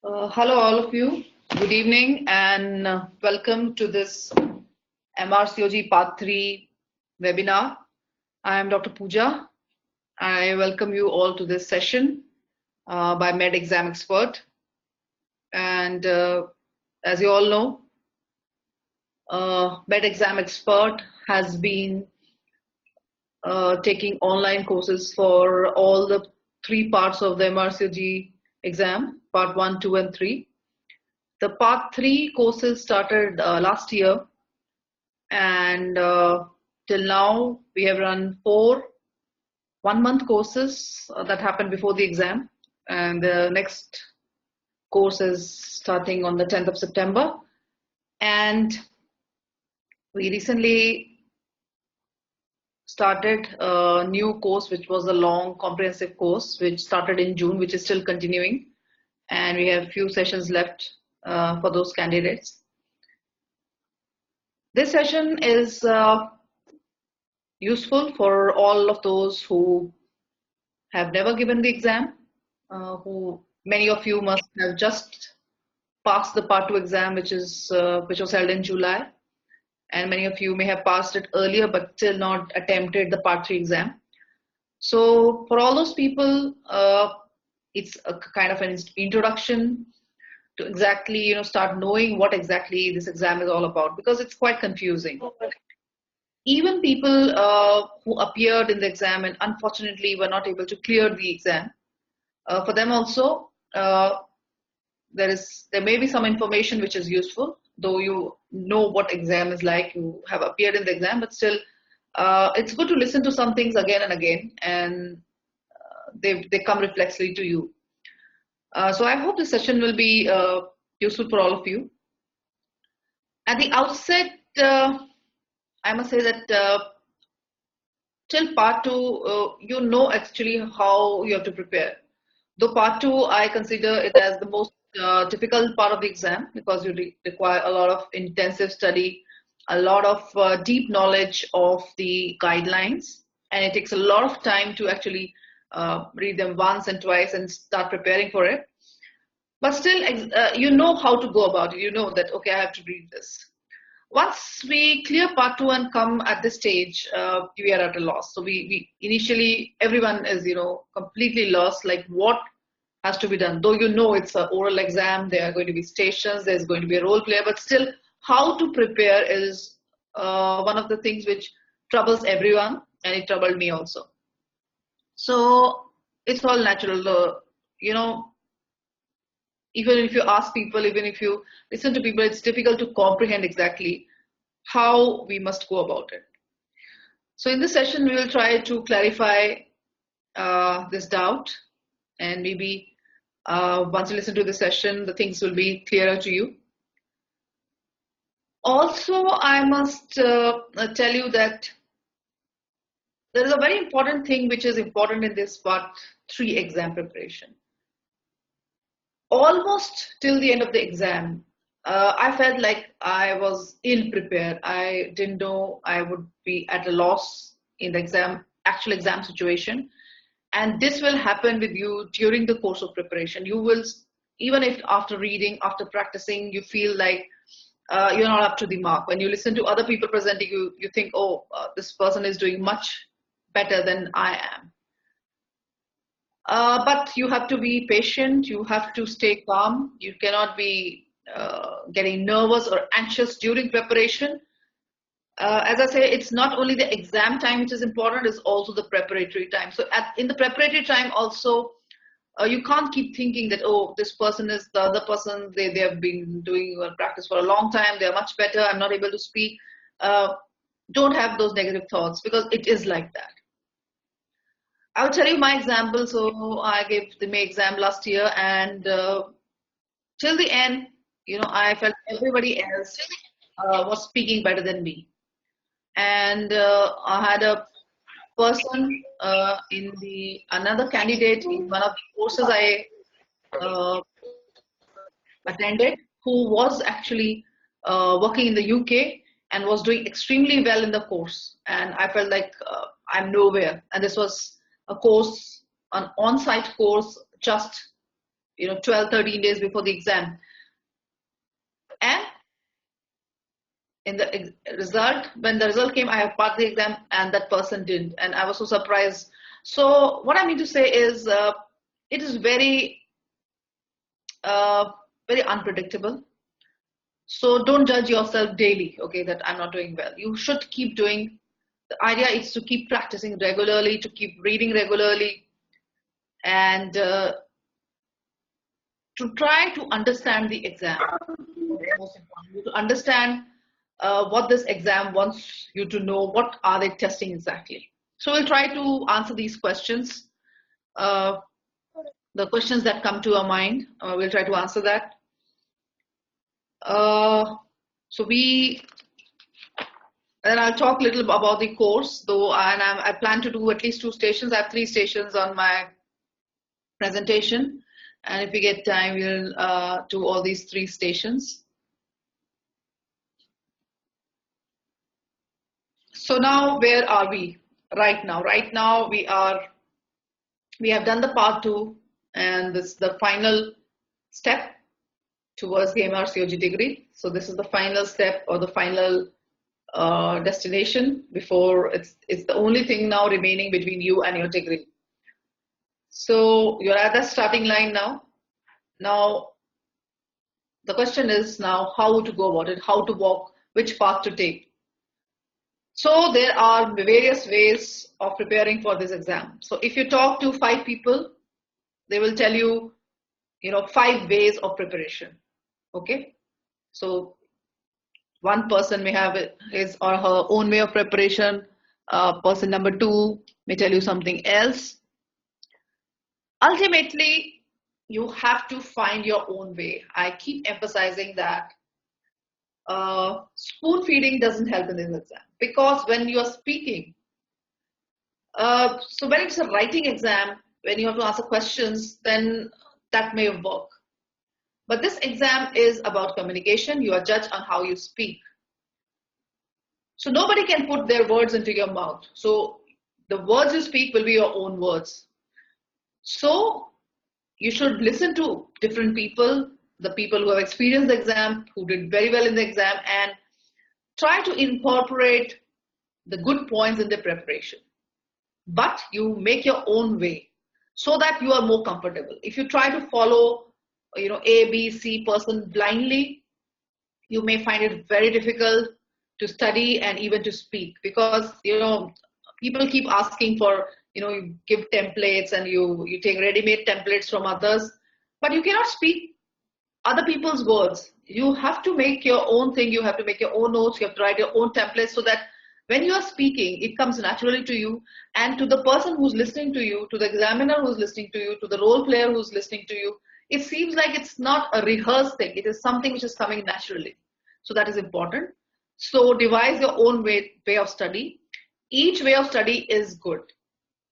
Hello, all of you. Good evening and welcome to this MRCOG Part 3 webinar. I am Dr. Pooja. I welcome you all to this session by Med Exam Expert. And as you all know, Med Exam Expert has been taking online courses for all the three parts of the MRCOG exam, Part 1, 2, and 3. The Part 3 courses started last year, and till now we have run 4 one-month courses that happened before the exam, and the next course is starting on the 10th of September. And we recently started a new course, which was a long comprehensive course, which started in June, which is still continuing, and we have few sessions left for those candidates. This session is useful for all of those who have never given the exam, who many of you must have just passed the Part 2 exam, which was held in July, and many of you may have passed it earlier but still not attempted the Part 3 exam. So for all those people, it's a kind of an introduction to exactly start knowing what exactly this exam is all about, because it's quite confusing. Even people who appeared in the exam and unfortunately were not able to clear the exam, for them also there may be some information which is useful, though you know what exam is like, you have appeared in the exam, but still it's good to listen to some things again and again, and they come reflexively to you. So I hope this session will be useful for all of you. At the outset, I must say that till Part 2, you know actually how you have to prepare. Though Part 2, I consider it as the most difficult part of the exam, because you require a lot of intensive study, a lot of deep knowledge of the guidelines, and it takes a lot of time to actually read them once and twice and start preparing for it. But still, you know how to go about it. You know that, okay, I have to read this. Once we clear Part 2 and come at this stage, we are at a loss. So we initially, everyone is, completely lost, like what has to be done. Though you know it's an oral exam, there are going to be stations, there's going to be a role player, but still how to prepare is one of the things which troubles everyone, and it troubled me also. So it's all natural, even if you ask people, even if you listen to people, it's difficult to comprehend exactly how we must go about it. So in this session, we will try to clarify this doubt, and maybe once you listen to the session, the things will be clearer to you. Also, I must tell you that there is a very important thing which is important in this Part 3 exam preparation. Almost till the end of the exam, I felt like I was ill prepared. I didn't know I would be at a loss in the actual exam situation. And this will happen with you during the course of preparation. You will, even if after reading, after practicing, you feel like you're not up to the mark. When you listen to other people presenting, you think, oh, this person is doing much better than I am. But you have to be patient, you have to stay calm, you cannot be getting nervous or anxious during preparation. As I say, it's not only the exam time which is important, it's also the preparatory time. So in the preparatory time also, you can't keep thinking that, oh, this person is the other person, they have been doing practice for a long time, they're much better, I'm not able to speak. Don't have those negative thoughts, because it is like that. I'll tell you my example. So I gave the May exam last year, and till the end, I felt everybody else was speaking better than me. And I had a person another candidate in one of the courses I attended, who was actually working in the UK and was doing extremely well in the course. And I felt like I'm nowhere. And this was a course, an on-site course, just 12, 13 days before the exam. And in the result, when the result came, I have passed the exam and that person didn't. And I was so surprised. So what I mean to say is it is very, very unpredictable. So don't judge yourself daily, okay, that I'm not doing well. You should keep doing. The idea is to keep practicing regularly, to keep reading regularly, and to try to understand the exam. Most important, to understand what this exam wants you to know, what are they testing exactly. So we'll try to answer these questions. The questions that come to our mind, we'll try to answer that. Then I'll talk a little about the course, though, and I plan to do at least 2 stations. I have 3 stations on my presentation, and if we get time, we'll do all these 3 stations. So now, where are we right now? Right now, we have done the part 2, and this is the final step towards the MRCOG degree. So this is the final step, or the final destination before it's the only thing now remaining between you and your degree. So you're at the starting line now. Now the question is now how to go about it, how to walk, which path to take. So there are various ways of preparing for this exam. So if you talk to 5 people, they will tell you, 5 ways of preparation. Okay, so one person may have his or her own way of preparation. Person number 2 may tell you something else. Ultimately, you have to find your own way. I keep emphasizing that spoon feeding doesn't help in this exam, because when you are speaking, so when it's a writing exam, when you have to answer questions, then that may work. But this exam is about communication. You are judged on how you speak. So nobody can put their words into your mouth. So the words you speak will be your own words. So you should listen to different people, the people who have experienced the exam, who did very well in the exam, and try to incorporate the good points in the preparation. But you make your own way so that you are more comfortable. If you try to follow A, B, C person blindly, you may find it very difficult to study and even to speak, because people keep asking for, you give templates and you take ready-made templates from others, but you cannot speak other people's words. You have to make your own thing. You have to make your own notes. You have to write your own templates, so that when you are speaking, it comes naturally to you, and to the person who's listening to you, to the examiner who's listening to you, to the role player who's listening to you, it seems like it's not a rehearsed thing. It is something which is coming naturally. So that is important. So devise your own way of study. Each way of study is good,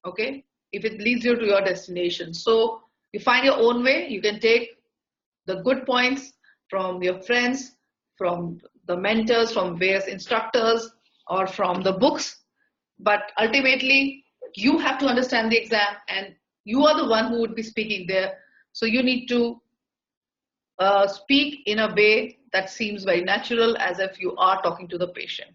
okay, if it leads you to your destination. So you find your own way. You can take the good points from your friends, from the mentors, from various instructors, or from the books. But ultimately, you have to understand the exam, and you are the one who would be speaking there. So you need to speak in a way that seems very natural, as if you are talking to the patient.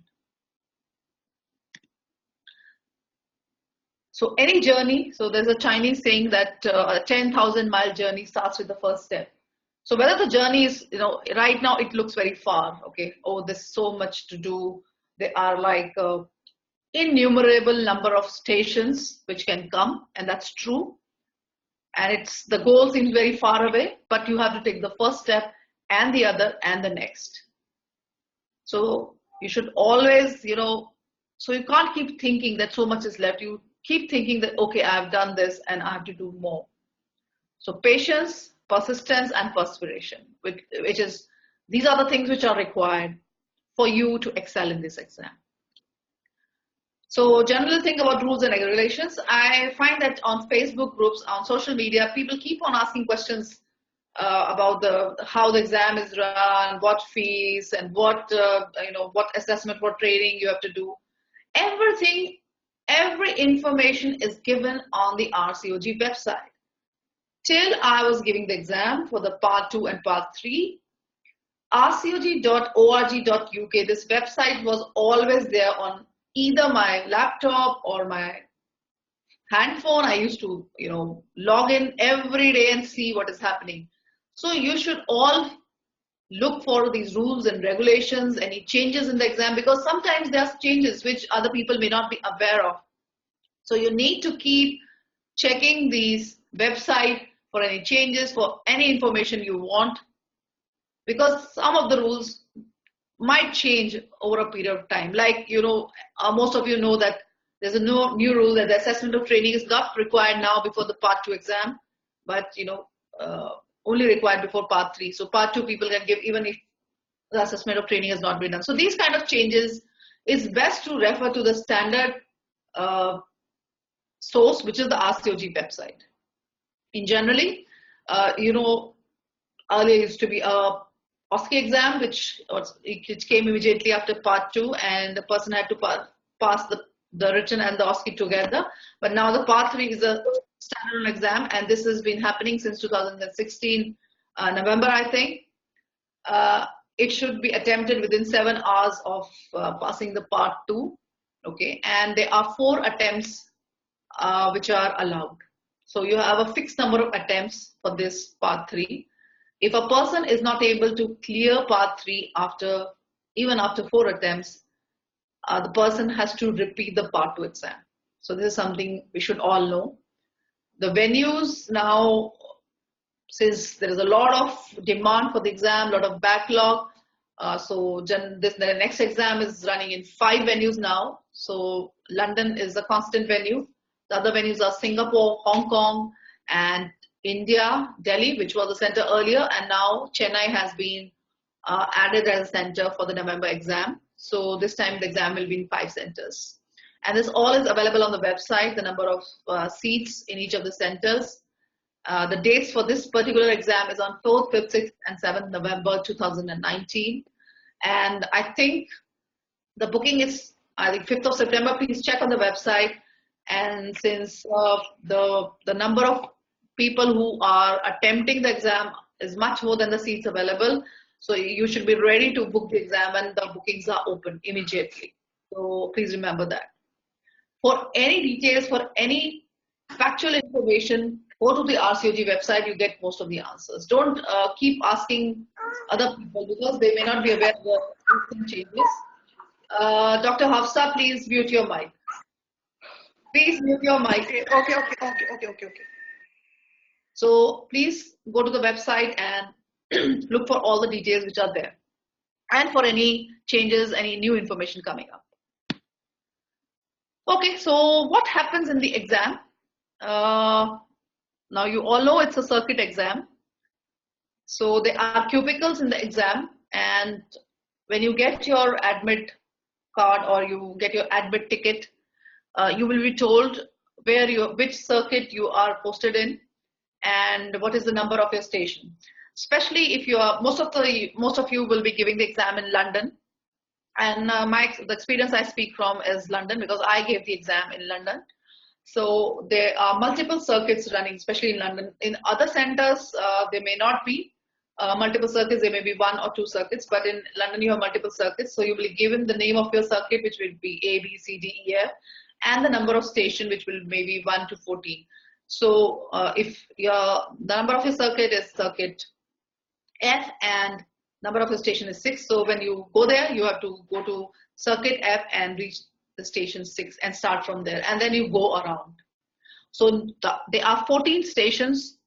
So any journey, so there's a Chinese saying that a 10,000-mile journey starts with the first step. So whether the journey is, right now it looks very far, okay, oh, there's so much to do. There are like innumerable number of stations which can come, and that's true. And the goal seems very far away, but you have to take the first step and the other and the next. So you should always, so you can't keep thinking that so much is left. You keep thinking that, okay, I've done this and I have to do more. So patience, persistence, and perspiration, these are the things which are required for you to excel in this exam. So general thing about rules and regulations, I find that on Facebook groups, on social media, people keep on asking questions about how the exam is run, what fees, and what assessment, what training you have to do. Every information is given on the RCOG website. till I was giving the exam for the part 2 and part 3, rcog.org.uk, this website was always there on either my laptop or my handphone. I used to, log in every day and see what is happening. So you should all look for these rules and regulations, any changes in the exam, because sometimes there's changes which other people may not be aware of. So you need to keep checking these website for any changes, for any information you want, because some of the rules might change over a period of time. Like, most of you know that there's a new rule that the assessment of training is not required now before the part 2 exam, but only required before part 3. So part 2 people can give even if the assessment of training has not been done. So these kind of changes, it's best to refer to the standard source, which is the RCOG website. In generally, earlier used to be a OSCE exam, which came immediately after part 2, and the person had to pass the written and the OSCE together. But now the part 3 is a standalone exam, and this has been happening since 2016 November, I think. It should be attempted within 7 hours of passing the part 2. Okay, and there are 4 attempts which are allowed. So you have a fixed number of attempts for this part 3. If a person is not able to clear part 3 even after 4 attempts, the person has to repeat the part 2 exam. So this is something we should all know. The venues now, since there is a lot of demand for the exam, a lot of backlog, the next exam is running in 5 venues now. So London is a constant venue. The other venues are Singapore, Hong Kong, and India, Delhi, which was the center earlier, and now Chennai has been added as a center for the November exam. So this time the exam will be in 5 centers. And this all is available on the website, the number of seats in each of the centers. The dates for this particular exam is on 4th, 5th, 6th, and 7th November 2019. And I think the booking is, 5th of September. Please check on the website. And since the number of people who are attempting the exam is much more than the seats available, so you should be ready to book the exam, and the bookings are open immediately. So please remember that. For any details, for any factual information, go to the RCOG website, you get most of the answers. Don't keep asking other people, because they may not be aware of the recent changes. Dr. Hafsa, please mute your mic. Please mute your mic. Okay. So please go to the website and look for all the details which are there, and for any changes, any new information coming up. Okay, so what happens in the exam? Now you all know it's a circuit exam. So there are cubicles in the exam, and when you get your admit card or you get your admit ticket, you will be told which circuit you are posted in and what is the number of your station. Especially if you are, most of you will be giving the exam in London, and the experience I speak from is London, because I gave the exam in London. So there are multiple circuits running, especially in London. In other centers, there may not be multiple circuits. There may be 1 or 2 circuits, but in London you have multiple circuits. So you will be given the name of your circuit, which will be A, B, C, D, E, F, and the number of station, which will maybe 1 to 14. So if the number of your circuit is circuit F and number of your station is 6, so when you go there, you have to go to circuit F and reach the station 6 and start from there, and then you go around. So there are 14 stations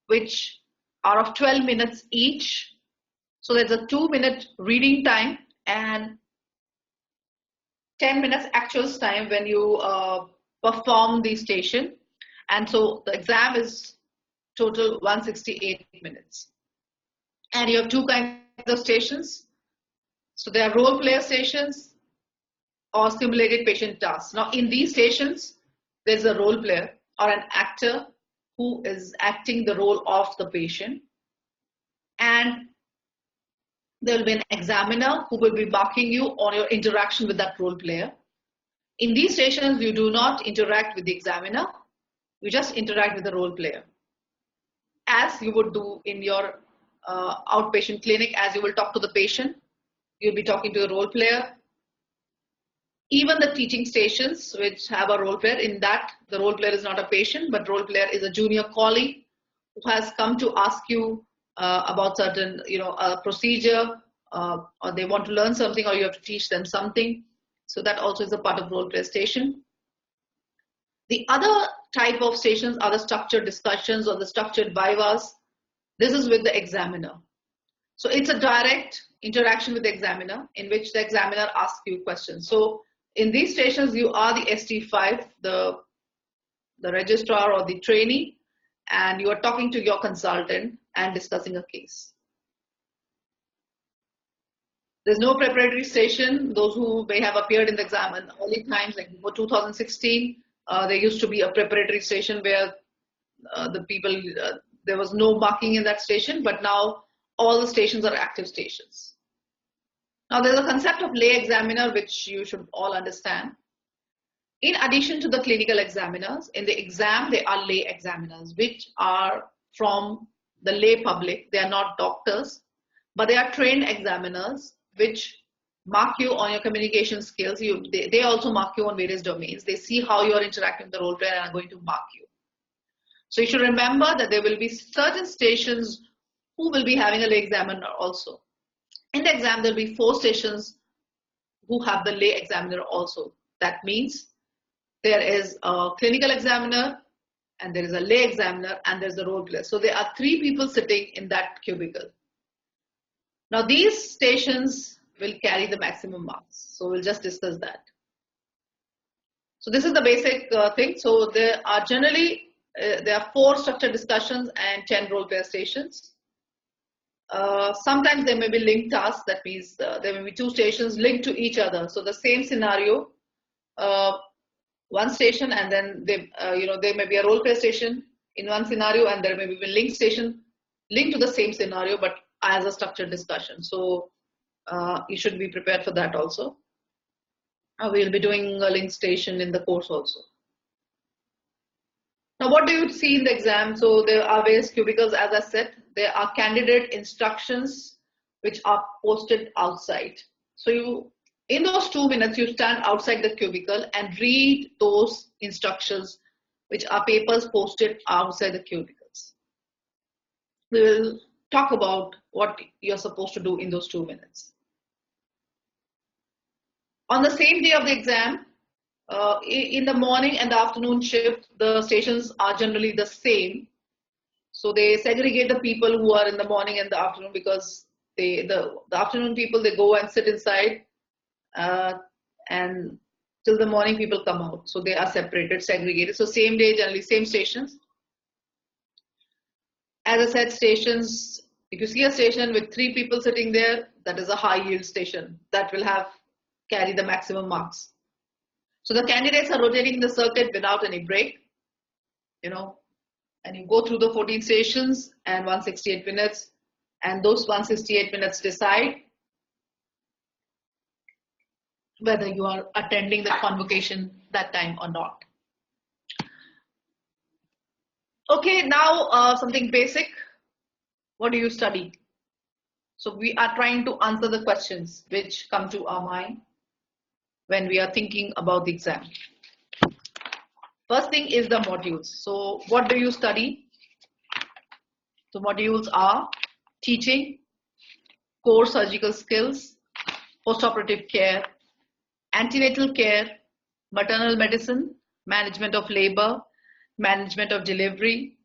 which are of 12 minutes each. So there's a 2-minute reading time and 10 minutes actual time when you perform the station. And so the exam is total 168 minutes. And you have 2 kinds of stations. So there are role player stations or simulated patient tasks. Now in these stations, there's a role player or an actor who is acting the role of the patient. And there will be an examiner who will be marking you on your interaction with that role player. In these stations, you do not interact with the examiner. You just interact with the role player. as you would do in your outpatient clinic, as you will talk to the patient, you'll be talking to the role player. Even the teaching stations which have a role player, in that the role player is not a patient, but role player is a junior colleague who has come to ask you about certain, a procedure, or they want to learn something, or you have to teach them something. So that also is a part of role play station. The other type of stations are the structured discussions or the structured vivas. This is with the examiner. So it's a direct interaction with the examiner in which the examiner asks you questions. So in these stations, you are the ST5, the registrar or the trainee, and you are talking to your consultant and discussing a case. There's no preparatory station. Those who may have appeared in the exam in early times, like before 2016, there used to be a preparatory station where the people, there was no marking in that station, but now all the stations are active stations. Now there's a concept of lay examiner, which you should all understand. In addition to the clinical examiners, in the exam, there are lay examiners, which are from the lay public. They are not doctors, but they are trained examiners, which mark you on your communication skills. They also mark you on various domains. They see how you are interacting with the role player and are going to mark you. So you should remember that there will be certain stations who will be having a lay examiner also. In the exam, there will be 4 stations who have the lay examiner also. That means there is a clinical examiner, and there is a lay examiner, and there's a role player. So there are 3 people sitting in that cubicle. Now these stations will carry the maximum marks. So we'll just discuss that. So this is the basic thing. So there are generally, there are 4 structured discussions and 10 role player stations. Sometimes there may be linked tasks. That means there may be 2 stations linked to each other. So the same scenario, one station, and then there may be a role play station in one scenario, and there may be a linked station linked to the same scenario, but as a structured discussion. So you should be prepared for that also. We'll be doing a linked station in the course also. Now, what do you see in the exam? So there are various cubicles, as I said. There are candidate instructions which are posted outside. So in those 2 minutes, you stand outside the cubicle and read those instructions, which are papers posted outside the cubicles. We will talk about what you're supposed to do in those 2 minutes. On the same day of the exam, in the morning and the afternoon shift, the stations are generally the same. So they segregate the people who are in the morning and the afternoon, because the afternoon people, they go and sit inside, and till the morning people come out. So they are separated, segregated. So same day, generally same stations. As I said, stations, if you see a station with 3 people sitting there, that is a high yield station that will carry the maximum marks. So the candidates are rotating the circuit without any break, and you go through the 14 stations and 168 minutes, and those 168 minutes decide whether you are attending the convocation that time or not. Okay, now something basic. What do you study? So we are trying to answer the questions which come to our mind when we are thinking about the exam. First thing is the modules. So what do you study? So modules are teaching, core surgical skills, postoperative care, antenatal care, maternal medicine, management of labor, management of delivery,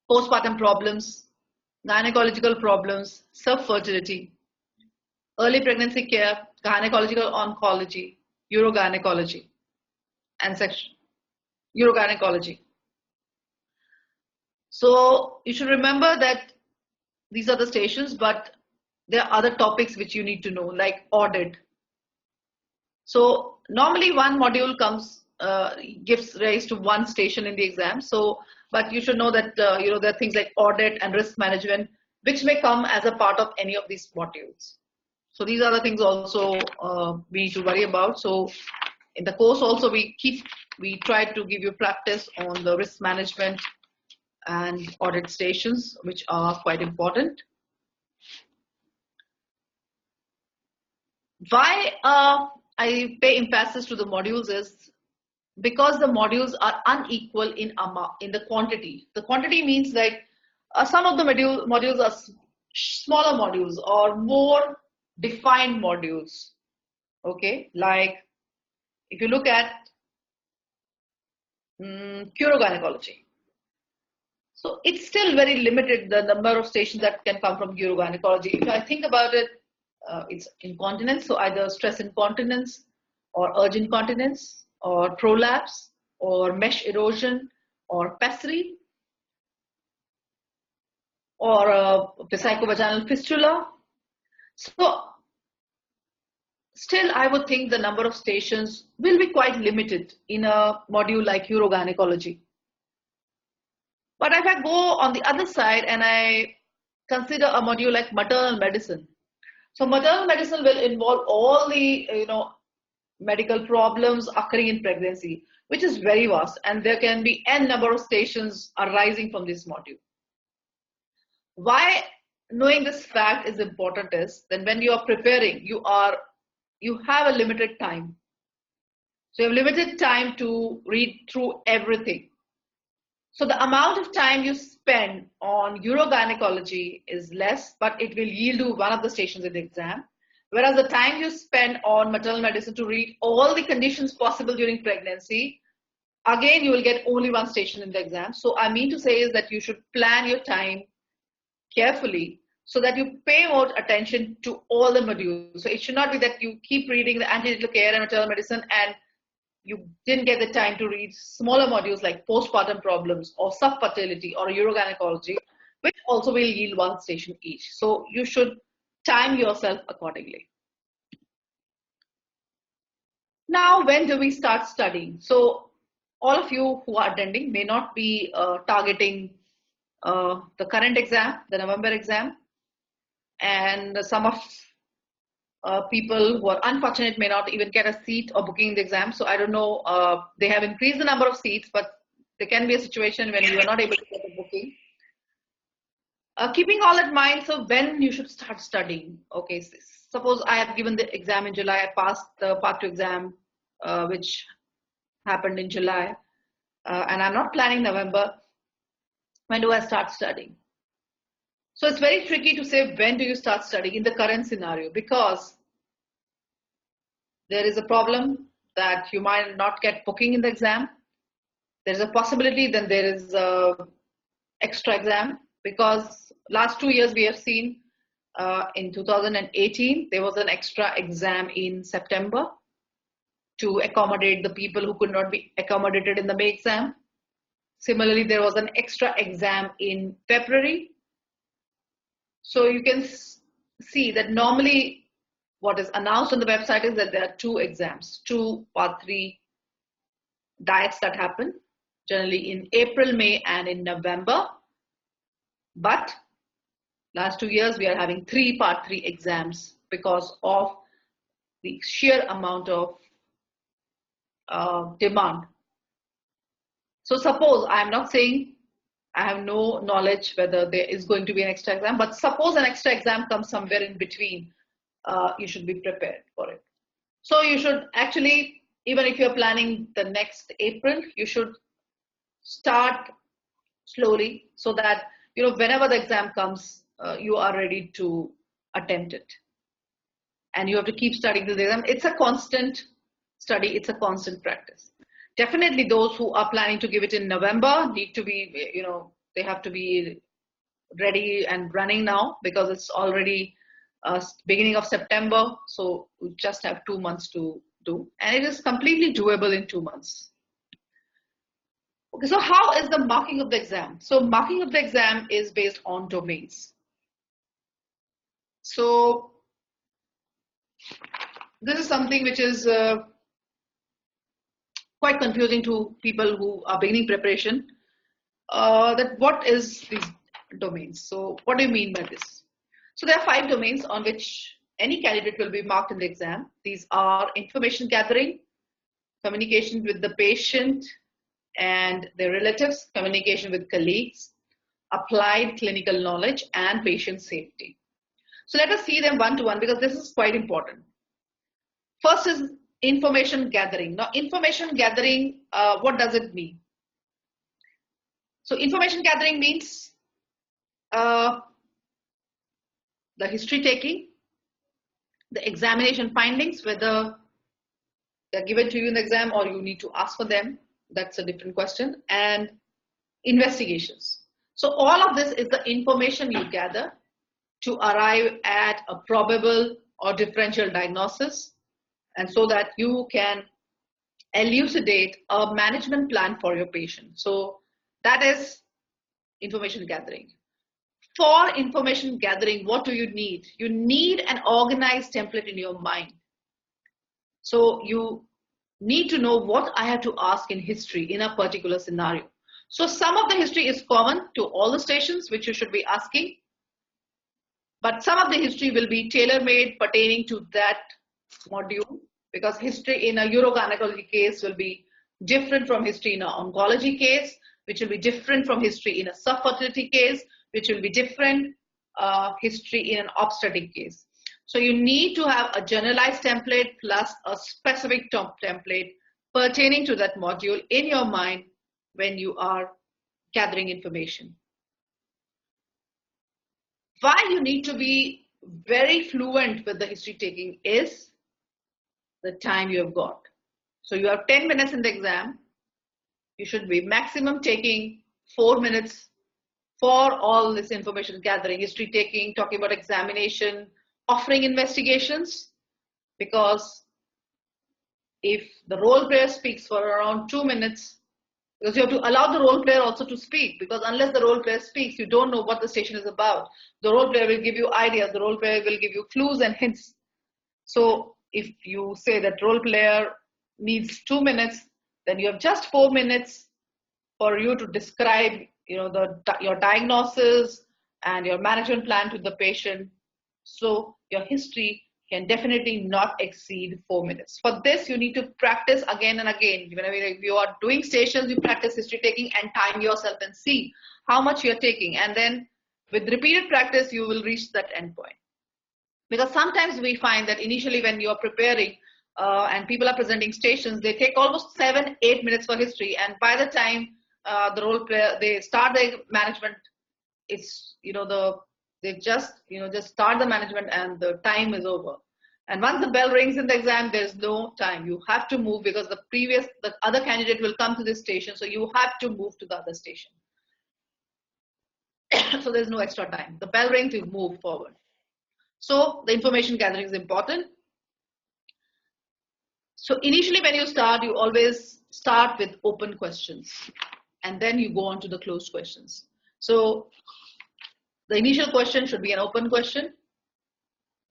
postpartum problems, gynecological problems, subfertility, early pregnancy care, gynecological oncology, urogynecology, and urogynecology. So you should remember that these are the stations, but there are other topics which you need to know, like audit. So normally one module gives rise to one station in the exam. So, but you should know that there are things like audit and risk management, which may come as a part of any of these modules. So these are the things also we need to worry about. So in the course also we try to give you practice on the risk management and audit stations, which are quite important. Why I pay emphasis to the modules is because the modules are unequal in the quantity. The quantity means like some of the modules are smaller modules or more defined modules. Okay, like if you look at urogynecology. So it's still very limited, the number of stations that can come from urogynecology. If I think about it, it's incontinence, so either stress incontinence or urge incontinence or prolapse or mesh erosion or pessary or vesicovaginal fistula. So still I would think the number of stations will be quite limited in a module like urogynecology. But if I go on the other side and I consider a module like maternal medicine, so maternal medicine will involve all the medical problems occurring in pregnancy, which is very vast, and there can be n number of stations arising from this module. Why knowing this fact is important is then when you are preparing, you have a limited time. So you have limited time to read through everything. So the amount of time you spend on urogynecology is less, but it will yield you one of the stations in the exam. Whereas the time you spend on maternal medicine to read all the conditions possible during pregnancy, again, you will get only one station in the exam. So I mean to say is that you should plan your time carefully so that you pay more attention to all the modules. So it should not be that you keep reading the antenatal care and maternal medicine and you didn't get the time to read smaller modules like postpartum problems or subfertility or urogynecology, which also will yield one station each. So you should time yourself accordingly. Now, when do we start studying? So all of you who are attending may not be targeting the current exam, the November exam, and some of people who are unfortunate may not even get a seat or booking the exam. So I don't know, they have increased the number of seats, but there can be a situation when you are not able to get a booking. Keeping all in mind, so when you should start studying. Okay, suppose I have given the exam in July, I passed the Part 2 exam, which happened in July, and I'm not planning November. When do I start studying? So it's very tricky to say when do you start studying in the current scenario, because there is a problem that you might not get booking in the exam. There's a possibility then there is a extra exam, because last 2 years we have seen in 2018 there was an extra exam in September to accommodate the people who could not be accommodated in the May exam. Similarly, there was an extra exam in February. So you can see that normally what is announced on the website is that there are 2 exams, 2 Part 3 diets that happen, generally in April, May, and in November. But last 2 years, we are having 3 Part 3 exams because of the sheer amount of demand. So suppose, I am not saying I have no knowledge whether there is going to be an extra exam, but suppose an extra exam comes somewhere in between, you should be prepared for it. So you should actually, even if you're planning the next April, you should start slowly so that, whenever the exam comes, you are ready to attempt it. And you have to keep studying the exam. It's a constant study, it's a constant practice. Definitely those who are planning to give it in November need to be, they have to be ready and running now, because it's already beginning of September. So we just have 2 months to do, and it is completely doable in 2 months. Okay, so how is the marking of the exam? So marking of the exam is based on domains. So this is something which is quite confusing to people who are beginning preparation, that what is these domains? So what do you mean by this? So there are 5 domains on which any candidate will be marked in the exam. These are information gathering, communication with the patient and their relatives, communication with colleagues, applied clinical knowledge, and patient safety. So let us see them one to one because this is quite important. First is information gathering. Now, information gathering, what does it mean? So information gathering means the history taking, the examination findings, whether they're given to you in the exam or you need to ask for them, that's a different question, and investigations. So all of this is the information you gather to arrive at a probable or differential diagnosis, and so that you can elucidate a management plan for your patient. So that is information gathering. For information gathering, what do you need? You need an organized template in your mind. So you need to know what I have to ask in history in a particular scenario. So some of the history is common to all the stations, which you should be asking. But some of the history will be tailor-made pertaining to that module, because history in a urogynecology case will be different from history in an oncology case, which will be different from history in a subfertility case, which will be different history in an obstetric case. So you need to have a generalized template plus a specific template pertaining to that module in your mind when you are gathering information. Why you need to be very fluent with the history taking is the time you have got. So you have 10 minutes in the exam. You should be maximum taking 4 minutes for all this information gathering, history taking, talking about examination, offering investigations, because if the role player speaks for around 2 minutes, because you have to allow the role player also to speak, because unless the role player speaks, you don't know what the station is about. The role player will give you ideas, the role player will give you clues and hints. So if you say that role player needs 2 minutes, then you have just 4 minutes for you to describe, your diagnosis and your management plan to the patient. So your history can definitely not exceed 4 minutes. For this, you need to practice again and again. Whenever you are doing stations, you practice history taking and time yourself and see how much you're taking. And then with repeated practice, you will reach that end point. Because sometimes we find that initially when you're preparing and people are presenting stations, they take almost 7-8 minutes for history. And by the time the role player, they start the management, it's, they just start the management and the time is over. And once the bell rings in the exam, there's no time. You have to move because the other candidate will come to this station. So you have to move to the other station. So there's no extra time. The bell rings, you move forward. So the information gathering is important. So initially when you start, you always start with open questions and then you go on to the closed questions. So the initial question should be an open question.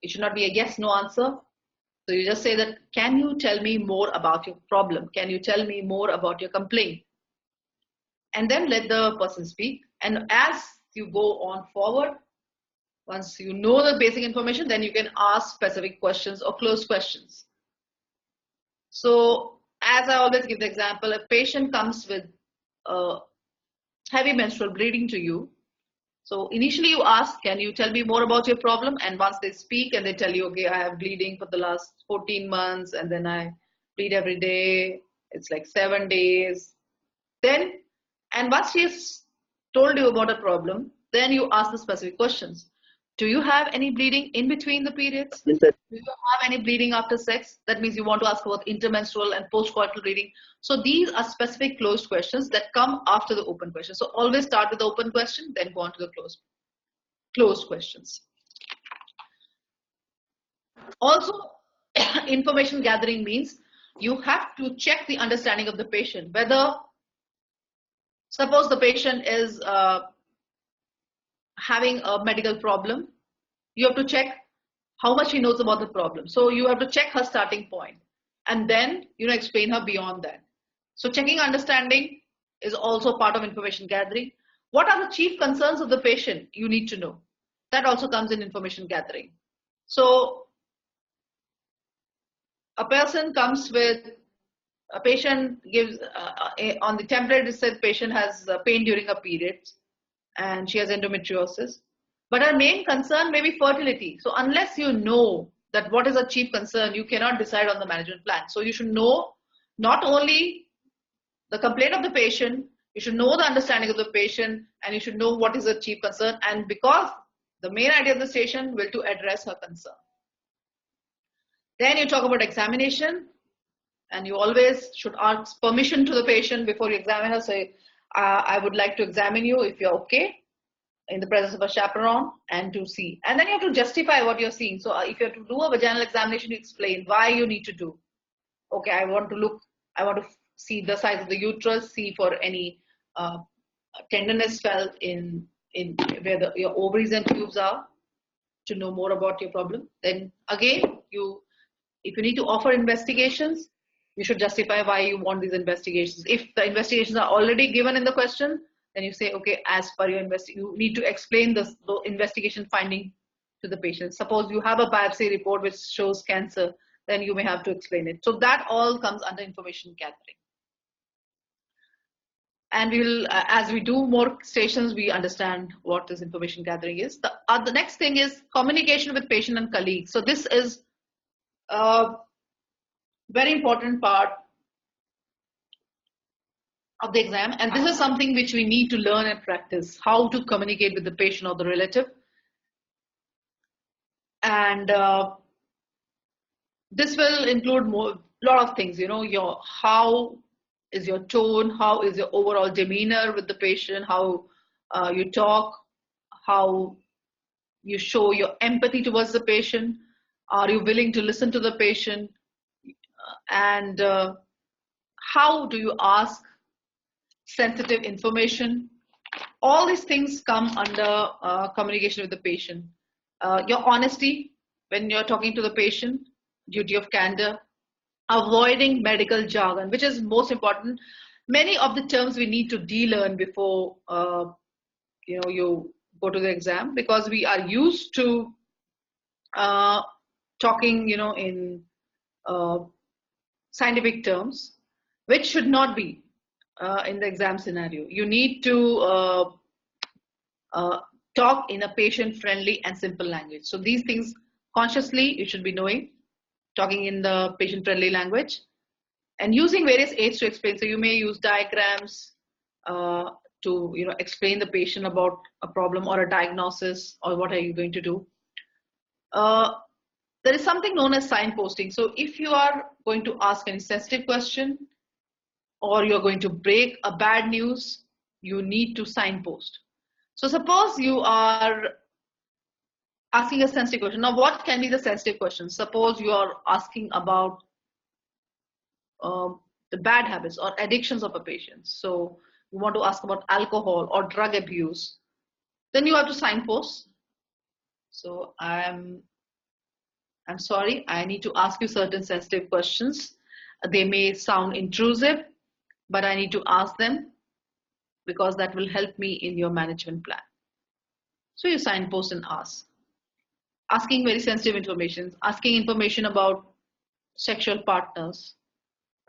It should not be a yes, no answer. So you just say that, can you tell me more about your problem? Can you tell me more about your complaint? And then let the person speak. And as you go on forward, once you know the basic information, then you can ask specific questions or closed questions. So as I always give the example, a patient comes with heavy menstrual bleeding to you. So initially you ask, can you tell me more about your problem? And once they speak and they tell you, okay, I have bleeding for the last 14 months and then I bleed every day, it's like 7 days. Then, and once he has told you about a problem, then you ask the specific questions. Do you have any bleeding in between the periods? Do you have any bleeding after sex? That means you want to ask about intermenstrual and postcoital bleeding. So these are specific closed questions that come after the open question. So always start with the open question, then go on to the closed questions. Also, information gathering means you have to check the understanding of the patient. Whether, suppose the patient is having a medical problem, you have to check how much she knows about the problem. So you have to check her starting point and then explain her beyond that. So checking understanding is also part of information gathering. What are the chief concerns of the patient? You need to know. That also comes in information gathering. So a person comes with, a patient gives on the template it said patient has pain during a period. and she has endometriosis. But her main concern may be fertility. So unless you know that what is a chief concern, you cannot decide on the management plan. So you should know not only the complaint of the patient, you should know the understanding of the patient, and you should know what is the chief concern. And because the main idea of the station will to address her concern. Then you talk about examination, and you always should ask permission to the patient before you examine her. Say, I would like to examine you if you're okay in the presence of a chaperone and to see. And then you have to justify what you're seeing. So if you have to do a vaginal examination, you explain why you need to do. Okay, I want to see the size of the uterus, see for any tenderness felt in where your ovaries and tubes are, to know more about your problem. Then again, if you need to offer investigations, you should justify why you want these investigations. If the investigations are already given in the question, then you say, okay, as per your you need to explain the investigation finding to the patient. Suppose you have a biopsy report which shows cancer, then you may have to explain it. So that all comes under information gathering. And we will, as we do more stations, we understand what this information gathering is. The next thing is communication with patient and colleagues. So this is a very important part of the exam, and this is something which we need to learn and practice, how to communicate with the patient or the relative. And this will include a lot of things, how is your tone, how is your overall demeanor with the patient, how you talk, how you show your empathy towards the patient, are you willing to listen to the patient, and how do you ask sensitive information. All these things come under communication with the patient. Your honesty when you're talking to the patient, duty of candor, avoiding medical jargon, which is most important. Many of the terms we need to de-learn before you go to the exam, because we are used to talking in scientific terms, which should not be in the exam scenario. You need to talk in a patient-friendly and simple language. So these things consciously you should be knowing, talking in the patient-friendly language, and using various aids to explain. So you may use diagrams to explain the patient about a problem or a diagnosis, or what are you going to do. There is something known as signposting. So if you are going to ask any sensitive question, or you're going to break a bad news, you need to signpost. So suppose you are asking a sensitive question. Now, what can be the sensitive question? Suppose you are asking about the bad habits or addictions of a patient. So you want to ask about alcohol or drug abuse. Then you have to signpost. So I'm sorry, I need to ask you certain sensitive questions. They may sound intrusive, but I need to ask them because that will help me in your management plan. So you signpost and ask. Asking very sensitive information, asking information about sexual partners,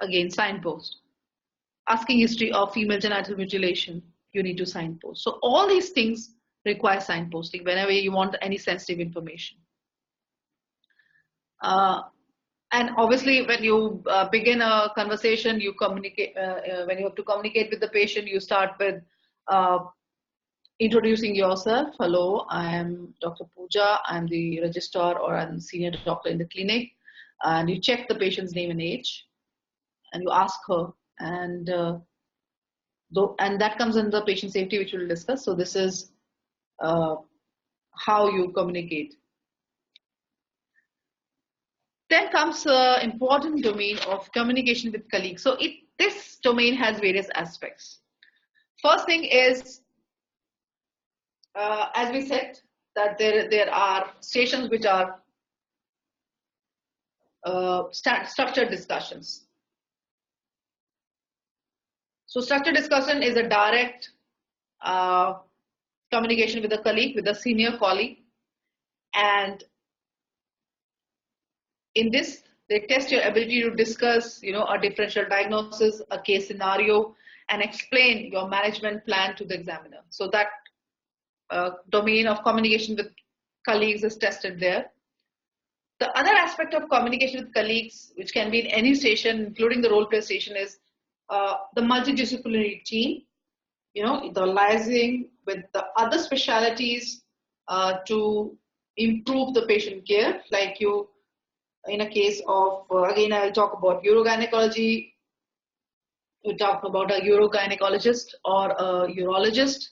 again signpost. Asking history of female genital mutilation, you need to signpost. So all these things require signposting whenever you want any sensitive information. And obviously, when you begin a conversation, you communicate. When you have to communicate with the patient, you start with introducing yourself. Hello, I am Dr. Pooja. I'm the registrar, or I'm the senior doctor in the clinic. And you check the patient's name and age, and you ask her. And that comes under patient safety, which we'll discuss. So this is how you communicate. Then comes the important domain of communication with colleagues. So this domain has various aspects. First thing is, as we said, that there are stations which are structured discussions. So structured discussion is a direct communication with a colleague, with a senior colleague, and in this, they test your ability to discuss, a differential diagnosis, a case scenario, and explain your management plan to the examiner. So that domain of communication with colleagues is tested there. The other aspect of communication with colleagues, which can be in any station, including the role play station, is the multidisciplinary team. The liaising with the other specialities to improve the patient care. Like in a case of, again, I'll talk about urogynecology. You talk about a urogynecologist or a urologist,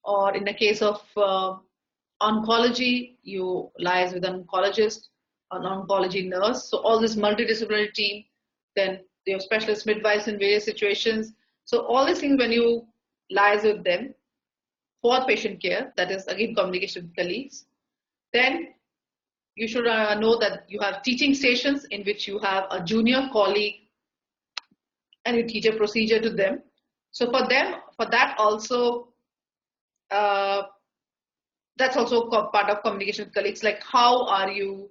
or in the case of oncology, you liaise with an oncologist, an oncology nurse. So all this multidisciplinary team, then your specialist midwives in various situations. So all these things, when you liaise with them for patient care, that is again communication with colleagues. Then you should know that you have teaching stations in which you have a junior colleague and you teach a procedure to them. So for that also, that's also part of communication with colleagues, like how are you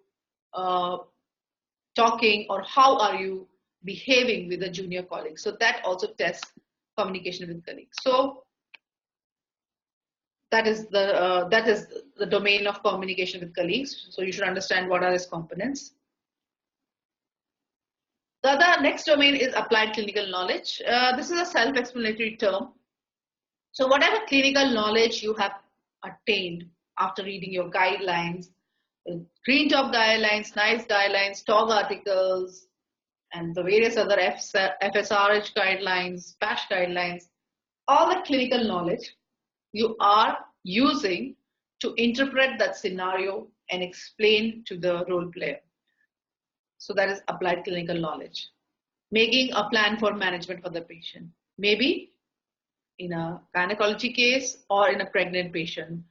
talking or how are you behaving with a junior colleague. So that also tests communication with colleagues. So that is the domain of communication with colleagues. So you should understand what are its components. The other next domain is applied clinical knowledge. This is a self-explanatory term. So whatever clinical knowledge you have attained after reading your guidelines, Green Top guidelines, NICE guidelines, TOG articles, and the various other FSRH guidelines, PASH guidelines, all the clinical knowledge you are using to interpret that scenario and explain to the role player. So that is applied clinical knowledge. Making a plan for management for the patient. Maybe in a gynecology case or in a pregnant patient.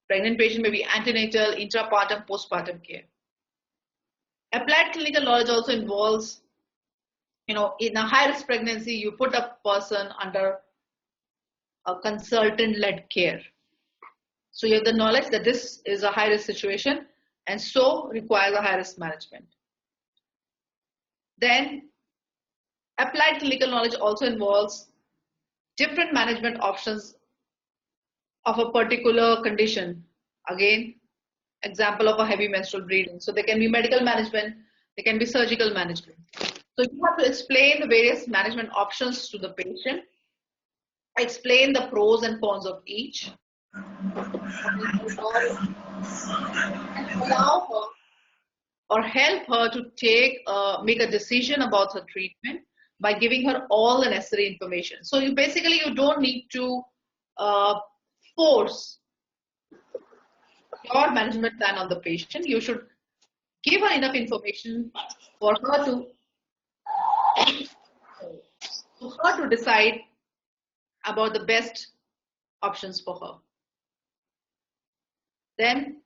Pregnant patient may be antenatal, intrapartum, postpartum care. Applied clinical knowledge also involves, in a high-risk pregnancy, you put a person under a consultant-led care. So you have the knowledge that this is a high-risk situation and so requires a high-risk management. Then applied clinical knowledge also involves different management options of a particular condition. Again, example of a heavy menstrual bleeding. So there can be medical management, there can be surgical management. So you have to explain the various management options to the patient, explain the pros and cons of each, and allow her or help her to make a decision about her treatment by giving her all the necessary information. So you don't need to force your management plan on the patient. You should give her enough information for her to decide about the best options for her. Then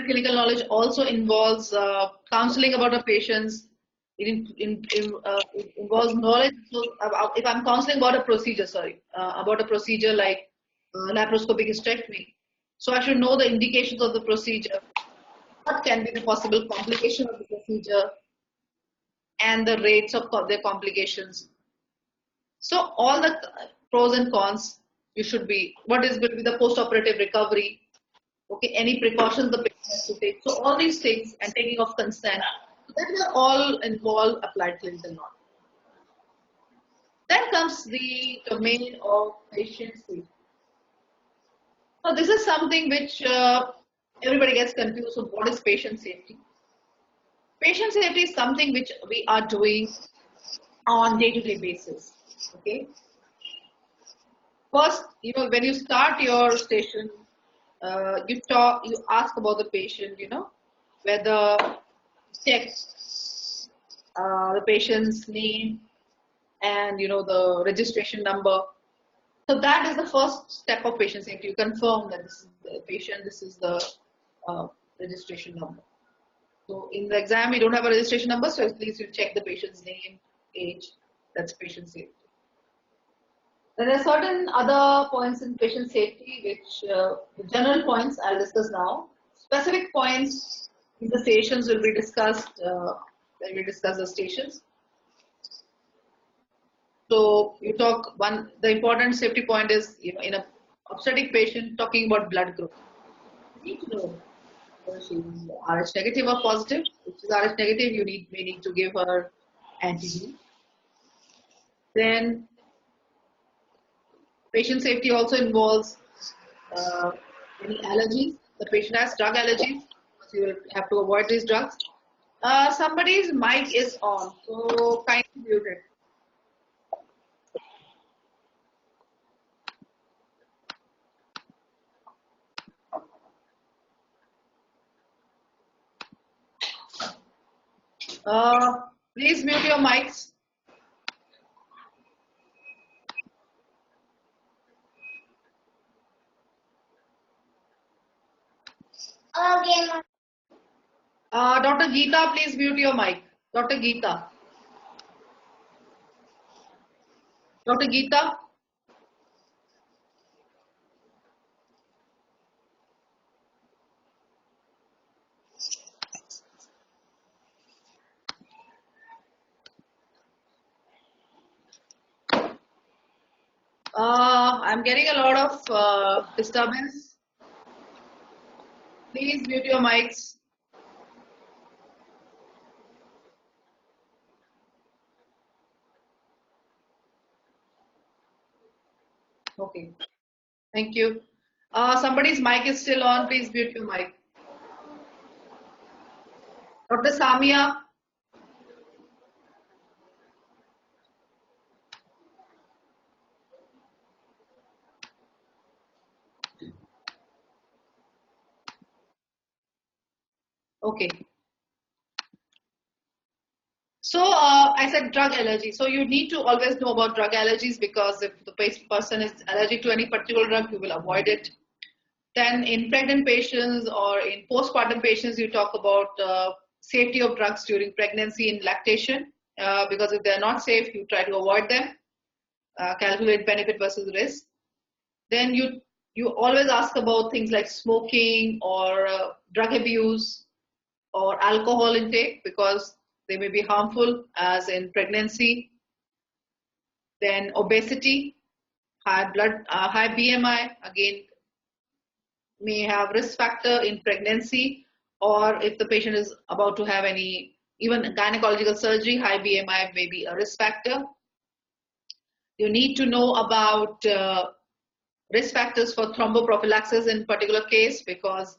clinical knowledge also involves counseling about a patient's. It involves knowledge. So if I'm counseling about a procedure, like laparoscopic hysterectomy, so I should know the indications of the procedure, what can be the possible complication of the procedure, and the rates of their complications. So all the pros and cons, what is going to be the post-operative recovery, okay, any precautions the patient has to take. So all these things and taking of consent, that will all involve applied clinical knowledge. Then comes the domain of patient safety. Now this is something which everybody gets confused on. What is patient safety? Patient safety is something which we are doing on day-to-day basis. Okay. First, when you start your station, you ask about the patient, whether check the patient's name and the registration number. So that is the first step of patient safety. You confirm that this is the patient, this is the registration number. So in the exam, you don't have a registration number, so at least you check the patient's name, age. That's patient safety. There are certain other points in patient safety, which the general points I'll discuss now. Specific points in the stations will be discussed when we discuss the stations. So the important safety point is, in a obstetric patient talking about blood group. You need to know whether she's Rh negative or positive. If she's Rh negative, you may need to give her antigen. Then patient safety also involves any allergies. The patient has drug allergies, so you will have to avoid these drugs. Somebody's mic is on, so kindly mute it. Please mute your mics. Okay. Dr. Geeta, please mute your mic. Dr. Geeta. Dr. Geeta. I'm getting a lot of disturbance. Please mute your mics. Okay. Thank you. Somebody's mic is still on. Please mute your mic. Dr. Samia. Okay. So I said drug allergy. So you need to always know about drug allergies, because if the person is allergic to any particular drug, you will avoid it. Then in pregnant patients or in postpartum patients, you talk about safety of drugs during pregnancy and lactation, because if they're not safe, you try to avoid them. Calculate benefit versus risk. Then you always ask about things like smoking or drug abuse or alcohol intake, because they may be harmful, as in pregnancy. Then obesity, high BMI, again may have risk factor in pregnancy, or if the patient is about to have any even gynecological surgery, high BMI may be a risk factor. You need to know about risk factors for thromboprophylaxis in particular case, because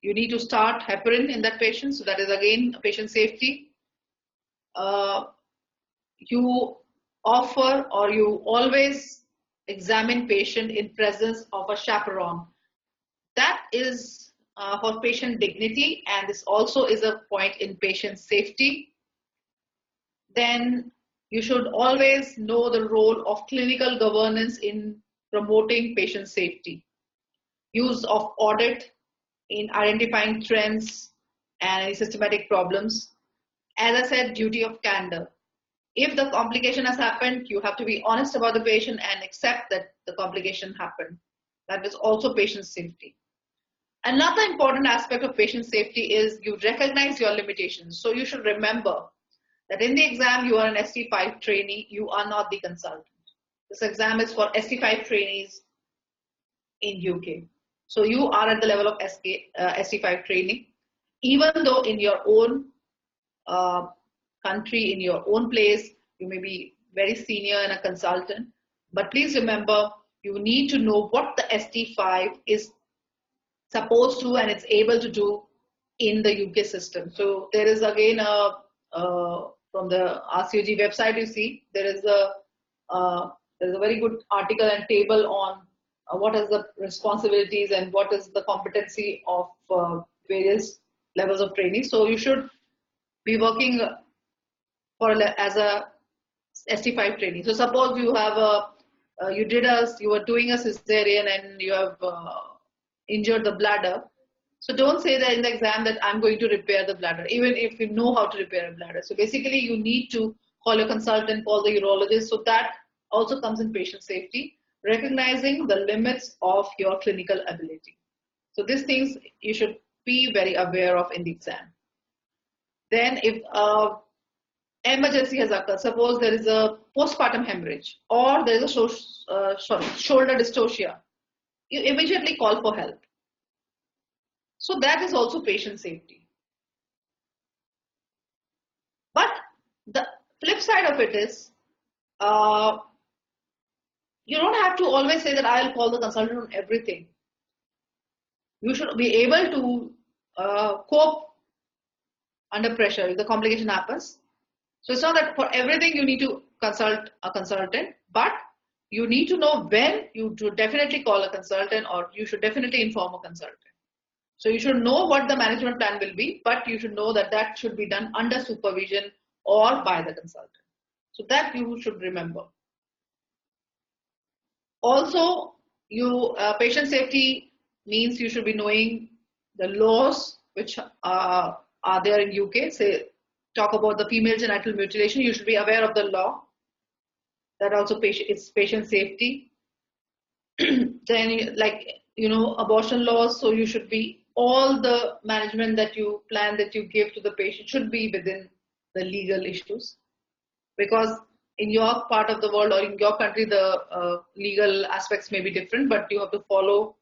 you need to start heparin in that patient, so that is again patient safety. You offer or you always examine patient in presence of a chaperone. That is for patient dignity, and this also is a point in patient safety. Then you should always know the role of clinical governance in promoting patient safety. Use of audit in identifying trends and any systematic problems. As I said, duty of candor. If the complication has happened, you have to be honest about the patient and accept that the complication happened. That is also patient safety. Another important aspect of patient safety is you recognize your limitations. So you should remember that in the exam, you are an ST5 trainee, you are not the consultant. This exam is for ST5 trainees in UK. So you are at the level of ST5 training, even though in your own country, in your own place, you may be very senior and a consultant. But please remember, you need to know what the ST5 is supposed to and it's able to do in the UK system. So there is again from the RCOG website, you see there is a very good article and table on what is the responsibilities and what is the competency of various levels of training. So you should be working as a ST5 training. So suppose you have you were doing a cesarean and you have injured the bladder. So don't say that in the exam that I'm going to repair the bladder, even if you know how to repair a bladder. So basically you need to call your consultant, call the urologist. So that also comes in patient safety, recognizing the limits of your clinical ability. So these things you should be very aware of in the exam. Then if emergency has occurred. Suppose there is a postpartum hemorrhage or there is a shoulder dystocia. You immediately call for help. So that is also patient safety. But the flip side of it is, you don't have to always say that I'll call the consultant on everything. You should be able to cope under pressure if the complication happens. So it's not that for everything you need to consult a consultant, but you need to know when you should definitely call a consultant or you should definitely inform a consultant. So you should know what the management plan will be, but you should know that that should be done under supervision or by the consultant. So that you should remember. Also, patient safety means you should be knowing the laws which are there in UK. Say, talk about the female genital mutilation. You should be aware of the law. That also it's patient safety. Then, abortion laws. So you should be all the management that you plan that you give to the patient should be within the legal issues, because in your part of the world or in your country, the legal aspects may be different, but you have to follow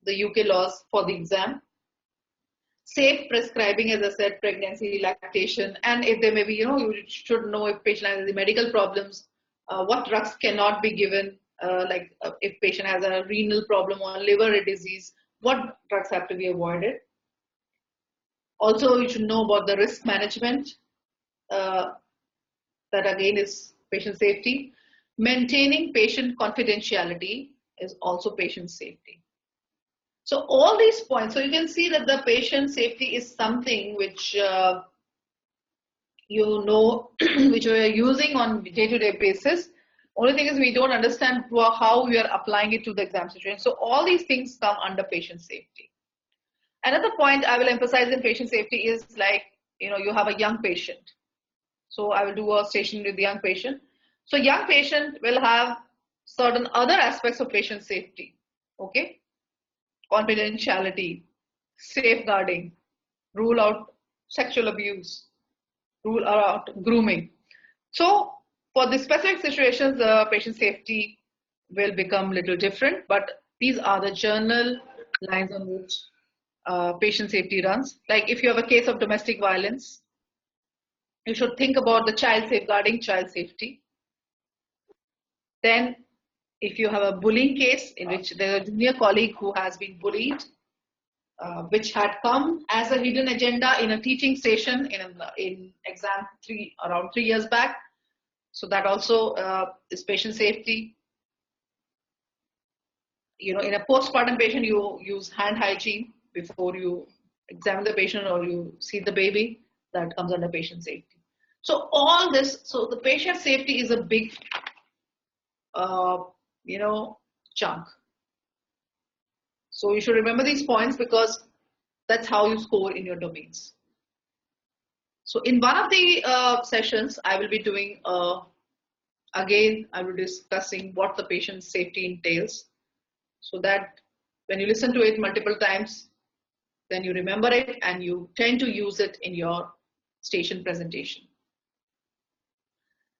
the UK laws for the exam. Safe prescribing, as I said, pregnancy, lactation, and if there may be, you should know if patient has any medical problems, what drugs cannot be given, if patient has a renal problem or liver disease, what drugs have to be avoided. Also, you should know about the risk management. That again is patient safety. Maintaining patient confidentiality is also patient safety. So all these points, so you can see that the patient safety is something which which we are using on day-to-day basis. Only thing is we don't understand how we are applying it to the exam situation. So all these things come under patient safety. Another point I will emphasize in patient safety is you have a young patient. So I will do a station with the young patient. So young patient will have certain other aspects of patient safety. Okay. Confidentiality, safeguarding, rule out sexual abuse, rule out grooming. So for the specific situations, the patient safety will become a little different, but these are the general lines on which patient safety runs. Like if you have a case of domestic violence, you should think about the child safeguarding, child safety. Then if you have a bullying case in which there is a junior colleague who has been bullied, which had come as a hidden agenda in a teaching session in exam around 3 years back. So that also is patient safety. In a postpartum patient, you use hand hygiene before you examine the patient or you see the baby. That comes under patient safety. So all this, so the patient safety is a big, chunk. So you should remember these points because that's how you score in your domains. So in one of the sessions, I will be doing, again, I will be discussing what the patient safety entails, so that when you listen to it multiple times, then you remember it and you tend to use it in your station presentation.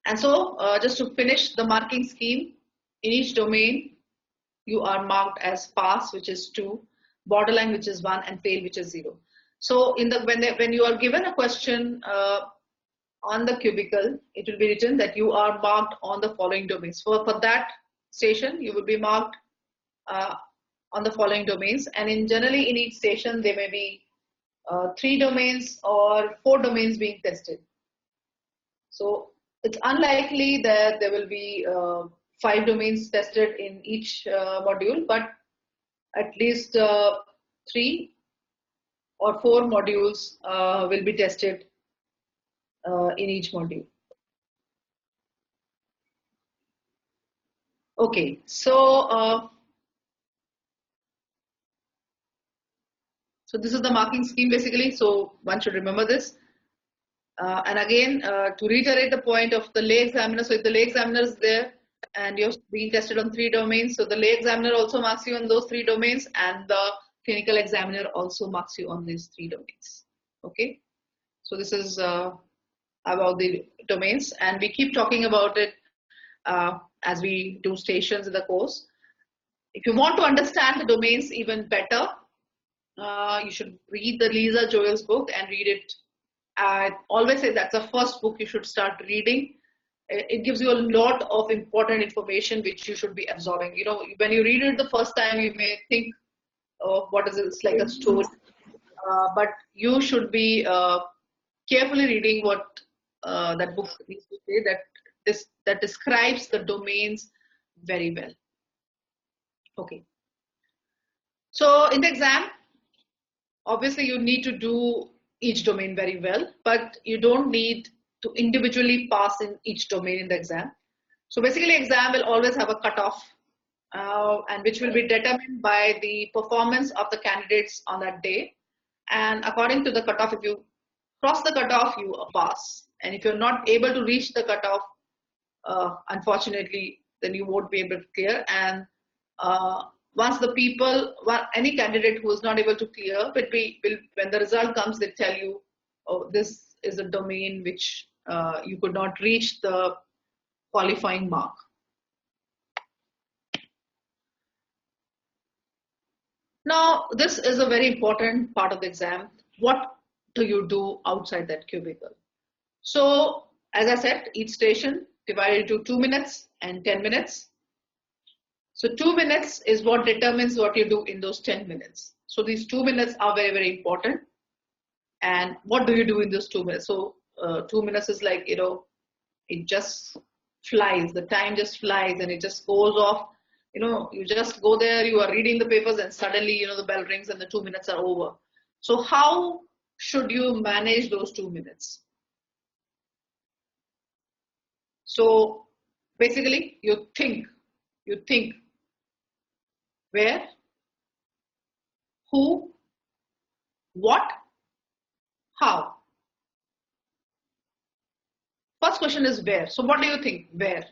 And so just to finish the marking scheme, in each domain, you are marked as pass, which is 2, borderline, which is 1, and fail, which is 0. So when you are given a question on the cubicle, it will be written that you are marked on the following domains. For that station, you will be marked on the following domains. And generally in each station, there may be 3 domains or 4 domains being tested. So it's unlikely that there will be 5 domains tested in each module, but at least 3 or 4 modules will be tested in each module. Okay, so this is the marking scheme basically, so one should remember this. And again, to reiterate the point of the lay examiner, so if the lay examiner is there and you're being tested on 3 domains, so the lay examiner also marks you on those 3 domains and the clinical examiner also marks you on these 3 domains. Okay, so this is about the domains, and we keep talking about it as we do stations in the course. If you want to understand the domains even better, you should read the Lisa Joyle's book and read it. I always say that's the first book you should start reading. It gives you a lot of important information which you should be absorbing. You know, when you read it the first time, you may think, oh, what is it? It's like a story. But you should be carefully reading what that book needs to say, that describes the domains very well. Okay. So in the exam, obviously you need to do each domain very well, but you don't need to individually pass in each domain in the exam. So basically exam will always have a cutoff and which will be determined by the performance of the candidates on that day. And according to the cutoff, if you cross the cutoff, you pass. And if you're not able to reach the cutoff, unfortunately, then you won't be able to clear. And once the people, any candidate who is not able to clear, when the result comes, they tell you, oh, this is a domain which you could not reach the qualifying mark. Now, this is a very important part of the exam. What do you do outside that cubicle? So, as I said, each station divided into 2 minutes and 10 minutes. So 2 minutes is what determines what you do in those 10 minutes. So these 2 minutes are very, very important. And what do you do in those 2 minutes? So 2 minutes is like, you know, it just flies. The time just flies and it just goes off. You know, you just go there, you are reading the papers and suddenly, you know, the bell rings and the 2 minutes are over. So how should you manage those 2 minutes? So basically you think where, who, what, how. First question is where. So what do you think? Where?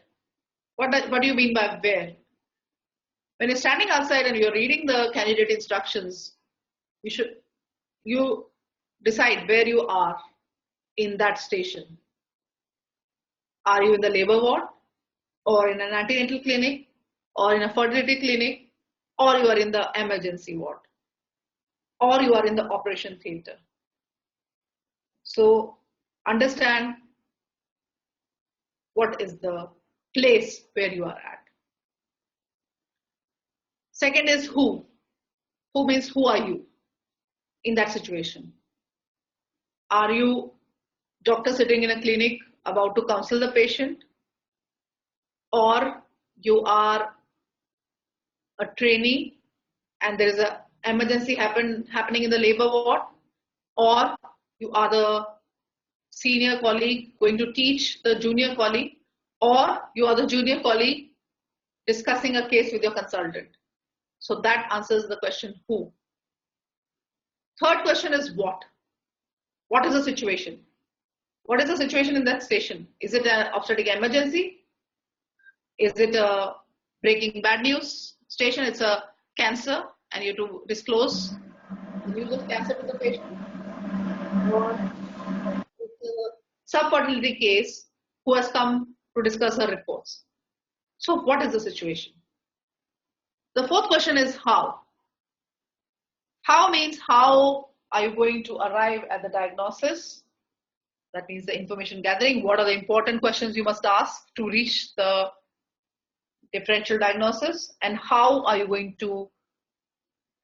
What do you mean by where? When you're standing outside and you're reading the candidate instructions, you decide where you are in that station. Are you in the labor ward, or in an antenatal clinic, or in a fertility clinic, or you are in the emergency ward, or you are in the operation theater? So understand what is the place where you are at. Second is who. Who means who are you in that situation? Are you doctor sitting in a clinic about to counsel the patient? Or you are a trainee and there is an emergency happening in the labor ward? Or you are the senior colleague going to teach the junior colleague? Or you are the junior colleague discussing a case with your consultant? So that answers the question who. Third question is what. What is the situation? What is the situation in that station? Is it an obstetric emergency? Is it a breaking bad news station? It's a cancer and you have to disclose the news of cancer to the patient? Or it's a subfertility case who has come to discuss her reports. So what is the situation? The fourth question is how. How means how are you going to arrive at the diagnosis? That means the information gathering. What are the important questions you must ask to reach the differential diagnosis? And how are you going to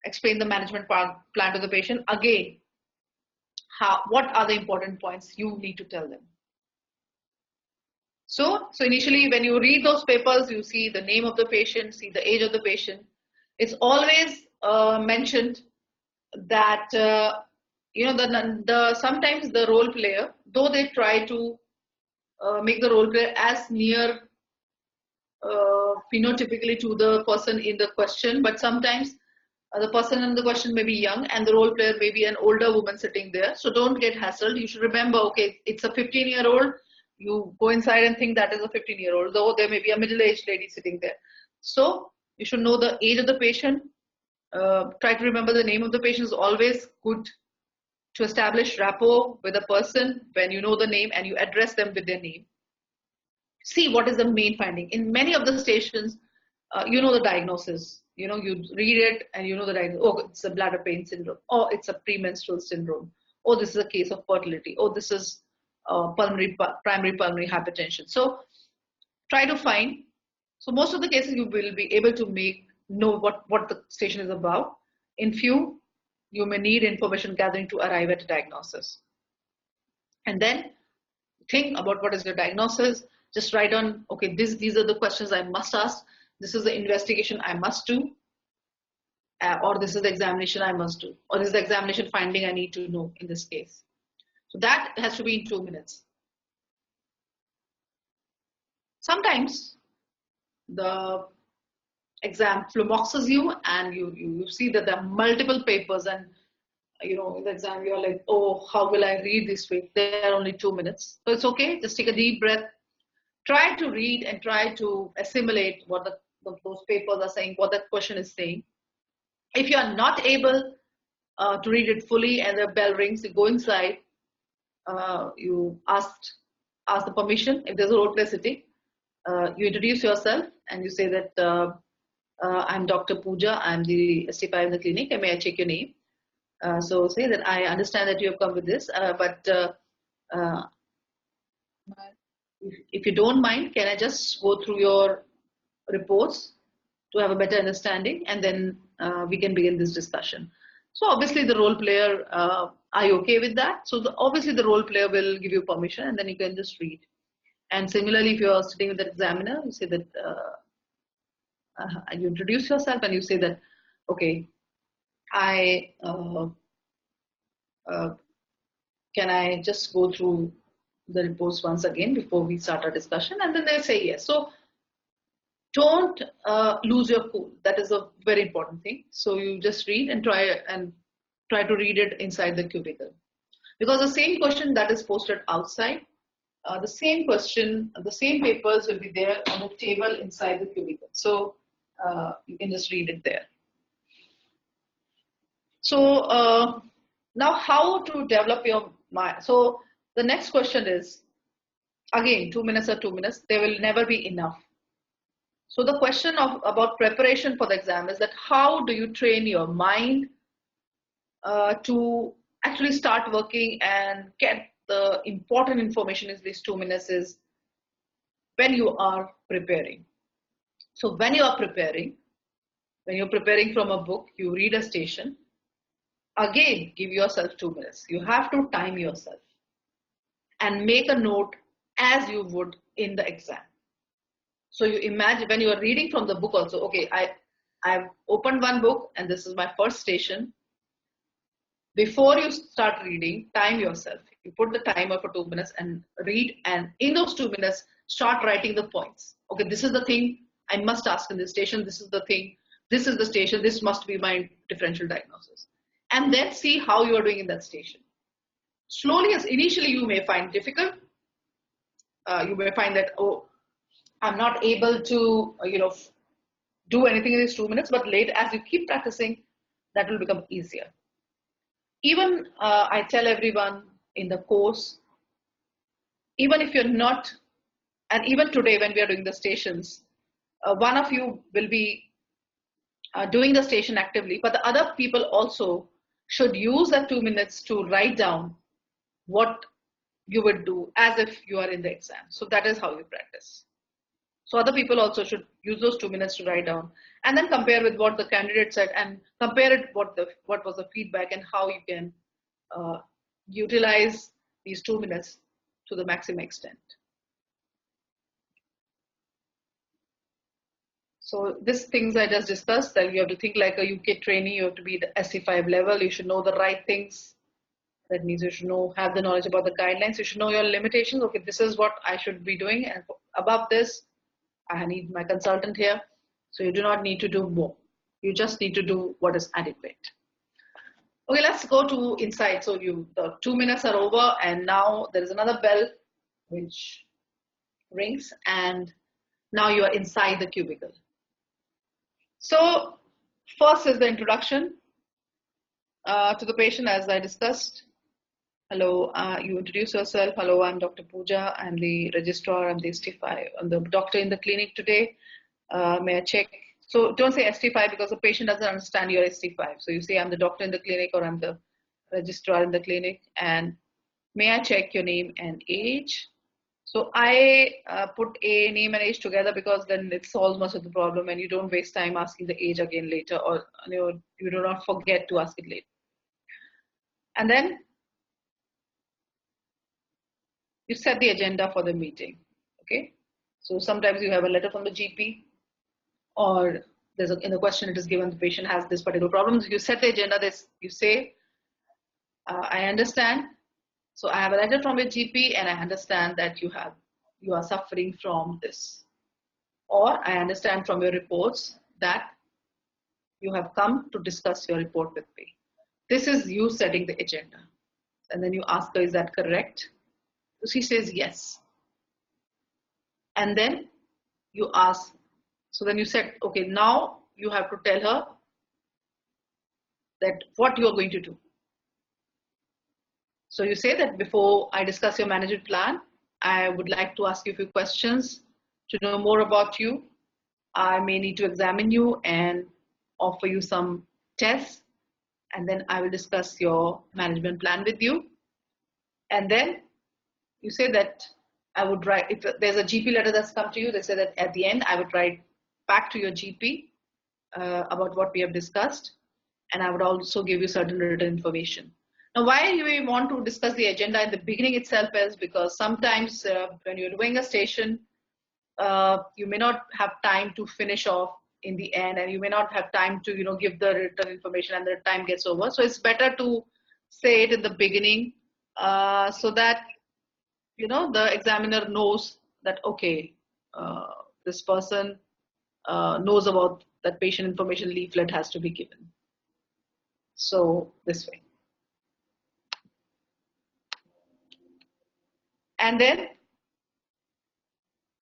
explain the management plan to the patient? Again, what are the important points you need to tell them? So initially when you read those papers, you see the name of the patient, see the age of the patient. It's always mentioned that you know, sometimes the role player, though they try to make the role player as near phenotypically to the person in the question, but sometimes the person in the question may be young and the role player may be an older woman sitting there. So don't get hassled. You should remember, okay, it's a 15-year-old. You go inside and think that is a 15-year-old, though there may be a middle-aged lady sitting there. So you should know the age of the patient. Try to remember the name of the patient is always good. to establish rapport with a person when you know the name and you address them with their name. See what is the main finding. In many of the stations, you know the diagnosis. You know, you read it and you know the diagnosis. Oh, it's a bladder pain syndrome. Oh, it's a premenstrual syndrome. Oh, this is a case of fertility. Oh, this is primary pulmonary hypertension. So try to find. So most of the cases you will be able to know what the station is about. In few, you may need information gathering to arrive at a diagnosis. And then think about what is your diagnosis. Just write on, okay, these are the questions I must ask. This is the investigation I must do. Or this is the examination I must do. Or this is the examination finding I need to know in this case. So that has to be in 2 minutes. Sometimes the exam flummoxes you and you see that there are multiple papers, and you know, in the exam you're like, oh, how will I read this paper? There are only 2 minutes. So it's okay, just take a deep breath. Try to read and try to assimilate what those papers are saying, what that question is saying. If you are not able to read it fully and the bell rings, you go inside, you ask the permission. If there's a role play sitting, you introduce yourself and you say that I'm Dr. Pooja, I'm the ST5 in the clinic, and may I check your name? So say that I understand that you have come with this, but if you don't mind, can I just go through your reports to have a better understanding, and then we can begin this discussion. So obviously the role player, are you okay with that? So obviously the role player will give you permission, and then you can just read. And similarly, if you're sitting with the examiner, you say that, you introduce yourself and you say that, okay, can I just go through the reports once again before we start our discussion? And then they say yes. So don't lose your cool. That is a very important thing. So you just read and try to read it inside the cubicle, because the same question that is posted outside, the same question, the same papers will be there on the table inside the cubicle. So you can just read it there. So now how to develop your mind. So the next question is, again, 2 minutes or 2 minutes, there will never be enough. So the question about preparation for the exam is that how do you train your mind to actually start working and get the important information in these 2 minutes is when you are preparing. So when you are preparing, when you're preparing from a book, you read a station, again, give yourself 2 minutes. You have to time yourself and make a note as you would in the exam. So you imagine when you are reading from the book also, okay, I've opened one book and this is my first station. Before you start reading, time yourself. You put the timer for 2 minutes and read, and in those 2 minutes, start writing the points. Okay, this is the thing I must ask in this station. This is the thing. This is the station. This must be my differential diagnosis. And then see how you are doing in that station. Slowly, as initially you may find difficult. You may find that, oh, I'm not able to, do anything in these 2 minutes, but later as you keep practicing, that will become easier. Even I tell everyone in the course, even if you're not, and even today when we are doing the stations, one of you will be doing the station actively, but the other people also should use that 2 minutes to write down what you would do as if you are in the exam. So that is how you practice. So other people also should use those 2 minutes to write down and then compare with what the candidate said and compare it what was the feedback and how you can utilize these 2 minutes to the maximum extent. So these things I just discussed, that you have to think like a UK trainee, you have to be the SC5 level, you should know the right things. That means you should have the knowledge about the guidelines, you should know your limitations. Okay, this is what I should be doing, and above this, I need my consultant here. So you do not need to do more. You just need to do what is adequate. Okay, let's go to inside. So the 2 minutes are over, and now there is another bell which rings, and now you are inside the cubicle. So first is the introduction to the patient, as I discussed. Hello, you introduce yourself. Hello, I'm Dr. Pooja. I'm the registrar. I'm the ST5. I'm the doctor in the clinic today. May I check? So don't say ST5 because the patient doesn't understand your ST5. So you say I'm the doctor in the clinic or I'm the registrar in the clinic. And may I check your name and age? So I put a name and age together because then it solves most of the problem and you don't waste time asking the age again later, or you do not forget to ask it later. And then you set the agenda for the meeting. Okay. So sometimes you have a letter from the GP, or in the question it is given the patient has this particular problem. So you set the agenda. You say, I understand. So I have a letter from your GP, and I understand that you are suffering from this, or I understand from your reports that you have come to discuss your report with me. This is you setting the agenda, and then you ask her, is that correct? So she says yes, and then you ask. So then you said, okay, now you have to tell her that what you are going to do. So you say that before I discuss your management plan, I would like to ask you a few questions to know more about you. I may need to examine you and offer you some tests, and then I will discuss your management plan with you. And then you say that I would write, if there's a GP letter that's come to you, they say that at the end I would write back to your GP about what we have discussed, and I would also give you certain written information. Now, why we want to discuss the agenda in the beginning itself is because sometimes when you're doing a station, you may not have time to finish off in the end, and you may not have time to give the written information, and the time gets over. So it's better to say it in the beginning so that the examiner knows that okay, this person knows about that patient information leaflet has to be given. So this way. And then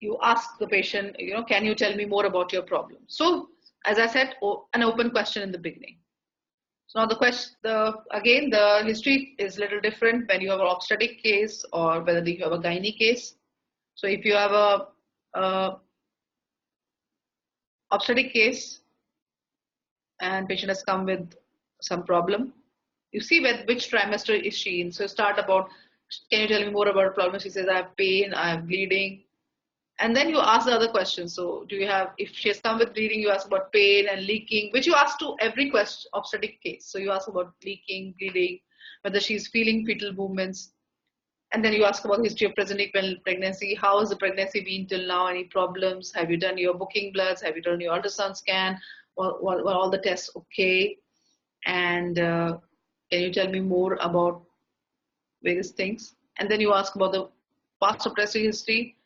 you ask the patient, can you tell me more about your problem? So as I said, an open question in the beginning. So now again, the history is a little different when you have an obstetric case or whether you have a gynae case. So if you have a obstetric case and patient has come with some problem, you see which trimester is she in. So start about, can you tell me more about her problem? She says, I have pain, I have bleeding. And then you ask the other questions. So if she has come with bleeding, you ask about pain and leaking, which you ask to every obstetric case. So you ask about leaking, bleeding, whether she's feeling fetal movements. And then you ask about the history of presenting pregnancy. How has the pregnancy been till now? Any problems? Have you done your booking bloods? Have you done your ultrasound scan? Were all the tests okay? And can you tell me more about various things? And then you ask about the past oppressive history.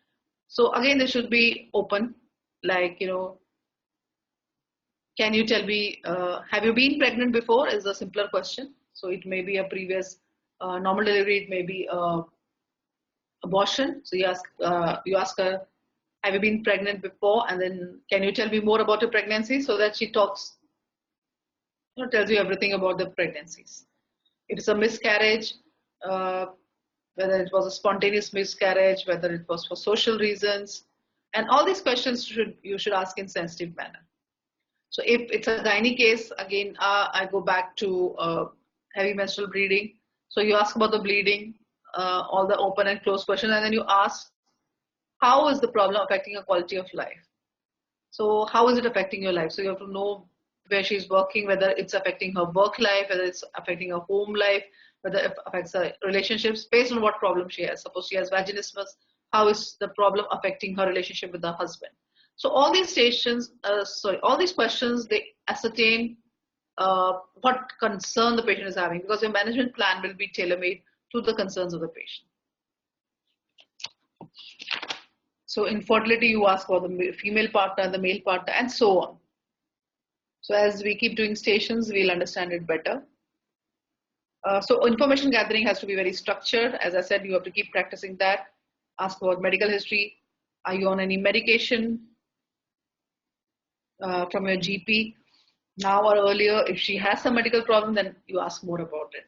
So again, this should be open, like, can you tell me, have you been pregnant before is a simpler question. So it may be a previous normal delivery, it may be abortion. So you ask her, have you been pregnant before? And then can you tell me more about your pregnancy, so that she tells you everything about the pregnancies. If it's a miscarriage, whether it was a spontaneous miscarriage, whether it was for social reasons, and all these questions you should ask in sensitive manner. So if it's a gynae case, again, I go back to heavy menstrual bleeding. So you ask about the bleeding, all the open and closed questions, and then you ask, how is the problem affecting your quality of life? So how is it affecting your life? So you have to know where she's working, whether it's affecting her work life, whether it's affecting her home life, whether it affects her relationships, based on what problem she has. Suppose she has vaginismus, how is the problem affecting her relationship with her husband? So all these all these questions, they ascertain what concern the patient is having, because your management plan will be tailor-made to the concerns of the patient. So in fertility, you ask for the female partner, the male partner, and so on. So as we keep doing stations, we'll understand it better. So information gathering has to be very structured. As I said, you have to keep practicing that. Ask about medical history. Are you on any medication from your GP? Now or earlier, if she has some medical problem, then you ask more about it.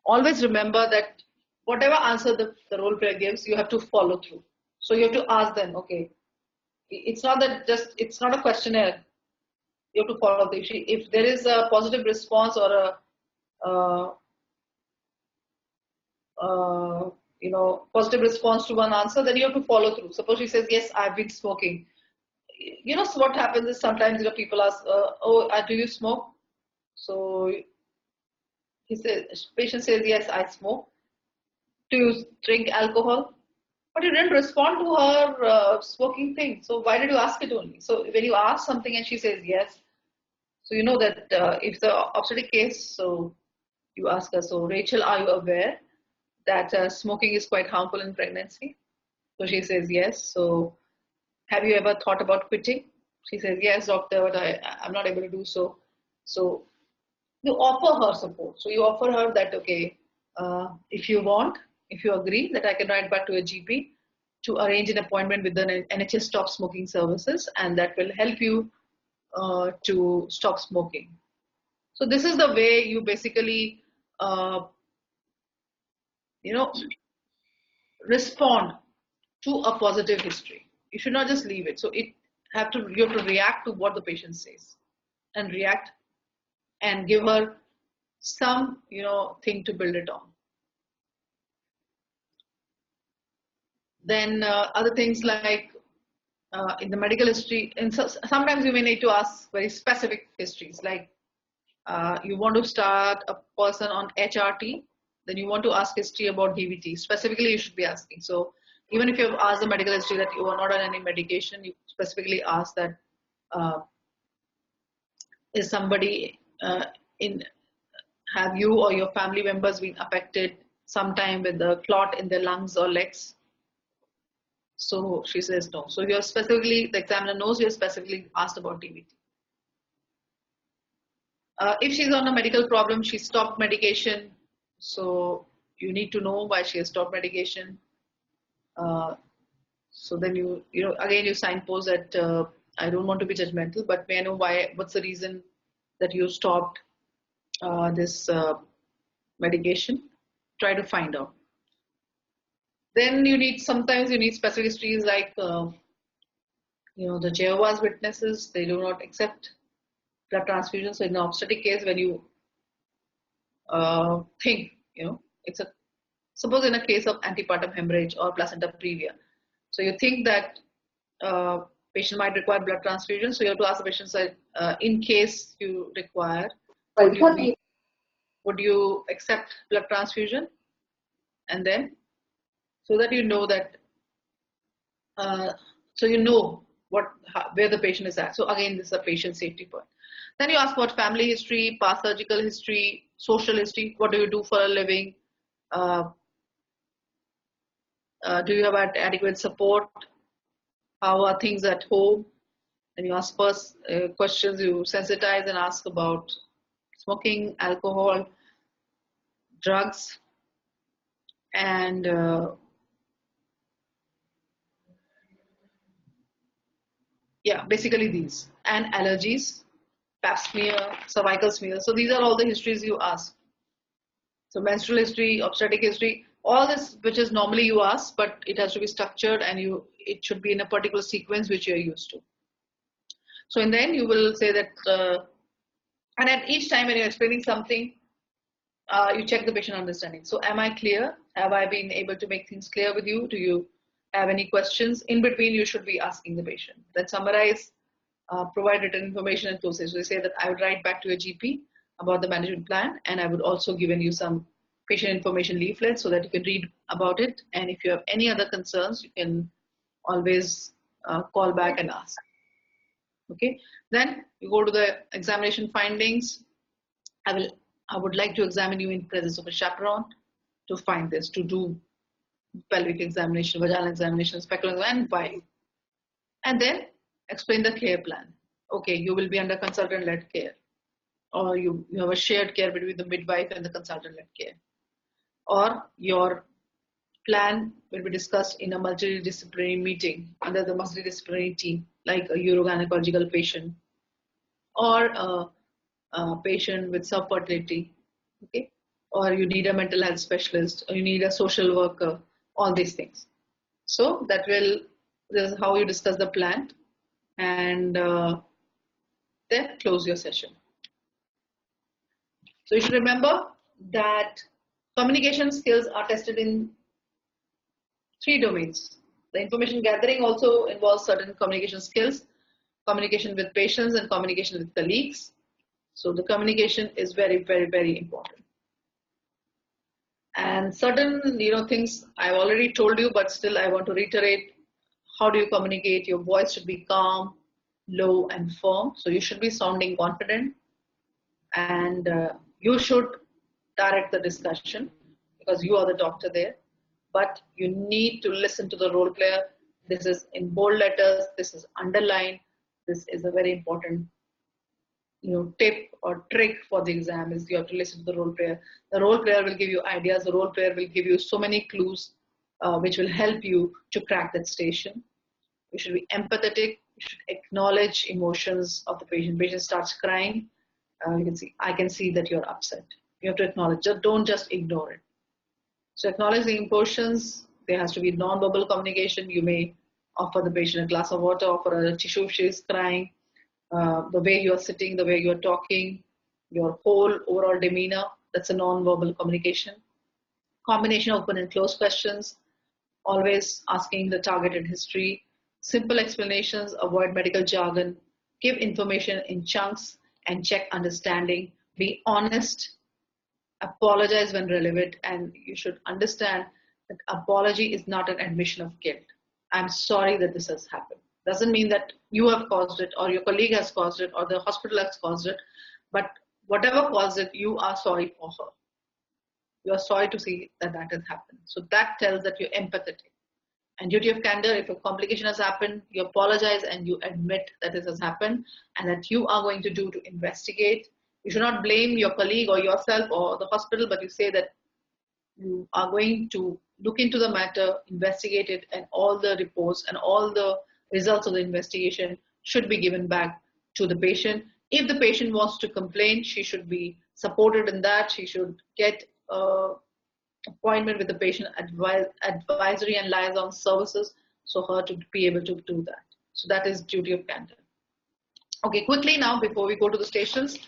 Always remember that whatever answer the role player gives, you have to follow through. So you have to ask them, okay, it's not that just, it's not a questionnaire. You have to follow. If there is a positive response or a, uh, positive response to one answer, then you have to follow through. Suppose she says, yes, I've been smoking. So what happens is sometimes, people ask, oh, do you smoke? So patient says, yes, I smoke. Do you drink alcohol? But you didn't respond to her smoking thing. So why did you ask it only? So when you ask something and she says yes, so you know that if the obstetric case, so you ask her, so Rachel, are you aware that smoking is quite harmful in pregnancy? So she says yes. So have you ever thought about quitting? She says, yes, doctor, but I'm not able to do so. So you offer her support. So you offer her that, okay, if you want, if you agree, that I can write back to a GP to arrange an appointment with the NHS Stop Smoking Services, and that will help you to stop smoking. So this is the way you basically, respond to a positive history. You should not just leave it. So you have to react to what the patient says, and react and give her some thing to build it on. Then other things like in the medical history, and sometimes you may need to ask very specific histories, like you want to start a person on HRT, then you want to ask history about DVT. Specifically, you should be asking. So even if you've asked the medical history that you are not on any medication, you specifically ask that, is somebody have you or your family members been affected sometime with the clot in their lungs or legs? So she says no. So you're specifically, the examiner knows you're specifically asked about DVT. If she's on a medical problem, she stopped medication. So you need to know why she has stopped medication. So then again you signpost that I don't want to be judgmental, but may I know why? What's the reason that you stopped this medication? Try to find out. Then sometimes you need specific histories like the Jehovah's Witnesses. They do not accept blood transfusion. So in the obstetric case, when you think, suppose in a case of antepartum hemorrhage or placenta previa, so you think that patient might require blood transfusion. So you have to ask the patient, in case you require, would you accept blood transfusion? And then, so that you know that, so you know where the patient is at. So again, this is a patient safety point. Then you ask about family history, past surgical history, social history. What do you do for a living? Do you have adequate support? How are things at home? Then you ask first questions, you sensitize and ask about smoking, alcohol, drugs, and yeah, basically these, and allergies, pap smear, cervical smear. So these are all the histories you ask. So menstrual history, obstetric history, all this which is normally you ask, but it has to be structured, and it should be in a particular sequence which you're used to. So in the end, you will say that, and at each time when you're explaining something, you check the patient understanding. So am I clear? Have I been able to make things clear with you? Do you have any questions? In between, you should be asking the patient. Then summarize, provide written information and close it. So they say that I would write back to a GP about the management plan, and I would also given you some patient information leaflet so that you can read about it. And if you have any other concerns, you can always call back and ask. Okay, then you go to the examination findings. I would like to examine you in presence of a chaperone to find this, to do pelvic examination, vaginal examination, speculum, and why. And then explain the care plan. Okay, you will be under consultant-led care, or you have a shared care between the midwife and the consultant-led care, or your plan will be discussed in a multidisciplinary meeting under the multidisciplinary team, like a urogynecological patient or a patient with subfertility. Okay, or you need a mental health specialist, or you need a social worker, all these things. So this is how you discuss the plan, and then close your session. So you should remember that communication skills are tested in 3 domains. The information gathering also involves certain communication skills, communication with patients and communication with colleagues. So the communication is very, very, very important. And certain things I've already told you, but still I want to reiterate. How do you communicate? Your voice should be calm, low, and firm. So you should be sounding confident, and you should direct the discussion because you are the doctor there. But you need to listen to the role player. This is in bold letters. This is underlined. This is a very important tip or trick for the exam is you have to listen to the role player. The role player will give you ideas. The role player will give you so many clues which will help you to crack that station. You should be empathetic. You should acknowledge emotions of the patient. Patient starts crying. I can see that you're upset. You have to acknowledge. Don't just ignore it. So acknowledge the emotions. There has to be non-verbal communication. You may offer the patient a glass of water, offer a tissue if she is crying. The way you are sitting, the way you are talking, your whole overall demeanor, that's a non-verbal communication. Combination of open and closed questions, always asking the targeted history, simple explanations, avoid medical jargon, give information in chunks and check understanding, be honest, apologize when relevant, and you should understand that apology is not an admission of guilt. I'm sorry that this has happened. Doesn't mean that you have caused it or your colleague has caused it or the hospital has caused it, but whatever caused it, you are sorry for her. You are sorry to see that has happened. So that tells that you're empathetic. And duty of candor, if a complication has happened, you apologize and you admit that this has happened and that you are going to do to investigate. You should not blame your colleague or yourself or the hospital, but you say that you are going to look into the matter, investigate it, and all the reports and all the results of the investigation should be given back to the patient. If the patient wants to complain, she should be supported in that. She should get appointment with the patient advisory and liaison services so her to be able to do that. So that is duty of candor. Okay, quickly now before we go to the stations,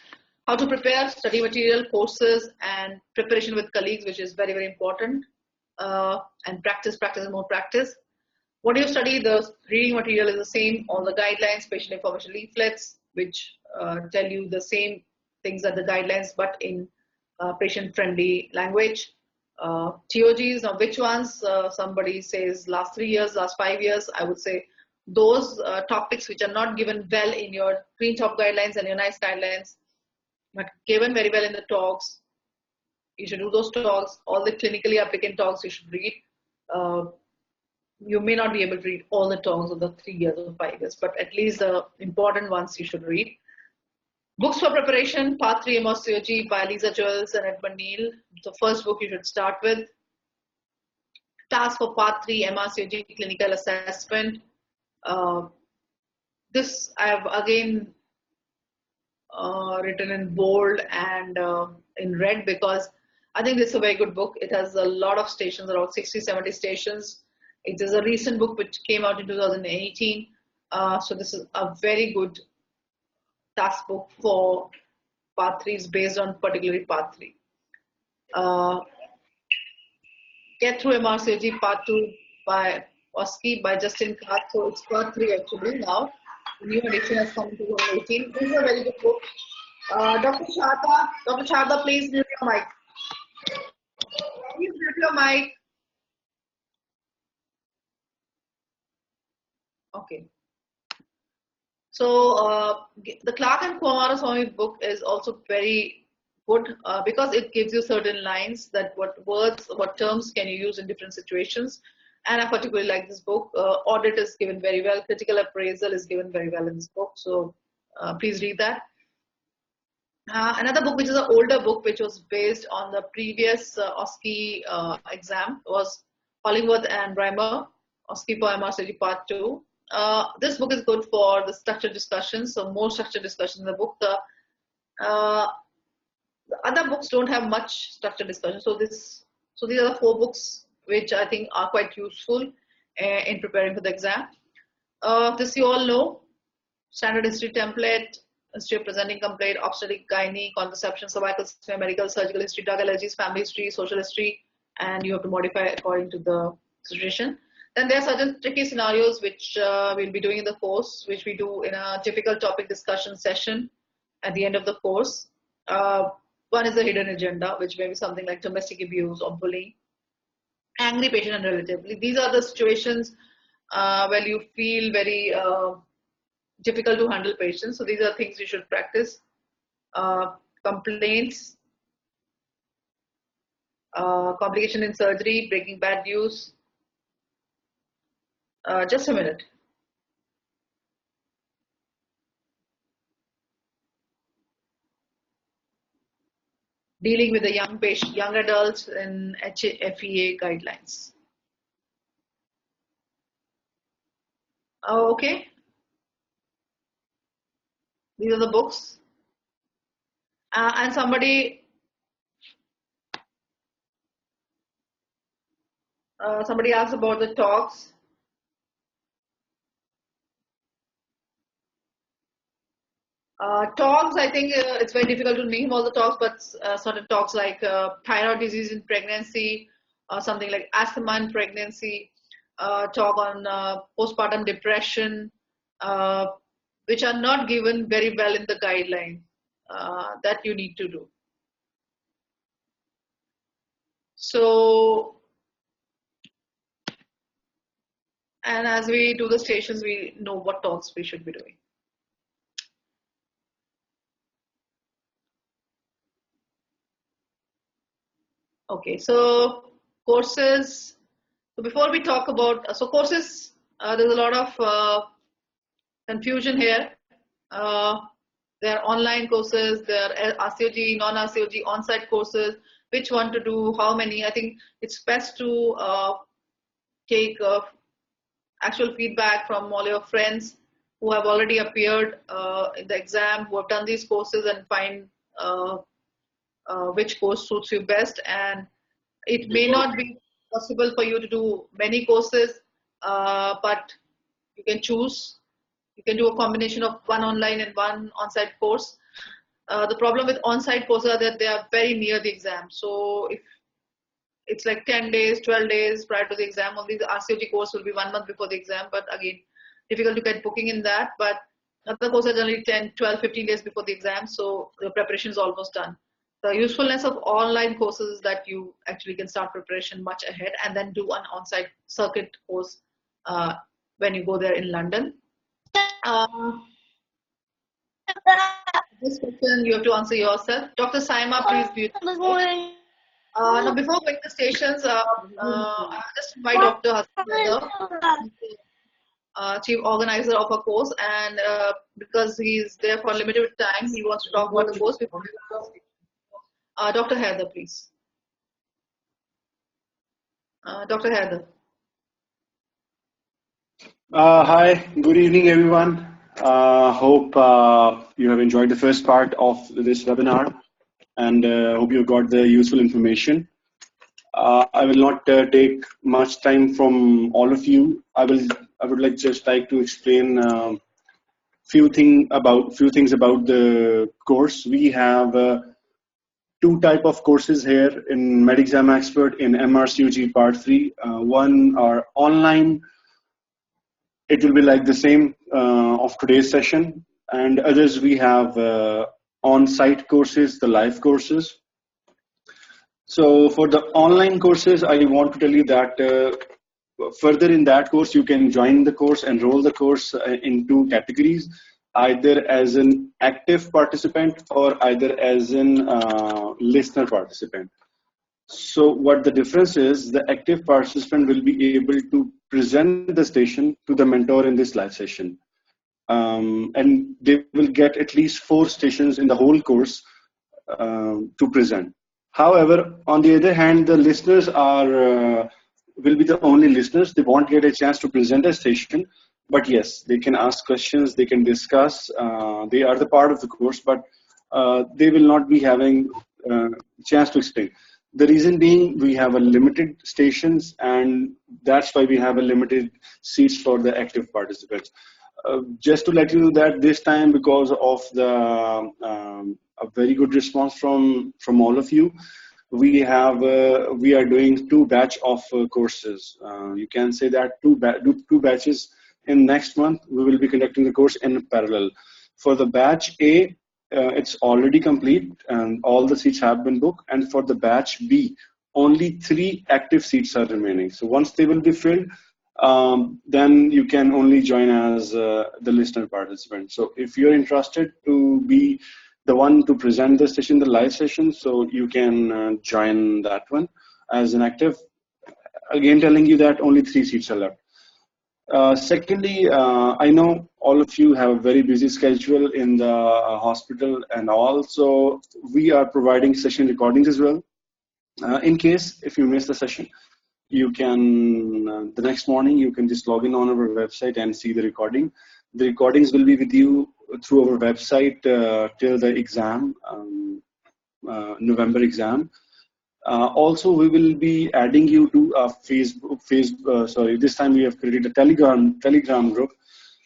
how to prepare study material, courses, and preparation with colleagues, which is very, very important. And practice, and more practice. What do you study? The reading material is the same. All the guidelines, patient information leaflets, which tell you the same things as the guidelines, but in patient-friendly language. TOGs, now which ones? Somebody says last 3 years, last 5 years. I would say those topics which are not given well in your green top guidelines and your nice guidelines, but given very well in the talks. You should do those talks. All the clinically applicant talks you should read. You may not be able to read all the talks of the 3 years or 5 years, but at least the important ones you should read. Books for preparation, Part 3 MRCOG by Lisa Joels and Edmund Neal. The first book you should start with. Task for Part 3 MRCOG clinical assessment. This I have again written in bold and in red because I think this is a very good book. It has a lot of stations, around 60, 70 stations. It is a recent book which came out in 2018. So this is a very good task book for Part 3 is based on particularly Part 3. Get Through MRCOG Part 2 by Oski by Justin Clark. So it's Part 3 actually now. The new edition has come in 2018. This is a very good book. Dr. Sharda, please mute your mic. Please mute your mic. Okay. So the Clark and Kumaraswamy book is also very good because it gives you certain lines that what words, what terms can you use in different situations. And I particularly like this book. Audit is given very well. Critical appraisal is given very well in this book. So please read that. Another book, which is an older book, which was based on the previous Oski exam, was Hollingworth and Reimer, Oski for MRCOG Part 2. This book is good for the structured discussions, so more structured discussions in the book. The Other books don't have much structured discussion. So these are the 4 books which I think are quite useful in preparing for the exam. This you all know: standard history template, history of presenting complaint, obstetric, gynae, contraception, cervical smear, medical, surgical history, drug allergies, family history, social history, and you have to modify according to the situation. Then there are certain tricky scenarios which we'll be doing in the course, which we do in a typical topic discussion session at the end of the course. One is the hidden agenda, which may be something like domestic abuse or bullying, angry patient and relative. These are the situations where you feel very difficult to handle patients. So these are things you should practice. Complaints, complication in surgery, breaking bad news. Just a minute. Dealing with the young adults in HFEA guidelines. Okay. These are the books. And somebody asked about the talks. Talks, I think it's very difficult to name all the talks, but certain talks like thyroid disease in pregnancy, something like asthma in pregnancy, talk on postpartum depression, which are not given very well in the guideline that you need to do. So, and as we do the stations, we know what talks we should be doing. Okay, so courses. So before we talk about courses, there's a lot of confusion here. There are online courses, there are RCOG, non-RCOG, on-site courses. Which one to do? How many? I think it's best to take actual feedback from all your friends who have already appeared in the exam, who have done these courses, and find which course suits you best. And it may not be possible for you to do many courses, but you can choose. You can do a combination of one online and one on-site course. The problem with on-site courses are that they are very near the exam. So if it's like 10 days, 12 days prior to the exam, only the RCOG course will be 1 month before the exam. But again, difficult to get booking in that. But other courses are only 10, 12, 15 days before the exam. So the preparation is almost done. The usefulness of online courses is that you actually can start preparation much ahead and then do an on-site circuit course when you go there in London. This question you have to answer yourself. Dr. Saima, please. Now, before going to stations, I'll just invite Dr. Hassan, chief organizer of a course, and because he's there for a limited time, he wants to talk about the course before we go to station. Dr. Heather, please. Dr. Heather. Hi, good evening, everyone. Hope you have enjoyed the first part of this webinar, and hope you got the useful information. I will not take much time from all of you. I would just like to explain few things about the course. We have 2 type of courses here in MedExam Expert in MRCOG Part 3. One are online. It will be like the same of today's session, and others we have on-site courses, the live courses. So for the online courses, I want to tell you that further in that course, you can join the course, enroll the course in 2 categories, either as an active participant or either as an listener participant. So what the difference is, the active participant will be able to present the station to the mentor in this live session. And they will get at least 4 stations in the whole course to present. However, on the other hand, the listeners will be the only listeners. They won't get a chance to present a station, but yes, they can ask questions, they can discuss. They are the part of the course, but they will not be having chance to explain. The reason being, we have a limited stations, and that's why we have a limited seats for the active participants. Just to let you know that this time, because of the a very good response from all of you, we are doing two batch of courses. You can say that two batches. In next month, we will be conducting the course in parallel. For the batch A, it's already complete and all the seats have been booked. And for the batch B, only 3 active seats are remaining. So once they will be filled, then you can only join as the listener participant. So if you're interested to be the one to present the session, the live session, so you can join that one as an active. Again, telling you that only 3 seats are left. Secondly, I know all of you have a very busy schedule in the hospital, and also we are providing session recordings as well. In case if you miss the session, you can the next morning you can just log in on our website and see the recording. The recordings will be with you through our website till the exam, November exam. Also, we will be adding you to a Facebook. This time we have created a Telegram group.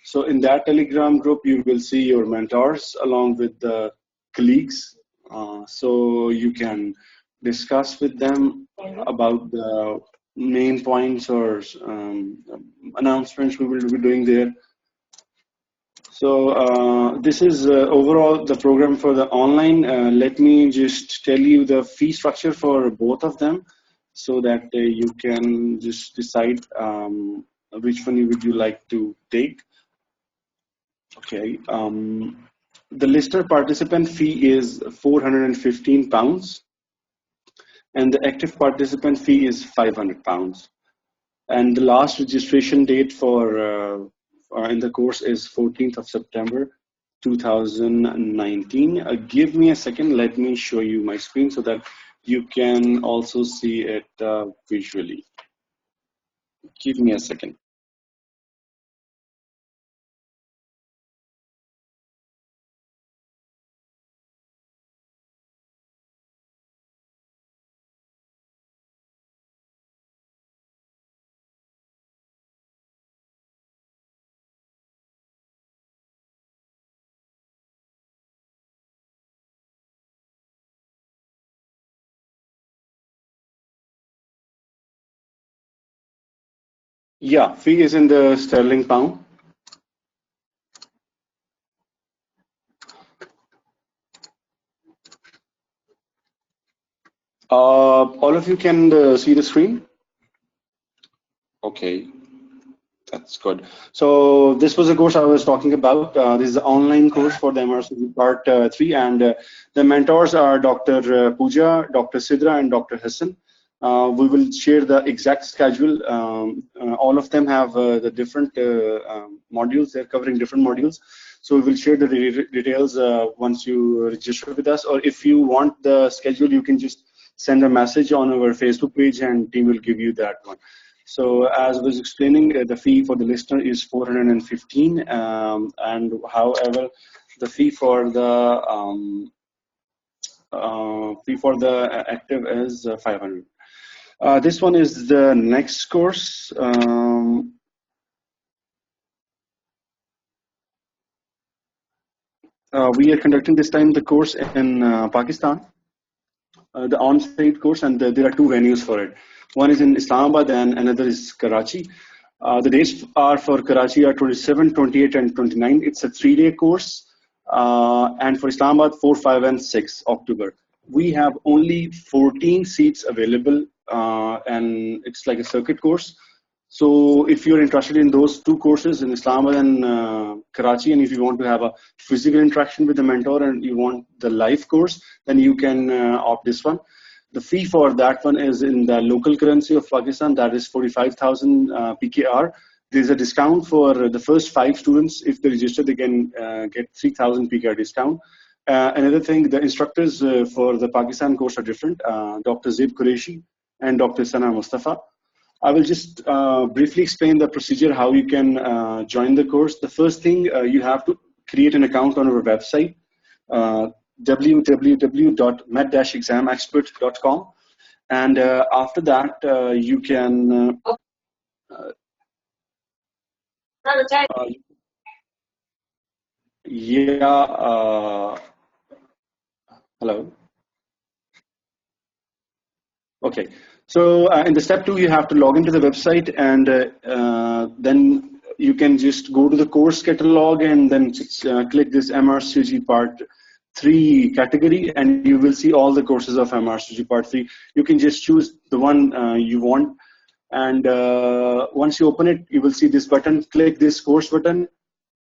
So in that Telegram group, you will see your mentors along with the colleagues. So you can discuss with them about the main points or announcements we will be doing there. So this is overall the program for the online. Let me just tell you the fee structure for both of them so that you can just decide which one would you like to take. Okay. The listener participant fee is £415 and the active participant fee is £500. And the last registration date for in the course is 14th of September 2019. Give me a second. Let me show you my screen so that you can also see it visually. Give me a second. Yeah, fee is in the sterling pound. All of you can see the screen? Okay, that's good. So this was a course I was talking about. This is an online course for the MRCOG Part 3, and the mentors are Dr. Pooja, Dr. Sidra, and Dr. Hassan. We will share the exact schedule. All of them have the different modules. They're covering different modules. So we will share the details once you register with us. Or if you want the schedule, you can just send a message on our Facebook page and team will give you that one. So as I was explaining, the fee for the listener is 415, and however, the fee for the active is 500. This one is the next course. We are conducting this time the course in Pakistan, the on-site course, and there are 2 venues for it. One is in Islamabad and another is Karachi. The dates are for Karachi are 27, 28, and 29. It's a 3-day course, and for Islamabad 4, 5, and 6 October. We have only 14 seats available, and it's like a circuit course. So if you're interested in those 2 courses in Islamabad and Karachi, and if you want to have a physical interaction with the mentor and you want the live course, then you can opt this one. The fee for that one is in the local currency of Pakistan, that is 45,000 PKR. There's a discount for the first 5 students. If they register, they can get 3,000 PKR discount. Another thing, the instructors for the Pakistan course are different, Dr. Zaid Qureshi and Dr. Sana Mustafa. I will just briefly explain the procedure, how you can join the course. The first thing, you have to create an account on our website. www.med-examexpert.com, and after that you can hello. Okay, so in the step 2, you have to log into the website, and then you can just go to the course catalog and then click this MRCG Part 3 category, and you will see all the courses of MRCG Part 3. You can just choose the one you want, and once you open it, you will see this button. Click this course button,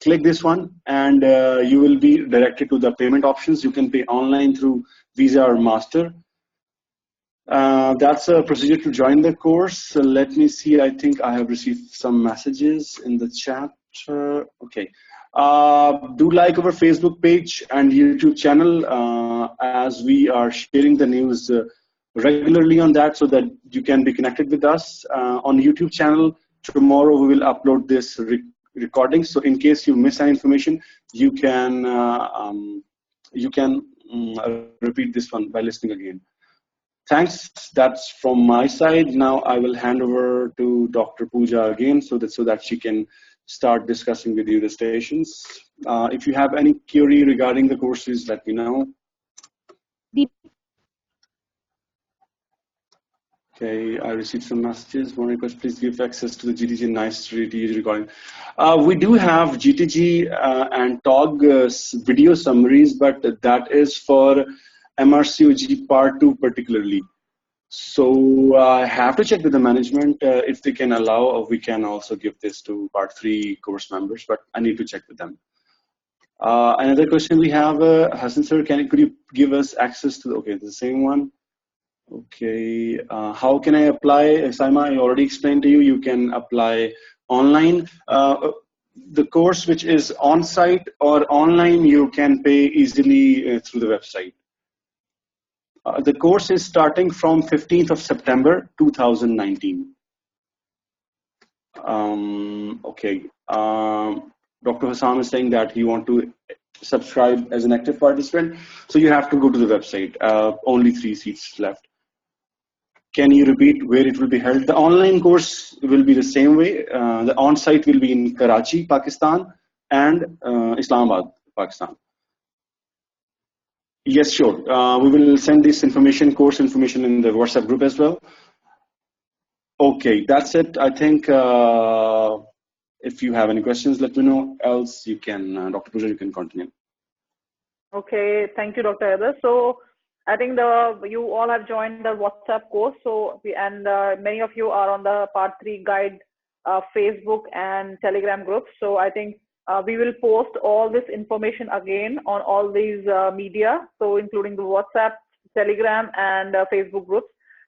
click this one, and you will be directed to the payment options. You can pay online through Visa or Master. That's a procedure to join the course. So let me see. I think I have received some messages in the chat. Okay. Do like our Facebook page and YouTube channel, as we are sharing the news regularly on that, so that you can be connected with us. On YouTube channel, tomorrow we will upload this recording. So in case you miss any information, you can repeat this one by listening again. Thanks. That's from my side. Now I will hand over to Dr. Pooja again, so that she can start discussing with you the stations. If you have any query regarding the courses, let me know. Okay, I received some messages. One request: please give access to the GTG nice recording. We do have GTG and TOG video summaries, but that is for MRCOG Part 2 particularly. So I have to check with the management if they can allow, or we can also give this to Part 3 course members, but I need to check with them. Another question we have, Hassan sir, could you give us access to the same one? Okay, how can I apply? Saima, I already explained to you, you can apply online. The course which is on-site or online, you can pay easily through the website. The course is starting from 15th of September 2019. Okay. Dr. Hassan is saying that he wants to subscribe as an active participant, so you have to go to the website. Only 3 seats left. Can you repeat where it will be held? The online course will be the same way. The on-site will be in Karachi, Pakistan, and Islamabad, Pakistan. Yes, sure. We will send this course information in the WhatsApp group as well. Okay, that's it. I think if you have any questions, let me know. Else, you can, Dr. Pooja, you can continue. Okay, thank you, Dr. Heather. So I think you all have joined the WhatsApp course. So many of you are on the Part 3 guide Facebook and Telegram groups. So I think we will post all this information again on all these media, so including the WhatsApp, Telegram, and Facebook groups.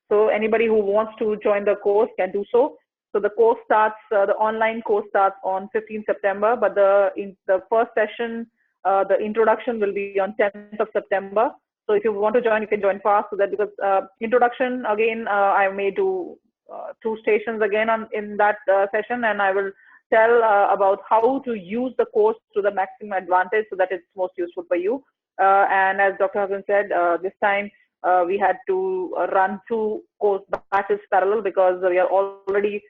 So anybody who wants to join the course can do so. So the course starts, the online course starts on 15th September, but the first session, the introduction will be on 10th of September. So if you want to join, you can join fast, so that because introduction, again, I may do 2 stations again in that session, and I will tell about how to use the course to the maximum advantage so that it's most useful for you. And as Dr. Hassan said, this time we had to run 2 course batches parallel because we are already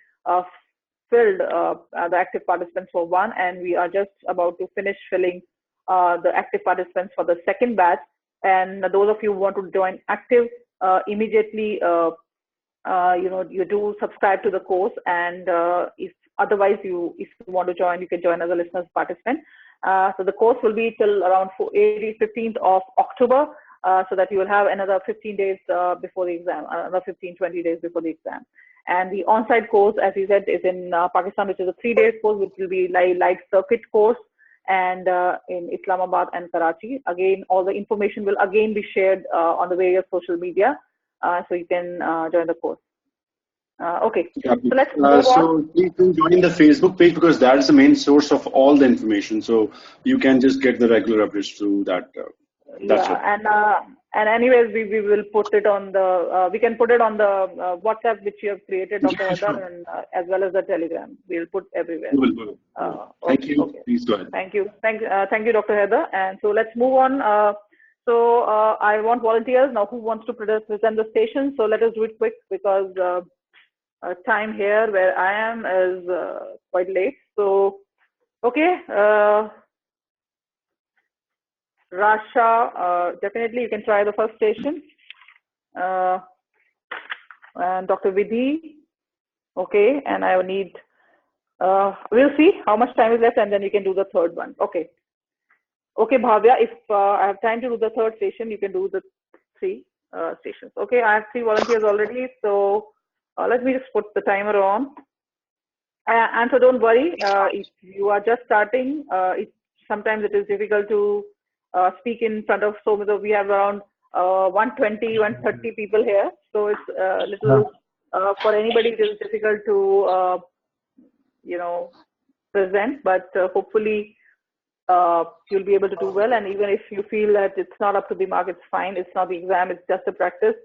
filled the active participants for 1, and we are just about to finish filling the active participants for the 2nd batch. And those of you who want to join active, immediately you do subscribe to the course, and if otherwise if you want to join, you can join as a listener's participant. So the course will be till around 15th of October, so that you will have another 15 days before the exam, another 15-20 days before the exam. And the on-site course, as you said, is in Pakistan, which is a 3-day course, which will be light circuit course, and in Islamabad and Karachi. Again, all the information will again be shared on the various social media, so you can join the course. Okay, yeah. So let's move on. So please do join the Facebook page, because that is the main source of all the information. So you can just get the regular updates through that. That's it. And anyways, we will put it on the we can put it on the WhatsApp which you have created, Dr. Heather, sure. And as well as the Telegram. We'll put everywhere. We will. Thank you. Okay. Please go ahead. Thank you, Dr. Heather. And so let's move on. So I want volunteers now. Who wants to present the station? So let us do it quick because time here where I am is quite late. So okay, Rasha, definitely you can try the first station. And Dr. Vidhi, okay, and I need. We'll see how much time is left, and then we can do the third one. Okay. Okay, Bhavya, if I have time to do the third station, you can do the 3 stations. Okay, I have 3 volunteers already, so let me just put the timer on. And so don't worry, if you are just starting, sometimes it is difficult to speak in front of so many. We have around 120, 130 people here, so it's a little, for anybody it is difficult to, present, but hopefully you'll be able to do well. And even if you feel that it's not up to the mark, it's fine. It's not the exam, it's just a practice.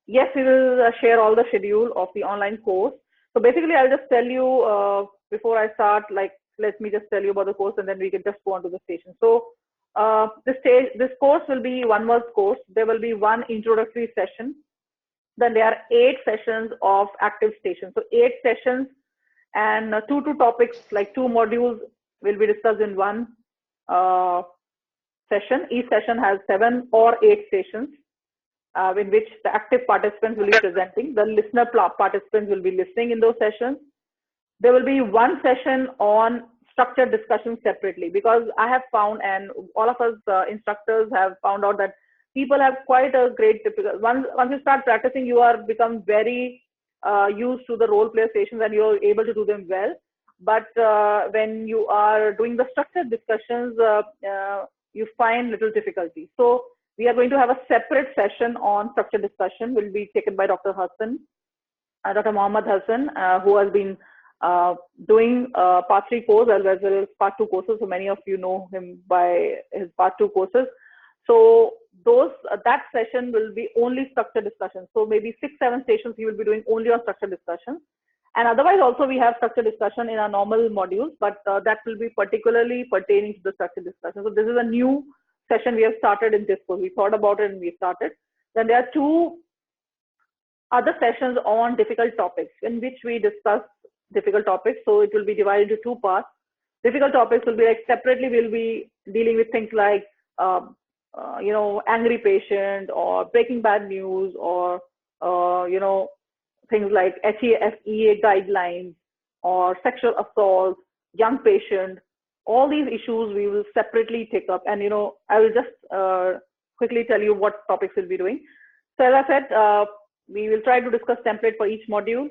Yes, we will share all the schedule of the online course. So basically, I'll just tell you before I start, let me just tell you about the course and then we can just go on to the station. So this course will be 1 month course. There will be 1 introductory session. Then there are 8 sessions of active stations. So 8 sessions and 2 topics, like 2 modules will be discussed in 1 session. Each session has 7 or 8 stations in which the active participants will be presenting. The listener participants will be listening in those sessions. There will be 1 session on structured discussion separately, because I have found, and all of us instructors have found out, that people have quite a great difficulty. Once you start practicing, you are become very used to the role play stations and you're able to do them well. But when you are doing the structured discussions, you find little difficulty. So we are going to have a separate session on structured discussion, will be taken by Dr. Hassan, Dr. Mohammed Hassan, who has been doing part 3 course as well as part 2 courses. So many of you know him by his part 2 courses. So that session will be only structured discussion. So maybe 6-7 stations he will be doing only on structured discussion. And otherwise also we have structured discussion in our normal modules, but that will be particularly pertaining to the structured discussion. So this is a new session we have started in this course. We thought about it and we started. Then there are 2 other sessions on difficult topics in which we discuss difficult topics. So it will be divided into 2 parts. Difficult topics will be like separately we'll be dealing with things like angry patient or breaking bad news or things like HEFEA guidelines or sexual assault, young patient. All these issues we will separately take up, and I will just quickly tell you what topics we'll be doing. So as I said, we will try to discuss template for each module.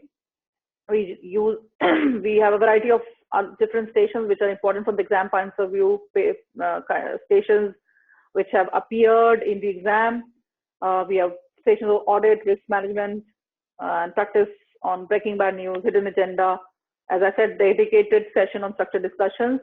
We have a variety of different stations which are important from the exam point of view, stations which have appeared in the exam. We have stations of audit, risk management, and practice on breaking bad news, hidden agenda. As I said, dedicated session on structured discussions.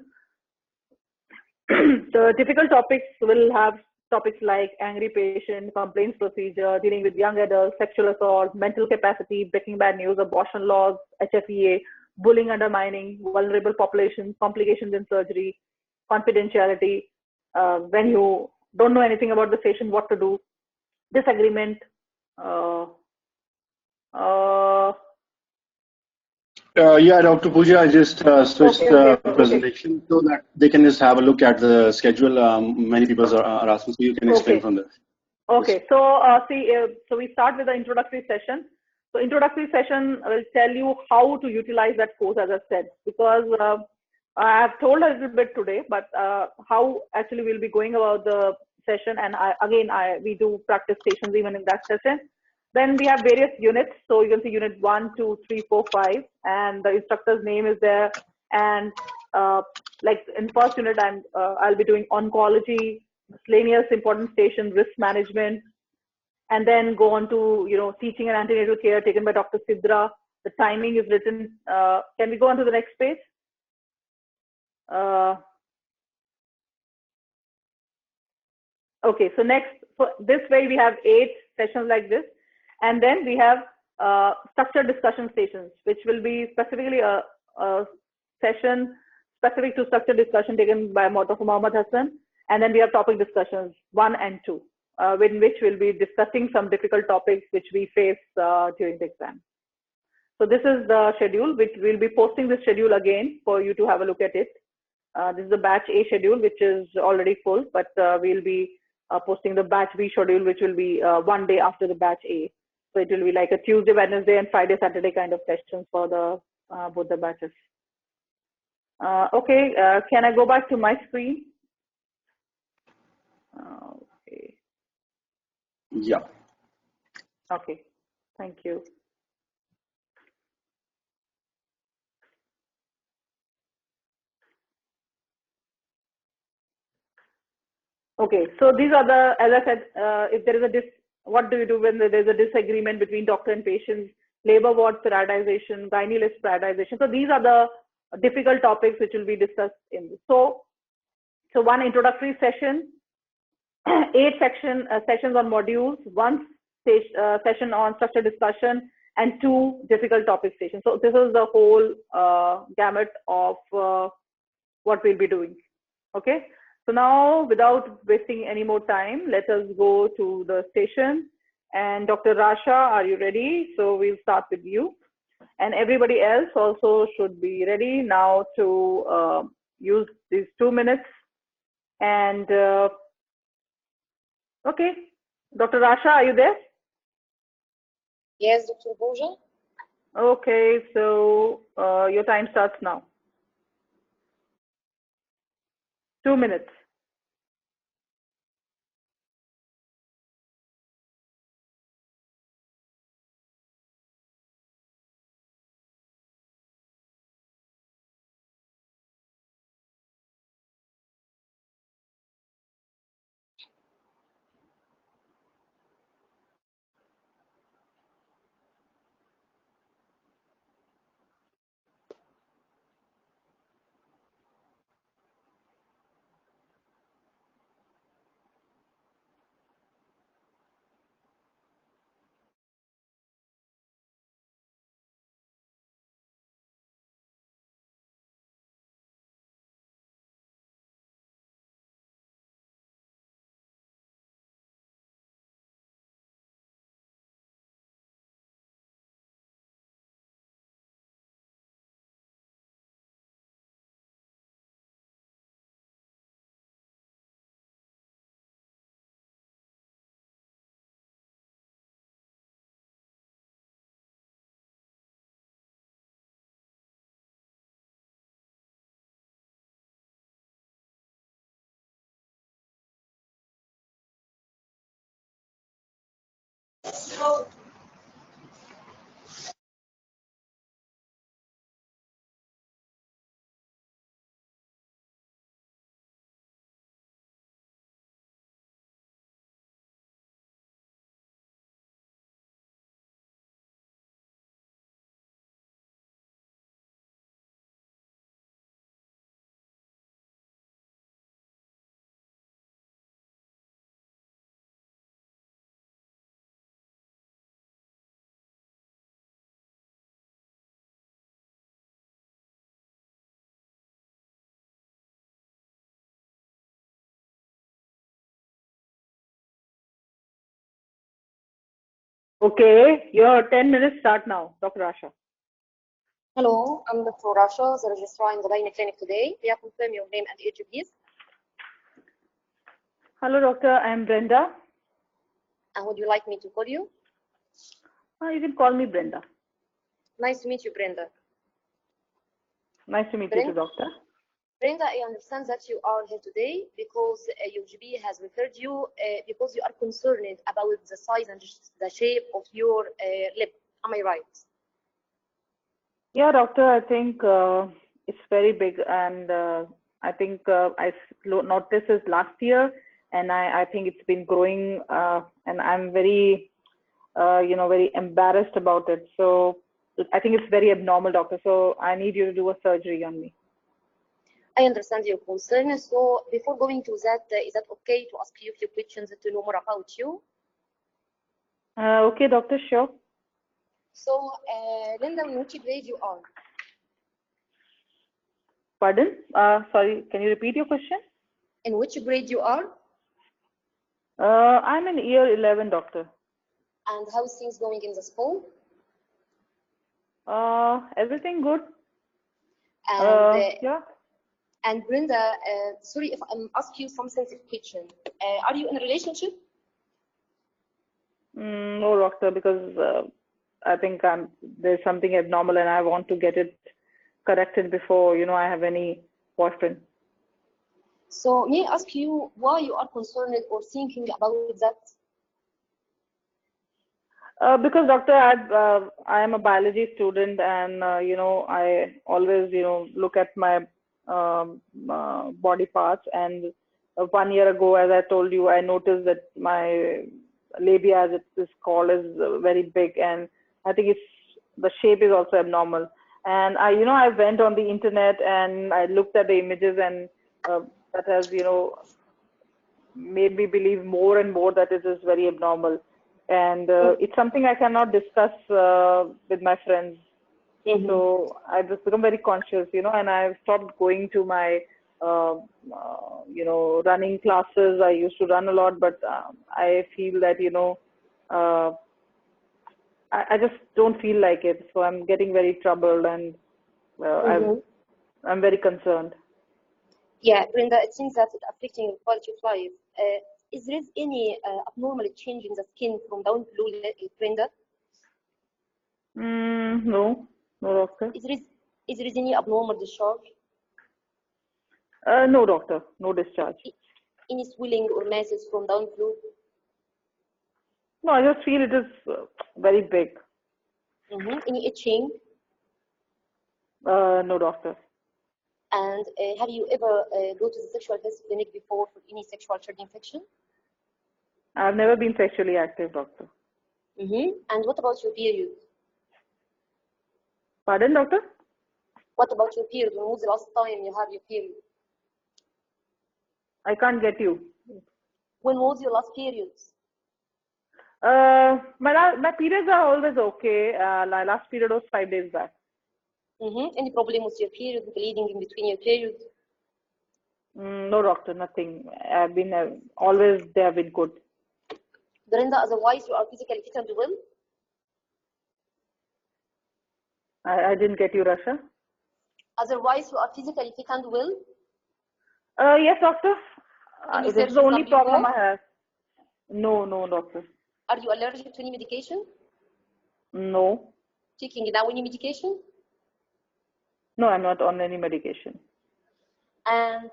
The difficult topics will have topics like angry patient, complaints procedure, dealing with young adults, sexual assault, mental capacity, breaking bad news, abortion laws, HFEA, bullying, undermining, vulnerable populations, complications in surgery, confidentiality, when you don't know anything about the station, what to do, disagreement. Yeah, Dr. Pooja, I just switched the presentation so that they can just have a look at the schedule. Many people are asking, so you can explain from there. Okay, so so we start with the introductory session. So introductory session will tell you how to utilize that course, as I said, because I have told a little bit today, but how actually we'll be going about the session. And we do practice stations even in that session. Then we have various units. So you can see unit 1, 2, 3, 4, 5, and the instructor's name is there. And like in first unit, I'll be doing oncology, miscellaneous important station, risk management, and then go on to teaching and antenatal care taken by Dr. Sidra. The timing is written. Can we go on to the next page? Okay, so this way we have 8 sessions like this. And then we have structured discussion stations, which will be specifically a session specific to structured discussion taken by Dr. Mohammed Hassan. And then we have topic discussions 1 and 2, in which we'll be discussing some difficult topics which we face during the exam. So this is the schedule, which we'll be posting the schedule again for you to have a look at it. This is the batch A schedule, which is already full, but we'll be posting the batch B schedule, which will be 1 day after the batch A. So it will be like a Tuesday, Wednesday, and Friday, Saturday kind of sessions for the both the batches. Okay, can I go back to my screen? Okay. Yeah. Okay, thank you. Okay, so these are the, as I said, if there is a what do you do when there is a disagreement between doctor and patients, labor ward periodization, gynae list periodization. So these are the difficult topics which will be discussed in this. So one introductory session, 8 sessions on modules, 1 session on structured discussion, and 2 difficult topic sessions. So this is the whole gamut of what we'll be doing. Okay. So now, without wasting any more time, let us go to the station. And Dr. Rasha, are you ready? So we'll start with you. And everybody else also should be ready now to use these 2 minutes. And okay, Dr. Rasha, are you there? Yes, Dr. Bhuja. Okay, so your time starts now. 2 minutes. Okay, your 10 minutes start now, Dr. Rasha. Hello, I'm Dr. Rasha, the registrar in the gynae clinic today. May I confirm your name and age, please? Hello, doctor. I'm Brenda. And would you like me to call you? You can call me Brenda. Nice to meet you, Brenda. Nice to meet you too, doctor. Brenda, I understand that you are here today because your GP has referred you because you are concerned about the size and the shape of your lip. Am I right? Yeah, doctor, I think it's very big, and I think I noticed this last year, and I think it's been growing, and I'm very, very embarrassed about it. So I think it's very abnormal, doctor. So I need you to do a surgery on me. I understand your concern. So before going to that, is that okay to ask you a few questions to know more about you? Okay, doctor, sure. So, Linda, in which grade you are? Pardon? Sorry, can you repeat your question? In which grade you are? I'm in year 11, doctor. And how is things going in the school? Everything good? And Yeah. and Brenda, sorry if I'm asking you some sensitive question. Are you in a relationship? No, doctor, because I think there's something abnormal and I want to get it corrected before, I have any boyfriend. So may I ask you why you are concerned or thinking about that? Because doctor, I am a biology student, and I always look at my body parts. And 1 year ago, as I told you, I noticed that my labia, as it is called, is very big, and I think the shape is also abnormal. And I went on the internet and I looked at the images, and that has made me believe more and more that it is very abnormal. And it's something I cannot discuss with my friends. Mm-hmm. So I've just become very conscious, and I've stopped going to my, running classes. I used to run a lot, but I feel that, I just don't feel like it. So I'm getting very troubled, and I'm very concerned. Yeah, Brenda, it seems that it's affecting your quality of life. Is there any abnormal change in the skin from down below, Brenda? No, doctor. Is there any abnormal discharge? No, doctor, no discharge. Any swelling or masses from down below? No, I just feel it is very big. Any itching? No, doctor. And have you ever go to the sexual health clinic before for any sexual child infection? I've never been sexually active, doctor. And what about your period? Pardon, doctor? What about your period? When was the last time you had your period? I can't get you. When was your last period? My periods are always okay. My last period was 5 days back. Any problem with your period, bleeding in between your periods? No, doctor, nothing. I've been always they have been good. Brenda, otherwise you are physically fit and well? I didn't get you, Rasha. Otherwise you are physically fit and well? Yes, doctor. This is the only problem I have. No, doctor. Are you allergic to any medication? No. Taking now any medication? No, I'm not on any medication. And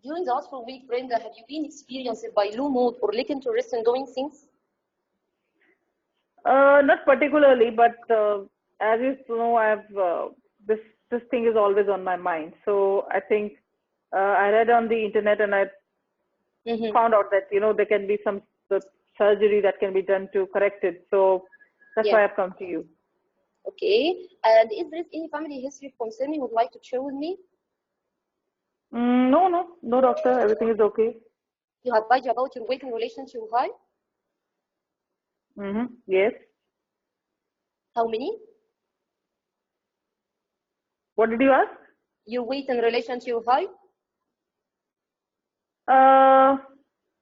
during the last 4 weeks, Brenda, have you been experienced by low mood or lack interest in doing things? Not particularly, but as you know, I've this thing is always on my mind. So I think I read on the internet and I found out that there can be some surgery that can be done to correct it. So that's why I've come to you. Okay. And is there any family history concern you would like to share with me? No, doctor. Everything is okay. You have advised about your waiting relationship with high? Yes. How many? What did you ask? Your weight in relationship with high?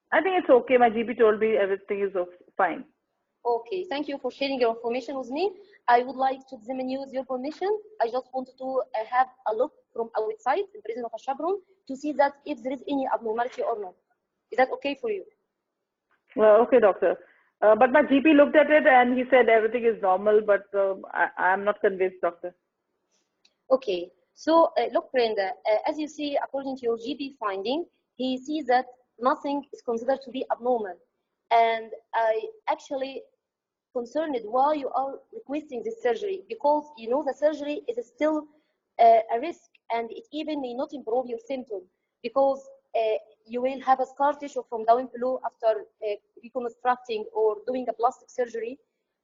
I think it's okay. My GP told me everything is fine. Okay, thank you for sharing your information with me. I would like to examine you with your permission. I just wanted to have a look from outside, in presence of a chaperone, to see that if there is any abnormality or not. Is that okay for you? Well, okay, doctor. But my GP looked at it and he said everything is normal, but I'm not convinced, doctor. Okay, so look, Brenda, as you see, according to your GP finding, he sees that nothing is considered to be abnormal. And I actually concerned why you are requesting this surgery, because the surgery is still a risk and it even may not improve your symptoms, because you will have a scar tissue from down below after reconstructing or doing a plastic surgery,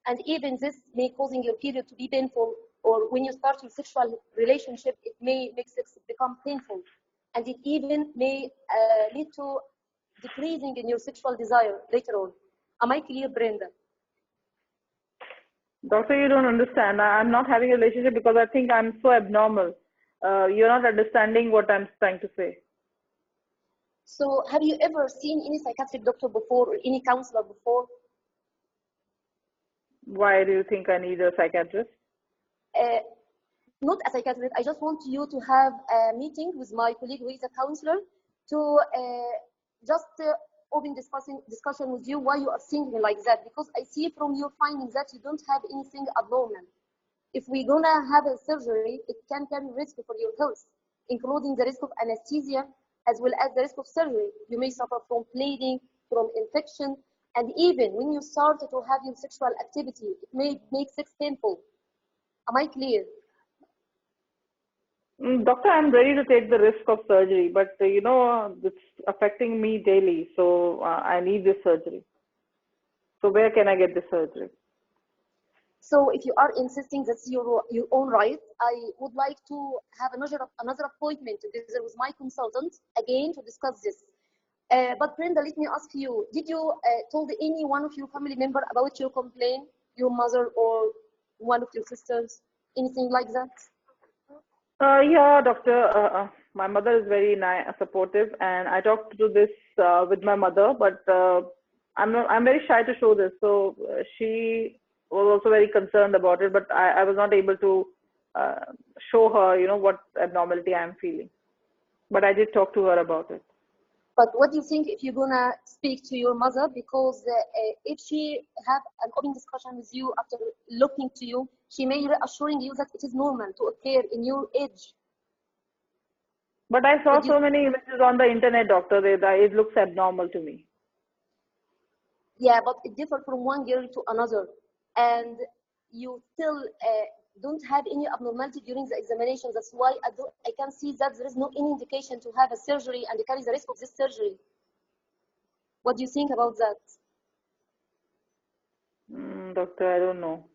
and even this may causing your period to be painful, or when you start your sexual relationship it may make sex become painful, and it even may lead to decreasing in your sexual desire later on. Am I clear, Brenda? Doctor, you don't understand. I'm not having a relationship because I think I'm so abnormal. You're not understanding what I'm trying to say. So have you ever seen any psychiatric doctor before or any counselor before? Why do you think I need a psychiatrist? Not a psychiatrist. I just want you to have a meeting with my colleague who is a counselor to just open discussion with you why you are thinking like that, because I see from your findings that you don't have anything abnormal. If we're gonna have a surgery, it can carry risk for your health, including the risk of anesthesia as well as the risk of surgery. You may suffer from bleeding, from infection, and even when you start to have your sexual activity, it may make sex painful. Am I clear? Doctor, I'm ready to take the risk of surgery, but it's affecting me daily, so I need this surgery. So where can I get this surgery? So if you are insisting that's your own right, I would like to have another appointment together with my consultant again to discuss this. But Brenda, let me ask you, did you told any one of your family member about your complaint, your mother or one of your sisters, anything like that? Yeah, doctor, my mother is very supportive, and I talked to this with my mother, but I'm very shy to show this. So she was also very concerned about it, but I was not able to show her, what abnormality I'm feeling. But I did talk to her about it. But what do you think if you're gonna speak to your mother? Because if she have an open discussion with you after looking to you, she may reassuring you that it is normal to occur in your age. But I saw so many images on the internet, doctor, that it looks abnormal to me. Yeah, but it differs from one girl to another. And you still don't have any abnormality during the examination. That's why I can see that there is no any indication to have a surgery and carry the risk of this surgery. What do you think about that? Doctor, I don't know.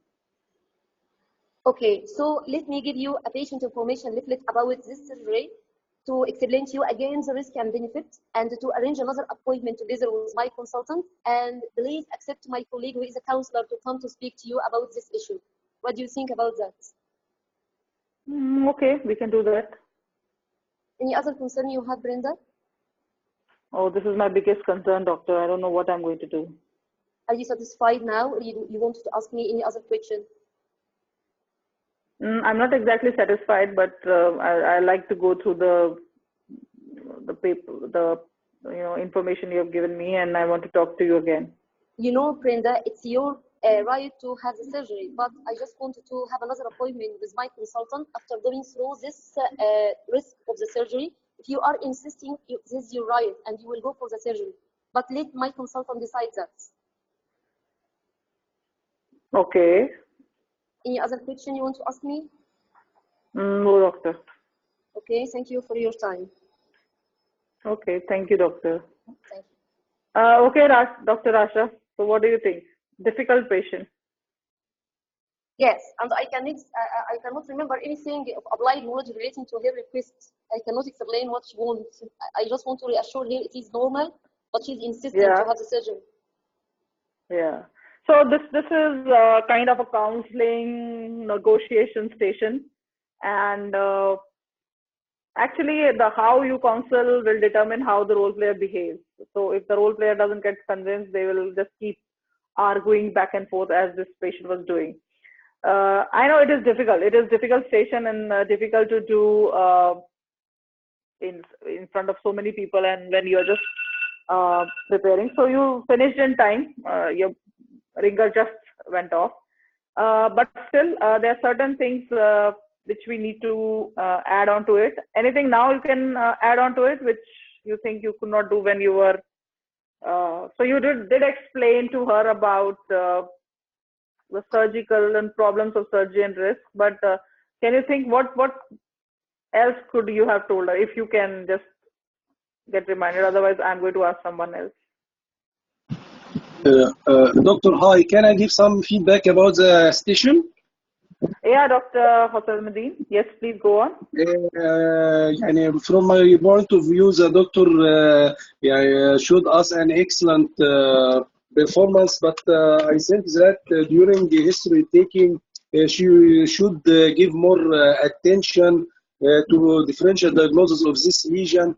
Okay, so let me give you a patient information leaflet about this surgery to explain to you again the risk and benefit, and to arrange another appointment together with my consultant. And please accept my colleague who is a counselor to come to speak to you about this issue. What do you think about that? Okay, we can do that. Any other concern you have, Brenda? Oh, this is my biggest concern, doctor. I don't know what I'm going to do. Are you satisfied now, or you want to ask me any other question? I'm not exactly satisfied, but I like to go through the paper, the information you have given me, and I want to talk to you again. Brenda, it's your right to have the surgery, but I just wanted to have another appointment with my consultant after going through this risk of the surgery. If you are insisting, this is your right, and you will go for the surgery. But let my consultant decide that. Okay. Any other question you want to ask me? No, doctor. Okay, thank you for your time. Okay, thank you, doctor. Thank you. Okay, Dr. Rasha. So what do you think? Difficult patient. Yes, and I cannot remember anything of applied knowledge relating to her request. I cannot explain what she wants. I just want to reassure her it is normal, but she's insisting to have the surgery. Yeah. So this is kind of a counseling negotiation station, and actually the how you counsel will determine how the role player behaves. So if the role player doesn't get convinced, they will just keep arguing back and forth as this patient was doing. I know it is difficult. It is difficult station and difficult to do in front of so many people, and when you are just preparing. So you finished in time. Your ringer just went off. But still, there are certain things which we need to add on to it. Anything now you can add on to it, which you think you could not do when you were. So you did explain to her about the surgical and problems of surgery and risk, but can you think what else could you have told her, if you can just get reminded? Otherwise, I'm going to ask someone else. Doctor, hi, can I give some feedback about the station? Yeah, Dr. Hossein. Yes, please go on. From my point of view, the doctor showed us an excellent performance, but I think that during the history taking, she should give more attention to differential diagnosis of this lesion,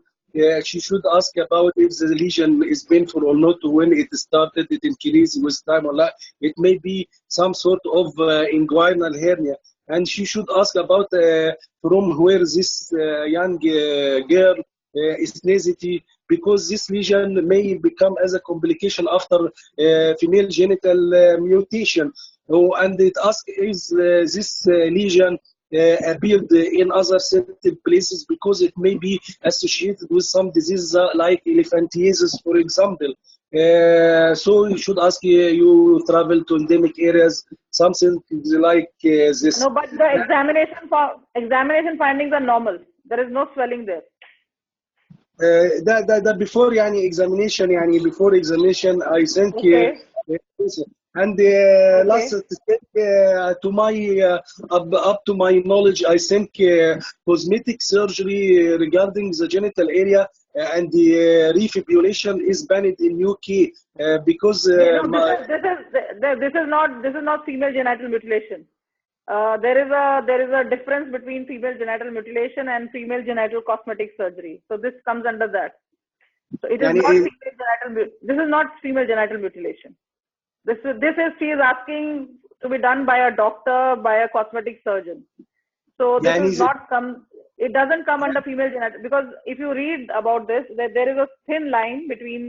She should ask about if the lesion is painful or not, when it started, it increased with time or not. It may be some sort of inguinal hernia. And she should ask about from where this young girl ethnicity, because this lesion may become as a complication after female genital mutation. Oh, and it asks is this lesion appeared in other sensitive places, because it may be associated with some diseases like elephantiasis, for example. So you should ask you travel to endemic areas, something like this. No, but the examination findings are normal. There is no swelling there. ده before يعني examination, يعني before examination I think Okay. and Okay. last step to my up to my knowledge, I think cosmetic surgery regarding the genital area and the refibulation is banned in UK because No, this is not female genital mutilation. There is a difference between female genital mutilation and female genital cosmetic surgery. So this comes under that. So it is يعني not female genital. This is not female genital mutilation. This is she is asking to be done by a doctor, by a cosmetic surgeon. So this يعني is not come. It doesn't come under female genital, because if you read about this, there is a thin line between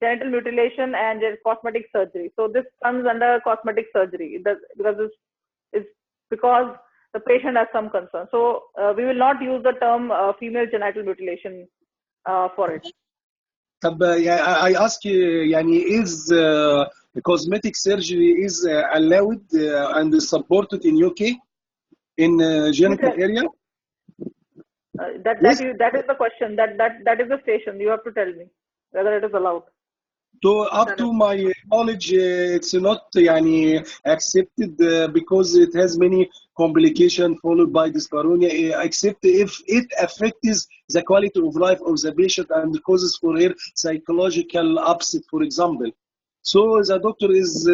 genital mutilation and cosmetic surgery. So this comes under cosmetic surgery. It does, because the patient has some concern. So we will not use the term female genital mutilation for it. طب I ask you, يعني is cosmetic surgery is allowed and supported in UK in genital area? That is the question. That is the station. You have to tell me whether it is allowed. So up to my knowledge, it's not يعني accepted because it has many complications followed by dyspareunia, except if it affects the quality of life of the patient and causes for her psychological upset, for example. So the doctor is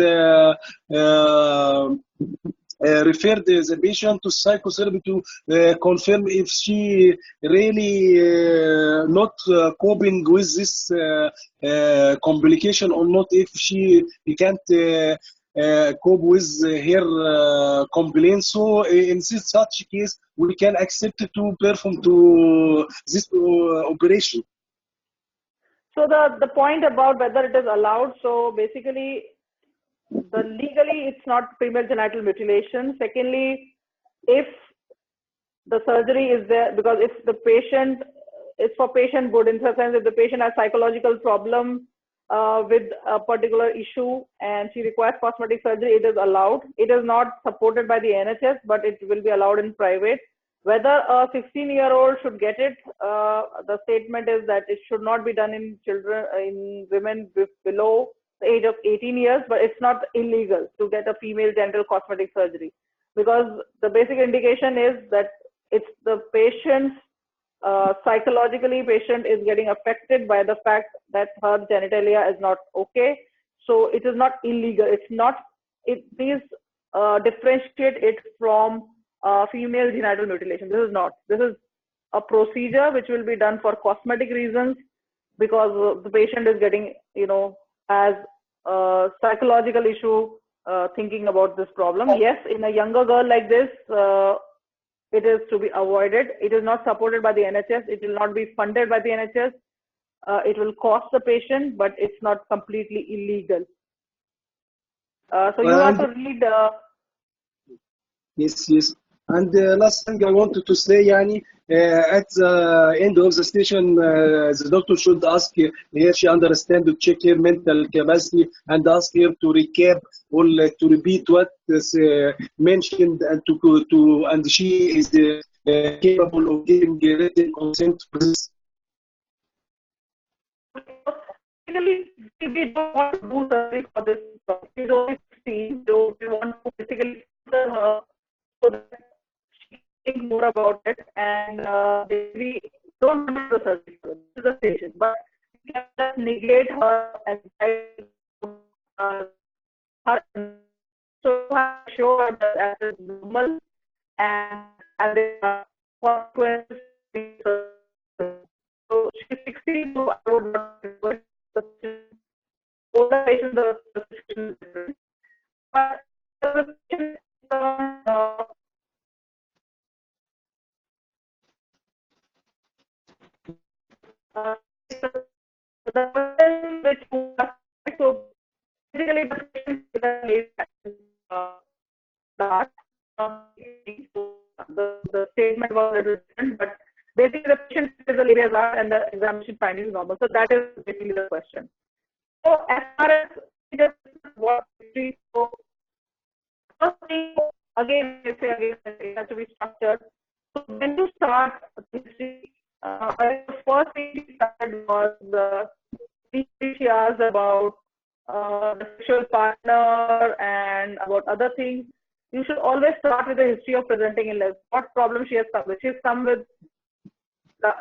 referred the patient to psychotherapy to confirm if she really not coping with this complication or not, if she can't cope with her complaints. So in such case, we can accept to perform to this operation. So the point about whether it is allowed, so basically legally it's not female genital mutilation. Secondly, if the surgery is there, because if the patient, it's for patient good, in the sense if the patient has psychological problem with a particular issue and she requires cosmetic surgery, it is allowed. It is not supported by the NHS, but it will be allowed in private. Whether a 16-year-old should get it, the statement is that it should not be done in children, in women below the age of 18 years, but it's not illegal to get a female genital cosmetic surgery, because the basic indication is that it's the patient's psychologically patient is getting affected by the fact that her genitalia is not okay. So it is not illegal. It's not. Please differentiate it from female genital mutilation. This is not. This is a procedure which will be done for cosmetic reasons, because the patient is getting, has a psychological issue thinking about this problem. Yes, in a younger girl like this, it is to be avoided. It is not supported by the NHS. It will not be funded by the NHS. It will cost the patient, but it's not completely illegal. So you have to read. Yes. And last thing I wanted to say, Yani, at the end of the station, the doctor should ask her, she understand, to check her mental capacity and ask her to recap or to repeat what is mentioned, and and she is capable of giving written consent for this. Basically, we don't want to do surgery for this. She's only 16, so we want to basically her so that she think more about it, and we don't want to do the surgery. This is the station, but we can just negate her and her. So show her that as is normal, and there are consequences. So she's 60, so I would not request the older patient, the situation is different. But the patient uh, the person which so basically the patient is start. The statement was a little different, but basically the patient is a labia large and the examination finding is normal. So that is basically the question. So as far as just what history, so first thing again, it has to be structured. So when you start history, the first thing she started was she asked about the sexual partner and about other things. You should always start with the history of presenting illness. What problem she has come with? She's come with,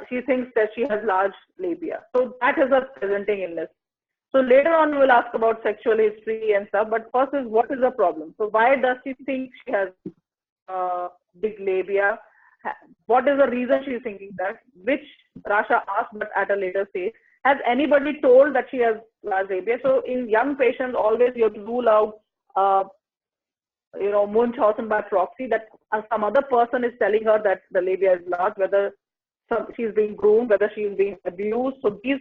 she thinks that she has large labia. So that is a presenting illness. So later on, we'll ask about sexual history and stuff. But first is what is the problem? So why does she think she has big labia? What is the reason she's thinking that? Which Rasha asked, but at a later stage. Has anybody told that she has large labia? So in young patients, always you have to rule out, Munchausen by proxy, that some other person is telling her that the labia is large, whether she's being groomed, whether she's being abused. So these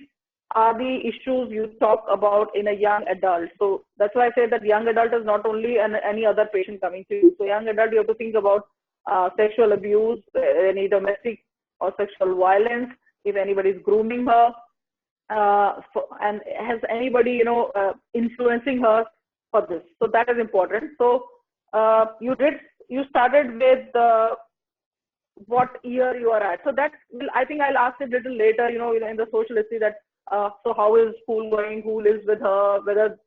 are the issues you talk about in a young adult. So that's why I say that young adult is not only any other patient coming to you. So young adult, you have to think about sexual abuse, any domestic or sexual violence, if anybody's grooming her, and has anybody, influencing her for this. So that is important. So you started with what year you are at. So that I think I'll ask it a little later, in the social history that, so how is school going, who lives with her, whether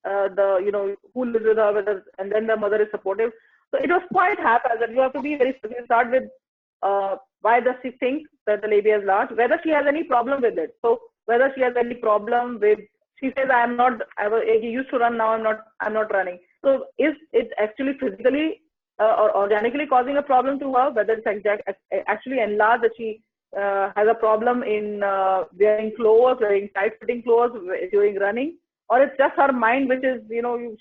who lives with her, whether, and then the mother is supportive. So it was quite haphazard. You have to be very specific. Start with why does she think that the labia is large, whether she has any problem with it. So whether she has any problem with, she says, he used to run, now I'm not running. So is it actually physically or organically causing a problem to her, whether it's actually enlarged, that she has a problem in wearing clothes, wearing tight-fitting clothes during running, or it's just her mind, which is,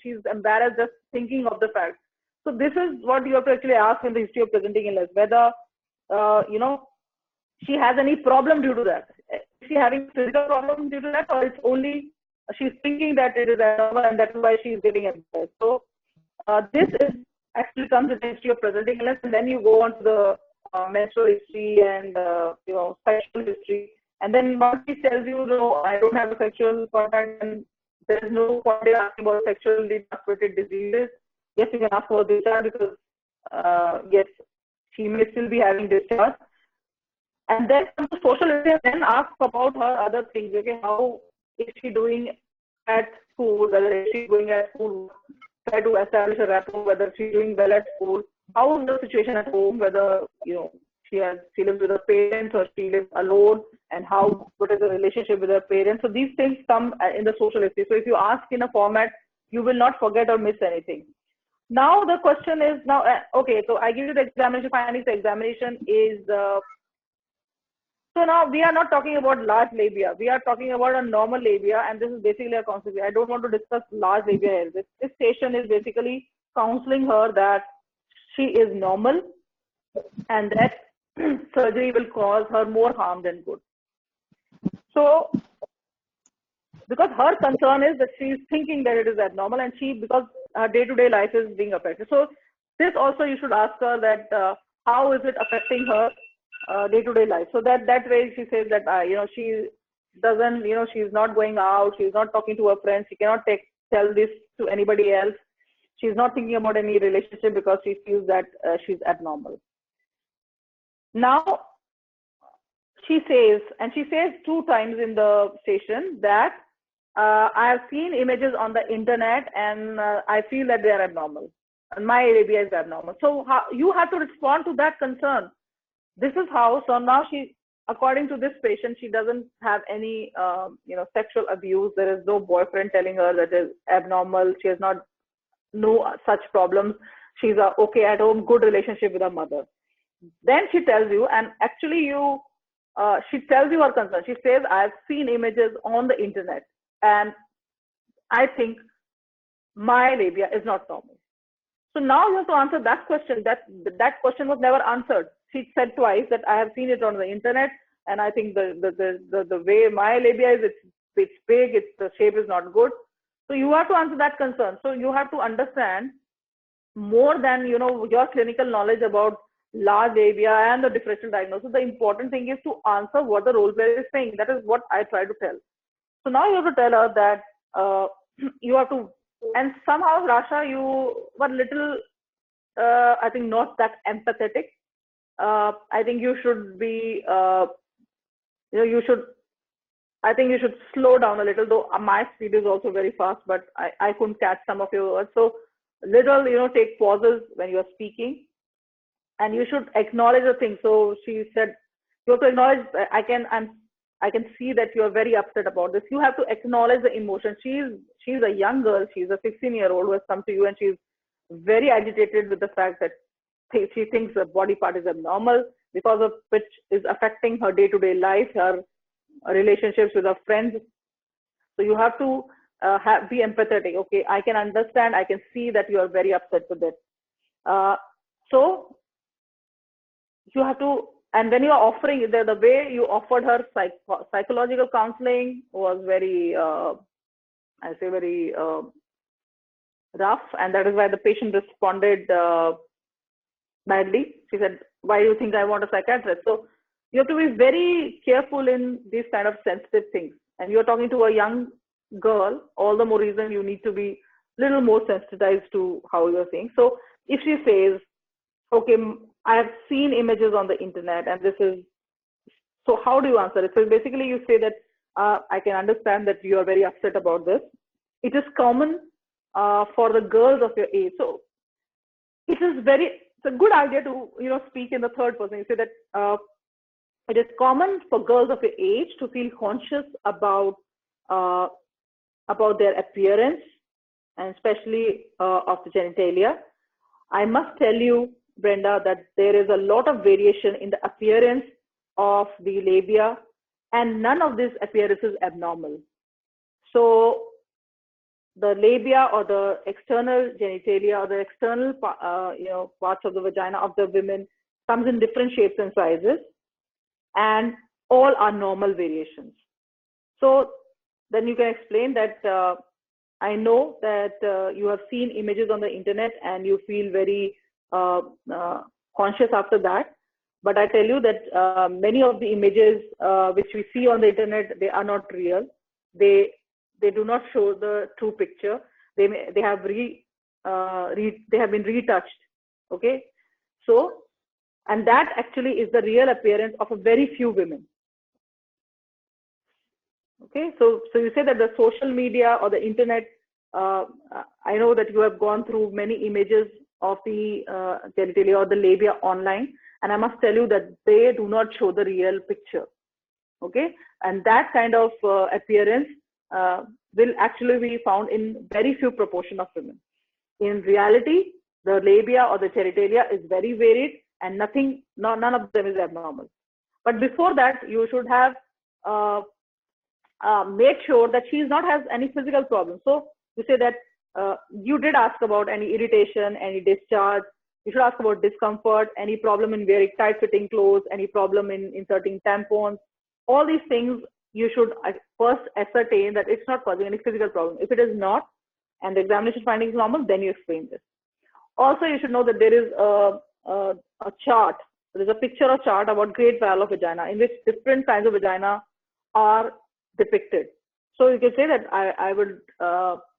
she's embarrassed just thinking of the fact. So this is what you have to actually ask in the history of presenting illness, whether, she has any problem due to that. Is she having physical problem due to that, or it's only she's thinking that it is abnormal and that's why she's getting advice. So this is actually comes with the history of presenting illness, and then you go on to the menstrual history and sexual history, and then once she tells you, no, I don't have a sexual contact, and there is no point in asking about sexually transmitted diseases. Yes, you can ask for discharge because yes, she may still be having discharge. And then come to social history, and then ask about her other things. Okay, how is she doing at school? Whether is she going at school? Try to establish a rapport. Whether she's doing well at school. How is the situation at home? Whether she lives with her parents or she lives alone, and what is the relationship with her parents? So these things come in the social history. So if you ask in a format, you will not forget or miss anything. Now the question is okay. So I give you the examination findings. The examination is. So now we are not talking about large labia. We are talking about a normal labia, and this is basically a counseling. I don't want to discuss large labia here. This session is basically counseling her that she is normal and that surgery will cause her more harm than good. So because her concern is that she is thinking that it is abnormal, and because her day-to-day life is being affected. So this also you should ask her that how is it affecting her day-to-day life. So that way she says that she doesn't, she's not going out, she's not talking to her friends, she cannot tell this to anybody else, she's not thinking about any relationship because she feels that she's abnormal. Now she says, and she says 2 times in the session, that I have seen images on the internet and I feel that they are abnormal and my labia is abnormal. So you have to respond to that concern. This is how. So now she, according to this patient, she doesn't have any, sexual abuse. There is no boyfriend telling her that is abnormal. She has no such problems. She's okay at home, good relationship with her mother. Then she tells you, and actually you she tells you her concern. She says, I've seen images on the internet and I think my labia is not normal. So now you have to answer that question. That question was never answered. She said twice that I have seen it on the internet and I think the way my labia is, it's big, the shape is not good. So you have to answer that concern. So you have to understand more than your clinical knowledge about large labia and the differential diagnosis. The important thing is to answer what the role player is saying. That is what I try to tell. So now you have to tell her that you have to, and somehow Rasha, you were little, I think not that empathetic. I think you should be, I think you should slow down a little, though my speed is also very fast, but I couldn't catch some of your words. So little, take pauses when you are speaking and you should acknowledge the thing. So she said, you have to acknowledge, I can see that you are very upset about this. You have to acknowledge the emotion. She's a young girl. She's a 16-year-old who has come to you and she's very agitated with the fact that she thinks the body part is abnormal, because of which is affecting her day-to-day life, her relationships with her friends. So you have to be empathetic. Okay, I can understand. I can see that you are very upset with it. So you have to, and when you are offering, the way you offered her psychological counseling was very, I say very rough, and that is why the patient responded badly. She said, why do you think I want a psychiatrist? So you have to be very careful in these kind of sensitive things. And you're talking to a young girl, all the more reason you need to be a little more sensitized to how you're saying. So if she says, okay, I have seen images on the internet and this is, so how do you answer it? So basically you say that I can understand that you are very upset about this. It is common for the girls of your age. So it's a good idea to, speak in the third person. You say that it is common for girls of your age to feel conscious about their appearance, and especially of the genitalia. I must tell you, Brenda, that there is a lot of variation in the appearance of the labia, and none of this appearance is abnormal. So the labia or the external genitalia or the external parts of the vagina of the women comes in different shapes and sizes, and all are normal variations. So then you can explain that I know that you have seen images on the internet and you feel very conscious after that. But I tell you that many of the images which we see on the internet, they are not real. They do not show the true picture. They have been retouched. Okay, so, and that actually is the real appearance of a very few women. Okay, so you say that the social media or the internet, I know that you have gone through many images of the genitalia or the labia online, and I must tell you that they do not show the real picture. Okay, and that kind of appearance will actually be found in very few proportion of women. In reality, the labia or the genitalia is very varied, and none of them is abnormal. But before that, you should have made sure that she is not has any physical problem. So you say that you did ask about any irritation, any discharge. You should ask about discomfort, any problem in wearing tight-fitting clothes, any problem in inserting tampons. All these things you should first ascertain that it's not causing any physical problem. If it is not, and the examination finding is normal, then you explain this. Also, you should know that there is a chart. There is a picture or chart about great valve of vagina in which different kinds of vagina are depicted. So you can say that I would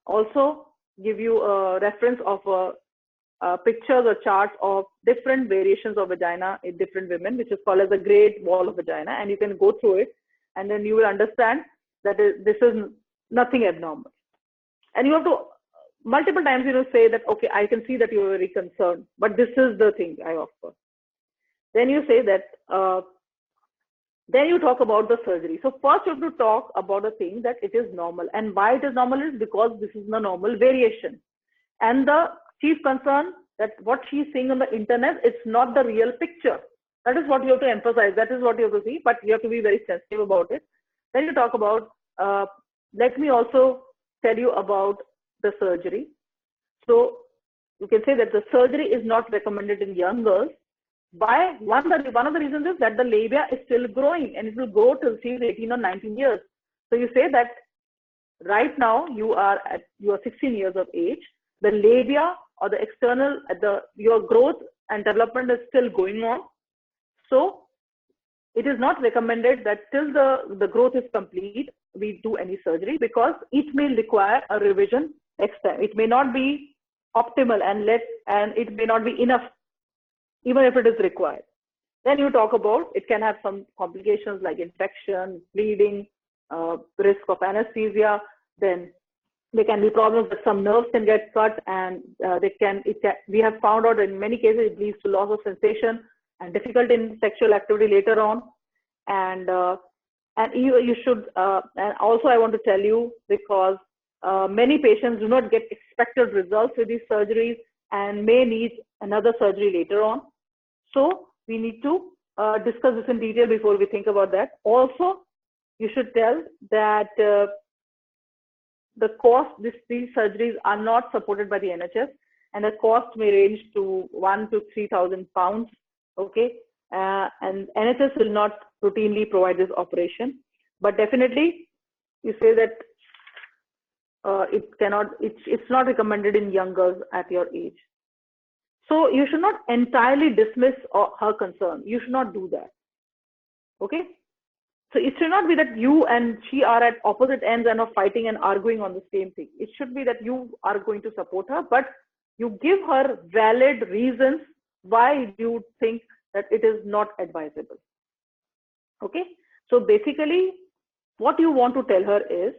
also give you a reference of pictures or charts of different variations of vagina in different women, which is called as the great wall of vagina, and you can go through it, and then you will understand that this is nothing abnormal. And you have to multiple times say that, okay, I can see that you are very concerned, but this is the thing I offer. Then you say that then you talk about the surgery. So first you have to talk about the thing that it is normal, and why it is normal is because this is the normal variation. And the chief concern that what she's seeing on the internet, it's not the real picture. That is what you have to emphasize. That is what you have to see, but you have to be very sensitive about it. Then you talk about, let me also tell you about the surgery. So you can say that the surgery is not recommended in young girls. Why? One of the reasons is that the labia is still growing and it will grow till she's 18 or 19 years. So you say that right now you are 16 years of age. The labia or the external, your growth and development is still going on. So it is not recommended that till the growth is complete, we do any surgery, because it may require a revision next time. It may not be optimal and it may not be enough, even if it is required. Then you talk about it can have some complications like infection, bleeding, risk of anesthesia. Then there can be problems that some nerves can get cut, and we have found out in many cases it leads to loss of sensation and difficulty in sexual activity later on. And you should, and also I want to tell you, because many patients do not get expected results with these surgeries and may need another surgery later on. So we need to discuss this in detail before we think about that. Also, you should tell that the cost, these surgeries are not supported by the NHS, and the cost may range to 1,000 to 3,000 pounds. Okay, and NHS will not routinely provide this operation, but definitely you say that it's not recommended in young girls at your age. So you should not entirely dismiss her concern. You should not do that. Okay. So it should not be that you and she are at opposite ends and are fighting and arguing on the same thing. It should be that you are going to support her, but you give her valid reasons why you think that it is not advisable. Okay. So basically, what you want to tell her is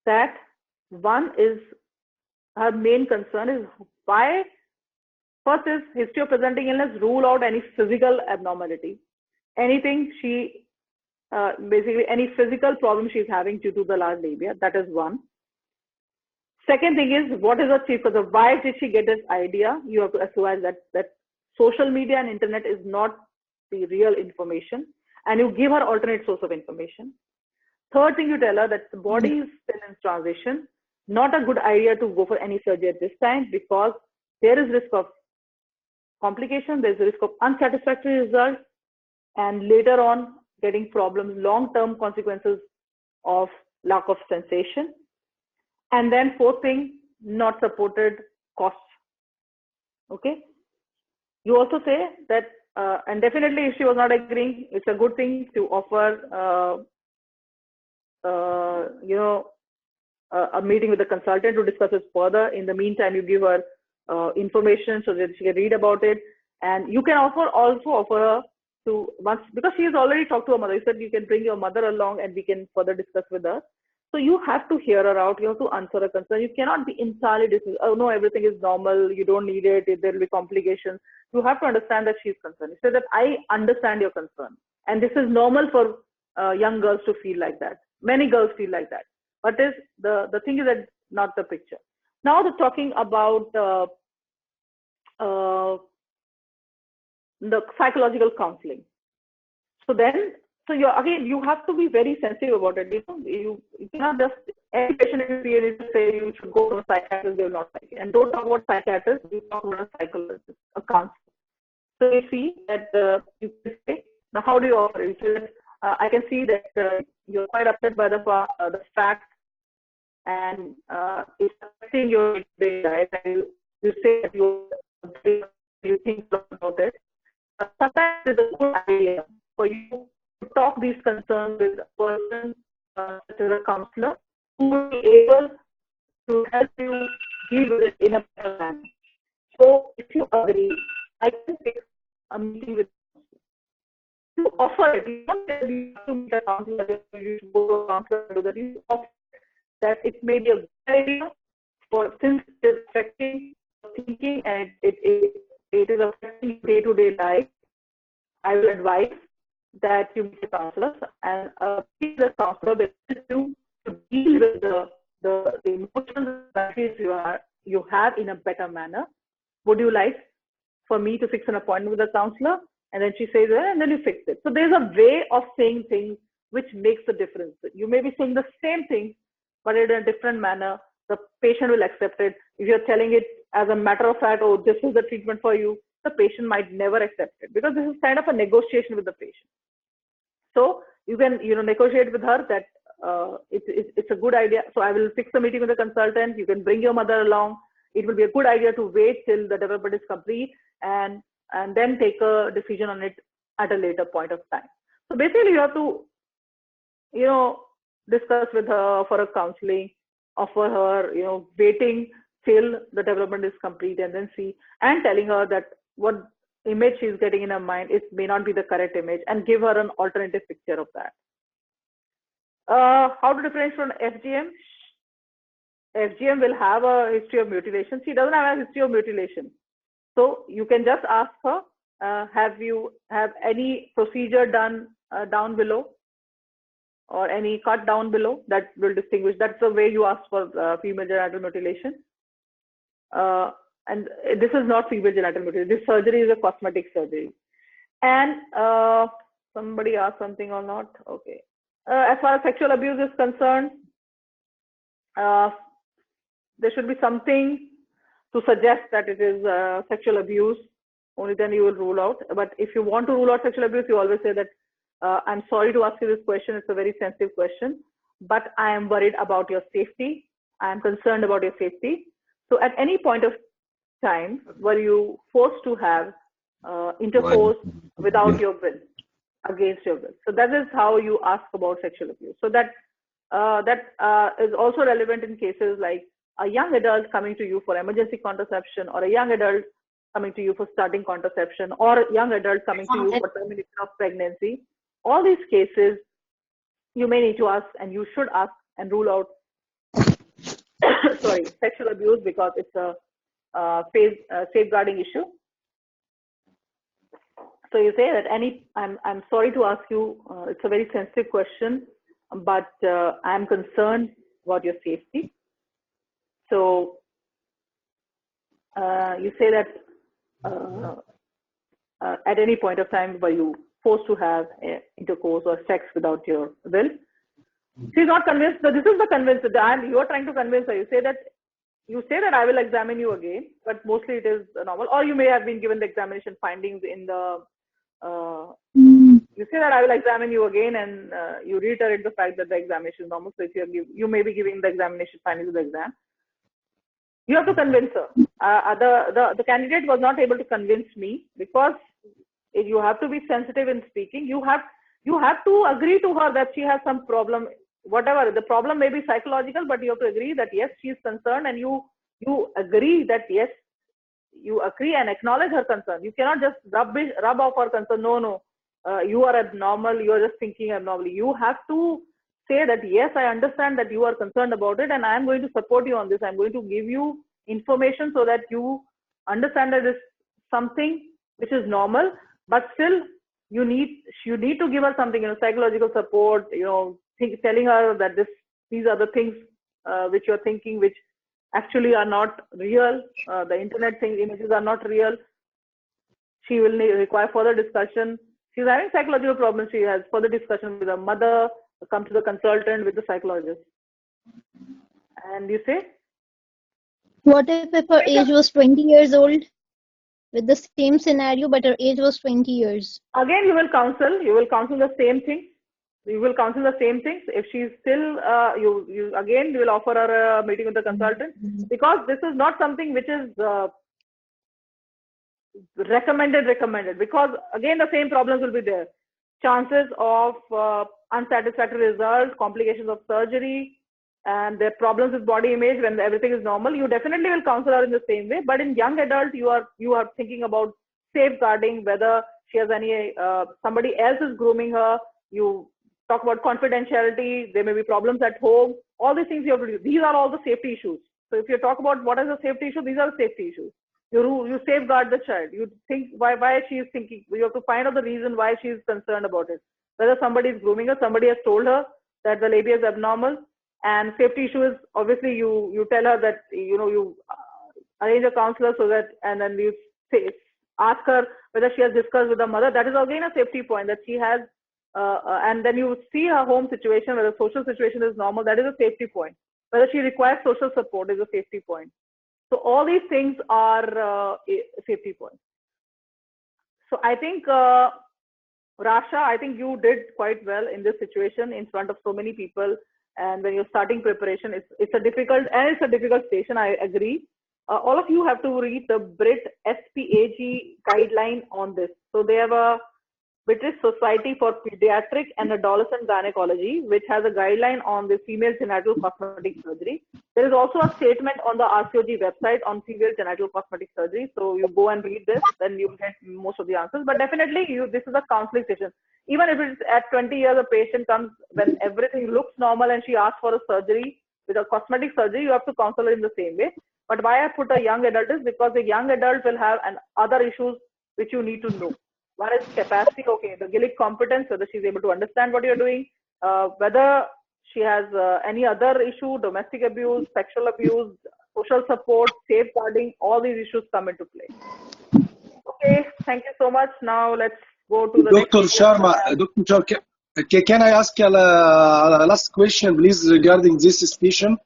that one is her main concern is why. First is history of presenting illness, rule out any physical abnormality. Anything basically any physical problem she's having due to the large labia, that is one. Second thing is, what is her chief cause? Why did she get this idea? You have to assume that social media and internet is not the real information, and you give her alternate source of information. Third thing, you tell her that the body is still in transition, not a good idea to go for any surgery at this time, because there is risk of complication, there's a risk of unsatisfactory results, and later on getting problems, long-term consequences of lack of sensation. And then fourth thing, not supported costs. Okay. You also say that, and definitely if she was not agreeing, it's a good thing to offer, a meeting with the consultant to discuss this further. In the meantime, you give her information so that she can read about it. And you can also offer her to, once, because she has already talked to her mother, you said you can bring your mother along and we can further discuss with her. So you have to hear her out. You have to answer her concern. You cannot be entirely dismissive. Oh no, everything is normal. You don't need it. There will be complications. You have to understand that she's concerned. So that I understand your concern, and this is normal for young girls to feel like that. Many girls feel like that. But the thing is that not the picture. Now they're talking about the psychological counseling. So you have to be very sensitive about it. You cannot just, every patient you say you should go to a psychiatrist, they will not like it. And don't talk about psychiatrist, you talk about a psychologist, a counselor. So you see that you can say, now how do you offer it? So I can see that you're quite upset by the fact, and it's affecting your day life, and you say that you think about it. Sometimes it's a good idea for you to talk these concerns with a person such as a counselor who will be able to help you deal with it in a better manner. So if you agree, I can take a meeting with you. To offer it, you don't tell you to meet a counselor, you should go to a counselor to do that. You offer that it may be a good idea since it is affecting thinking and it is affecting day-to-day life. I will advise that you meet a counselor and meet the counselor with you to deal with the emotions that you have in a better manner. Would you like for me to fix an appointment with a counselor? and then she says, and then you fix it. So there's a way of saying things which makes a difference. You may be saying the same thing, but in a different manner. The patient will accept it. If you're telling it as a matter of fact, oh, this is the treatment for you, the patient might never accept it, because this is kind of a negotiation with the patient. So you can, negotiate with her that it's a good idea. So I will fix the meeting with the consultant. You can bring your mother along. It will be a good idea to wait till the development is complete and then take a decision on it at a later point of time. So basically you have to, discuss with her for a counseling, offer her, waiting till the development is complete, and then see, and telling her that what image she's getting in her mind, it may not be the correct image, and give her an alternative picture of that. How to differentiate from FGM? FGM will have a history of mutilation. She doesn't have a history of mutilation. So you can just ask her, have any procedure done down below, or any cut down below? That will distinguish. That's the way you ask for female genital mutilation. And this is not female genital mutilation. This surgery is a cosmetic surgery. And somebody asked something or not? Okay. As far as sexual abuse is concerned, there should be something to suggest that it is sexual abuse. Only then you will rule out. But if you want to rule out sexual abuse, you always say that, I'm sorry to ask you this question. It's a very sensitive question, but I am worried about your safety. I am concerned about your safety. So at any point of time, were you forced to have intercourse without your will, against your will? So that is how you ask about sexual abuse. So that is also relevant in cases like a young adult coming to you for emergency contraception, or a young adult coming to you for starting contraception, or a young adult coming to you for termination of pregnancy. All these cases, you may need to ask, and you should ask and rule out sexual abuse, because it's a safeguarding issue. So you say that I'm sorry to ask you, it's a very sensitive question, but I'm concerned about your safety. So you say that at any point of time were you forced to have intercourse or sex without your will? She's not convinced. So this is the convince that you are trying to convince her. You say that I will examine you again, but mostly it is normal. Or you may have been given the examination findings in the. You say that I will examine you again, and you reiterate the fact that the examination is normal. So if you may be giving the examination findings of the exam. You have to convince her. The candidate was not able to convince me, because you have to be sensitive in speaking. You have to agree to her that she has some problem. Whatever the problem may be psychological, but you have to agree that yes, she is concerned, and you agree that yes, you agree and acknowledge her concern. You cannot just rub off her concern. No, you are abnormal. You are just thinking abnormally. You have to say that yes, I understand that you are concerned about it, and I am going to support you on this. I'm going to give you information so that you understand that it's something which is normal, but still you need to give her something, psychological support, telling her that these are the things which you're thinking, which actually are not real. The internet images are not real. She will require further discussion. She's having psychological problems. She has further discussion with her mother, come to the consultant, with the psychologist. And you say? What if her age was 20 years old? With the same scenario, but her age was 20 years. Again, you will counsel the same thing. You will counsel the same things. If she's still, you will offer her a meeting with the consultant, because this is not something which is recommended, because again, the same problems will be there. Chances of unsatisfactory results, complications of surgery, and the problems with body image when everything is normal. You definitely will counsel her in the same way. But in young adult, you are thinking about safeguarding, whether she has any somebody else is grooming her. You talk about confidentiality. There may be problems at home. All these things you have to do. These are all the safety issues. So if you talk about what is the safety issue, these are the safety issues. You safeguard the child. You think why she is thinking. You have to find out the reason why she is concerned about it. Whether somebody is grooming her, somebody has told her that the labia is abnormal. And safety issue is obviously you tell her that you arrange a counselor so that, and then you say ask her whether she has discussed with the mother. That is again a safety point that she has. And then you see her home situation, whether social situation is normal. That is a safety point. Whether she requires social support is a safety point. So all these things are safety points. So I think, Rasha, I think you did quite well in this situation in front of so many people. And when you're starting preparation, it's a difficult station. I agree. All of you have to read the Brit SPAG guideline on this. So they have a British Society for Pediatric and Adolescent Gynecology, which has a guideline on the female genital cosmetic surgery. There is also a statement on the RCOG website on female genital cosmetic surgery. So you go and read this, then you'll get most of the answers. But definitely, this is a counseling session. Even if it's at 20 years, a patient comes when everything looks normal and she asks for a surgery, with a cosmetic surgery, you have to counsel her in the same way. But why I put a young adult is because the young adult will have other issues which you need to know. One is capacity, okay, the Gillick competence, whether she's able to understand what you're doing, whether she has any other issue, domestic abuse, sexual abuse, social support, safeguarding, all these issues come into play. Okay, thank you so much. Now let's go to the Dr. next. Sharma, Dr. Sharma, can I ask a last question, please, regarding this station?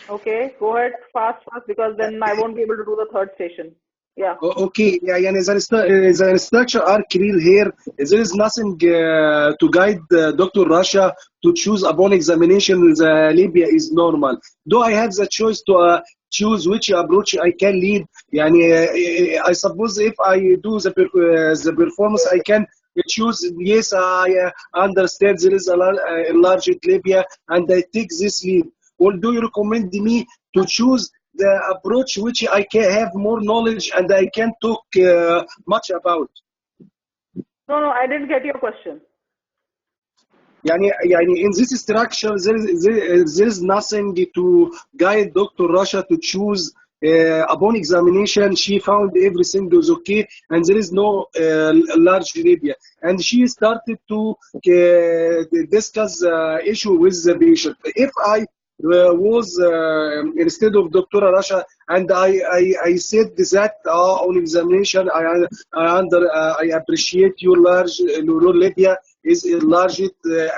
Okay, go ahead fast, because then I won't be able to do the third station. Yeah. Okay, yeah, يعني the instructions are clear here. There is nothing to guide Dr. Rasha to choose upon examination. The Libya is normal. Do I have the choice to choose which approach I can lead? يعني, I suppose if I do the performance, I can choose. Yes, I understand there is a enlarged Libya, and I take this lead. Or do you recommend me to choose the approach which I can have more knowledge and I can talk much about? No, I didn't get your question. يعني in this structure there is nothing to guide Dr. Rasha to choose. Upon examination, she found everything was okay, and there is no large Libya. And she started to discuss issue with the patient. If I was instead of Dr. Rasha, and I said that on examination, I appreciate your large Libya is enlarged,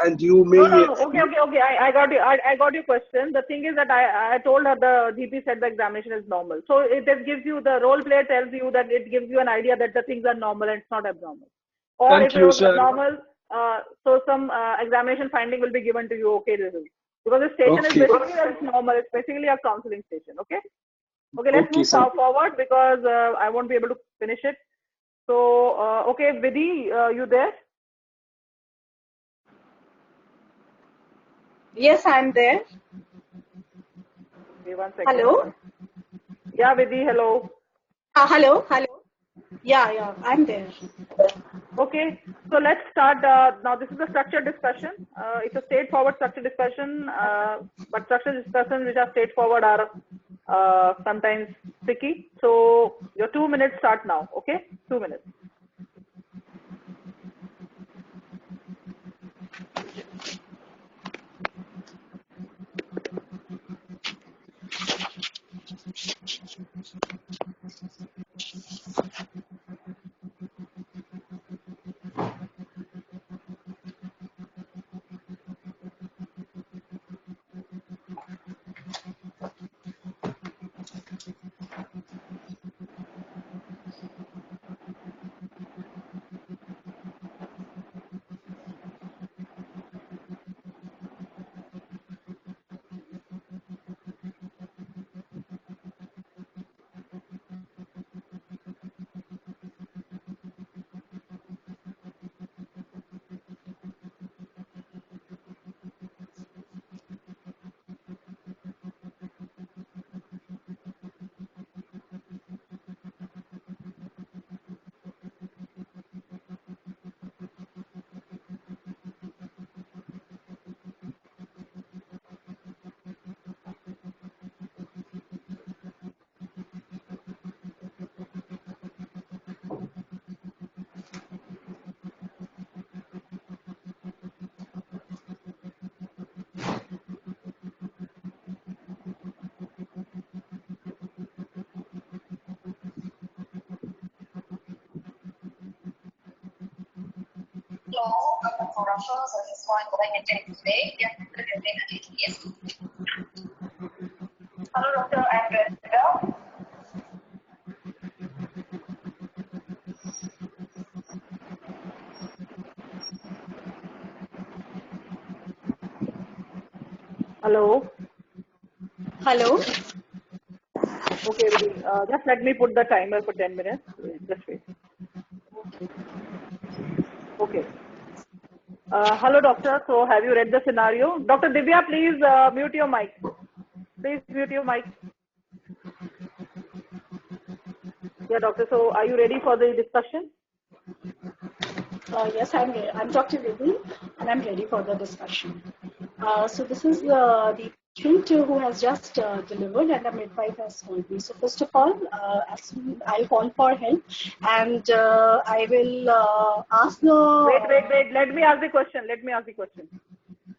and you may. No. Okay. I got you. I got your question. The thing is that I told her the GP said the examination is normal. So it gives you, the role play tells you that it gives you an idea that the things are normal and it's not abnormal. Or Thank if it you, was sir. normal, so some examination finding will be given to you. Okay, this is because the station is Okay. basically normal. It's basically a counseling station. Okay. Okay, let's Okay, move sir. forward because I won't be able to finish it. So okay, Vidhi, you there? Yes, I'm there. Okay, 1 second. Hello. Yeah, Vidhi, hello. Hello. Yeah, I'm there. Okay, so let's start. Now, this is a structured discussion. It's a straightforward structured discussion, but structured discussions which are straightforward are sometimes tricky. So your 2 minutes start now. Okay, 2 minutes. Hello, Doctor. I'm Brenda. Hello. Hello. Okay, just let me put the timer for 10 minutes. Just wait. Okay. Hello, doctor. So, have you read the scenario? Dr. Divya, please mute your mic. Please mute your mic. Yeah, doctor. So, are you ready for the discussion? Yes, I'm here. I'm Dr. Vivi, and I'm ready for the discussion. So this is the patient who has just delivered, and the midwife has called me. So first of all, I'll call for help, and I will ask the. Wait. Let me ask the question.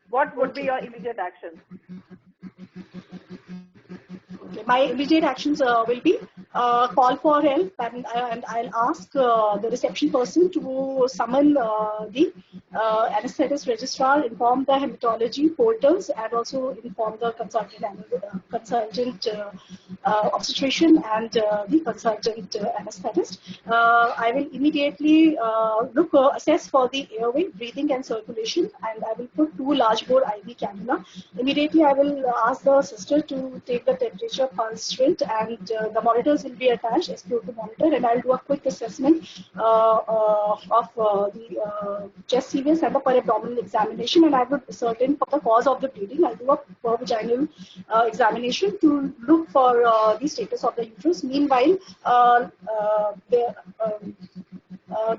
What would be your immediate action? Okay. My immediate actions will be call for help, and I'll ask the reception person to summon the anesthetist registrar, inform the hematology portals, and also inform the consultant obstetrician and the consultant anesthetist. I will immediately assess for the airway, breathing, and circulation, and I will put 2 large bore IV cannula. Immediately, I will ask the sister to take the temperature, pulse rate, and the monitors will be attached, SpO2 monitor, and I'll do a quick assessment of the chest CVS and the per abdominal examination, and I would ascertain for the cause of the bleeding. I'll do a per vaginal examination to look for the status of the uterus. Meanwhile, the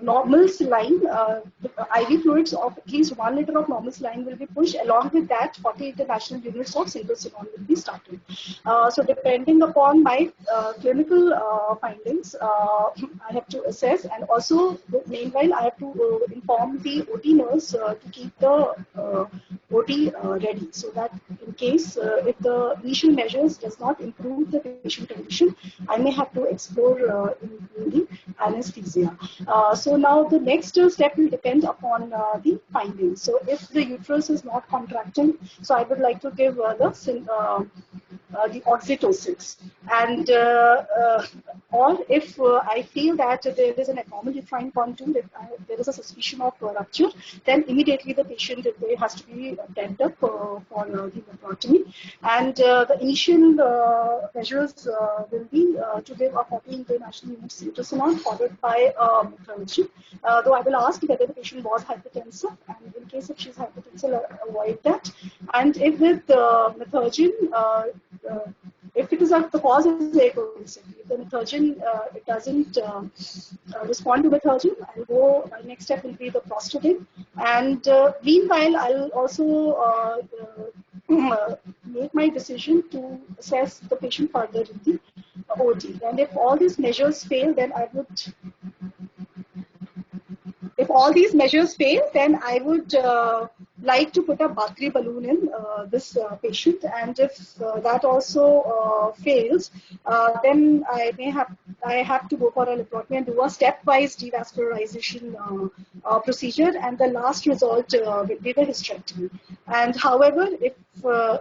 normal saline, IV fluids of at least 1 liter of normal saline will be pushed. Along with that, 40 international units of synchrocillin will be started. So depending upon my clinical findings, I have to assess, and also meanwhile I have to inform the OT nurse to keep the OT ready, so that in case if the initial measures does not improve the patient condition, I may have to explore in the anesthesia. So now the next step will depend upon the findings. So if the uterus is not contracting, so I would like to give the oxytocin, and or if I feel that there is an abnormal uterine contour, if there is a suspicion of rupture, then immediately the patient has to be dead up for the nephrotomy, and the initial measures will be to give a 40 international units synchrocillin followed by methodology. Though I will ask whether the patient was hypertensive, and in case if she's hypertensive, avoid that. And if with methodology, if it is the cause is hypertensive, if the methodology it doesn't respond to methodology, I'll go. My next step will be the prostaglandin, and meanwhile I'll also make my decision to assess the patient further in the OT. And if all these measures fail, then I would. If all these measures fail, then I would like to put a Bakri balloon in this patient, and if that also fails, then I have to go for a laparotomy and do a stepwise devascularization procedure, and the last result will be the hysterectomy. And however, if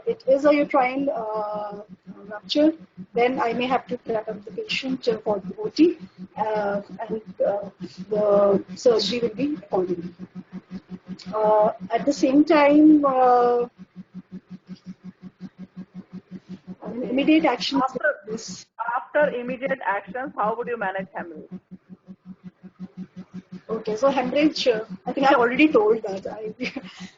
it is a uterine rupture, then I may have to cut up the patient for the OT, and the surgery will be accordingly. At the same time, immediate actions. After immediate actions, how would you manage hemorrhage? Okay, so hemorrhage, I think I already told that.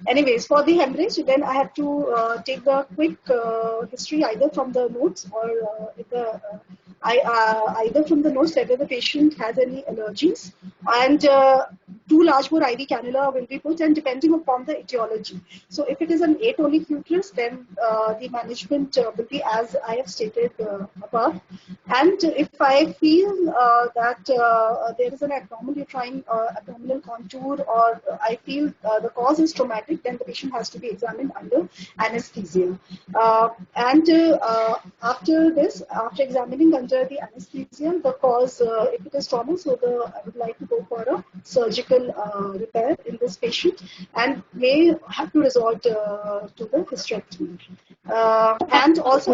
Anyways, for the hemorrhage, then I have to take the quick history either from the notes or either from the notes whether the patient has any allergies, and 2 large bore IV cannula will be put, and depending upon the etiology. So if it is an atonic uterus, then the management will be as I have stated above, And if I feel that there is an abdominal contour, or I feel the cause is traumatic, then the patient has to be examined under anesthesia. After this, after examining under the anesthesia, the cause, if it is trauma, so I would like to go for a surgical repair in this patient, and may have to resort to the hysterectomy. And also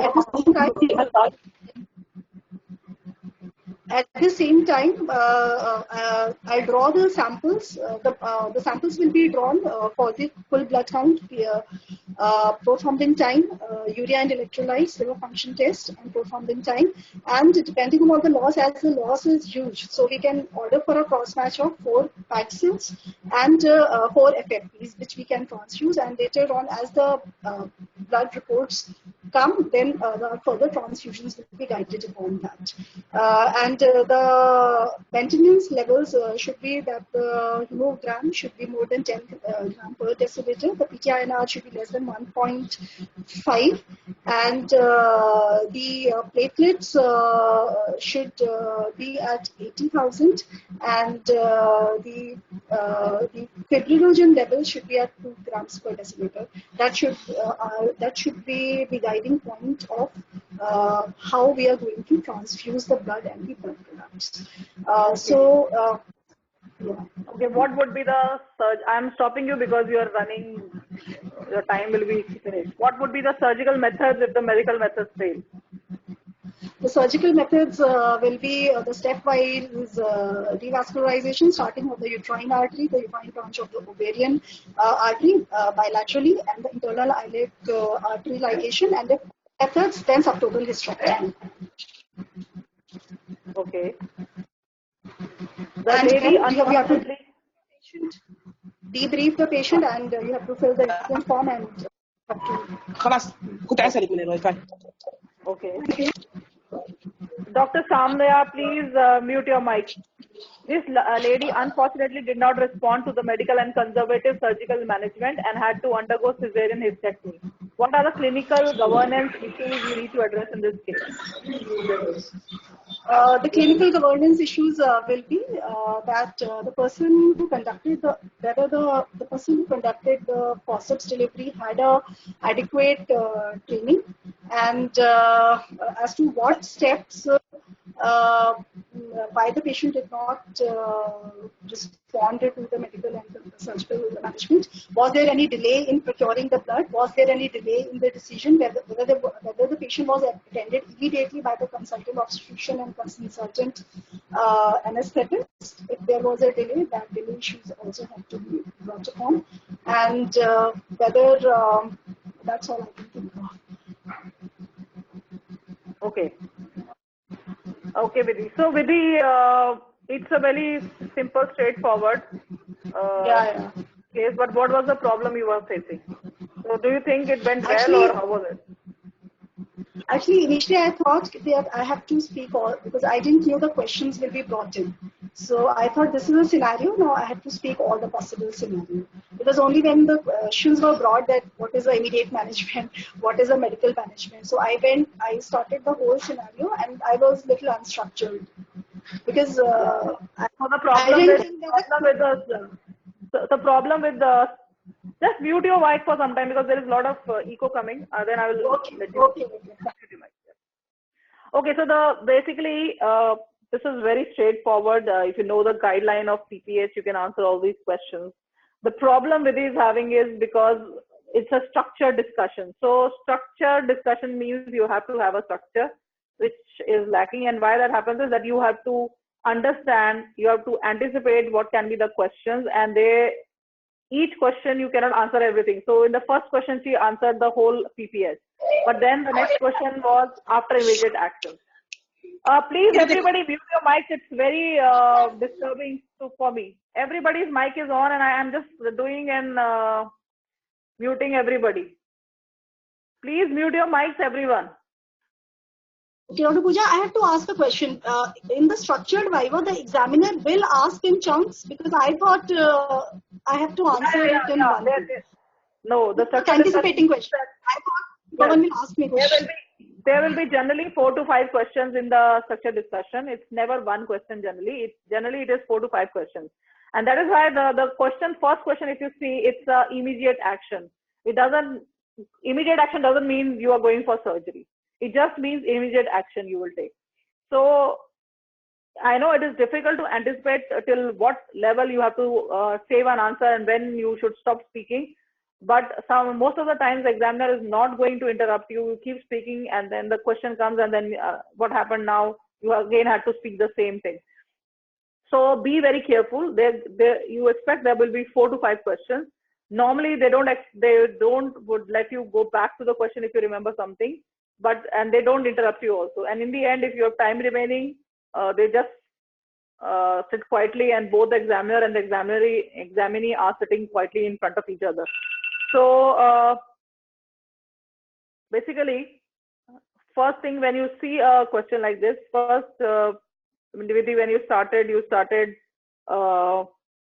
at the same time, I draw the samples. The samples will be drawn for the full blood count, prothrombin time, urea and electrolytes, liver function test, and prothrombin time. And depending on the loss, as the loss is huge, so we can order for a cross match of 4 patch cells and 4 FFPs, which we can transfuse. And later on, as the blood reports come, then the further transfusions will be guided upon that. The maintenance levels should be that the hemogram should be more than 10 gram per deciliter. The PTINR should be less than 1.5, and the platelets should be at 80,000, and the fibrinogen level should be at 2 grams per deciliter. That should be the guiding point of how we are going to transfuse the blood and the blood products. Yeah. Okay, what would be the surge? I am stopping you because you are running. Your time will be finished. What would be the surgical methods if the medical methods fail? The surgical methods will be the stepwise revascularization, starting with the uterine artery, the uterine branch of the ovarian artery bilaterally, and the internal iliac artery ligation, and the methods, then subtotal hysterectomy. Okay. And then you have to debrief the patient, and you have to fill the exam form and have to. Okay. Dr. Samdaya, please mute your mic. This lady unfortunately did not respond to the medical and conservative surgical management and had to undergo cesarean hysterectomy. What are the clinical governance issues you need to address in this case? The clinical governance issues will be that the person who conducted the forceps delivery had a adequate training, and as to what steps why the patient did not respond to the medical and the surgical management. Was there any delay in procuring the blood? Was there any delay in the decision whether the patient was attended immediately by the consultant obstetrician and consultant anesthetist? If there was a delay, that delay issues also have to be brought upon. And whether that's all I can think of. Okay. Okay, Vidhi. So, Vidhi, it's a very simple, straightforward case, but what was the problem you were facing? So, do you think it went well, or how was it? Actually, initially I thought that I have to speak all, because I didn't know the questions will be brought in. So I thought this is a scenario, now I had to speak all the possible scenarios. It was only when the questions were brought that what is the immediate management, what is the medical management. So I started the whole scenario, and I was a little unstructured. Because the problem with the just mute your mic for some time because there is a lot of echo coming. Then I will let you. Okay, so basically this is very straightforward. If you know the guideline of PPH, you can answer all these questions. The problem with these having is because it's a structured discussion. So structured discussion means you have to have a structure which is lacking, and why that happens is that you have to understand, you have to anticipate what can be the questions, and each question you cannot answer everything. So in the first question she answered the whole PPH, but then the next question was after immediate action. Please everybody mute your mics. It's very disturbing for me. Everybody's mic is on and I am just doing and muting everybody. Please mute your mics, everyone. Dr. Pooja, I have to ask a question. In the structured viva, the examiner will ask in chunks, because I thought I have to answer it in one. No, the structured anticipating question. I thought no one will ask me questions. there will be generally 4 to 5 questions in the structured discussion. It's never one question generally. Generally it is 4 to 5 questions. And that is why the first question, if you see, it's immediate action. Immediate action doesn't mean you are going for surgery. It just means immediate action you will take. So I know it is difficult to anticipate till what level you have to save an answer and when you should stop speaking. But most of the times the examiner is not going to interrupt you. You keep speaking and then the question comes and then what happened now? You again have to speak the same thing. So be very careful. You expect there will be 4 to 5 questions. Normally they would let you go back to the question if you remember something, and they don't interrupt you also. And in the end, if you have time remaining, they just sit quietly, and both the examiner and the examinee are sitting quietly in front of each other. So basically, first thing when you see a question like this, first when you started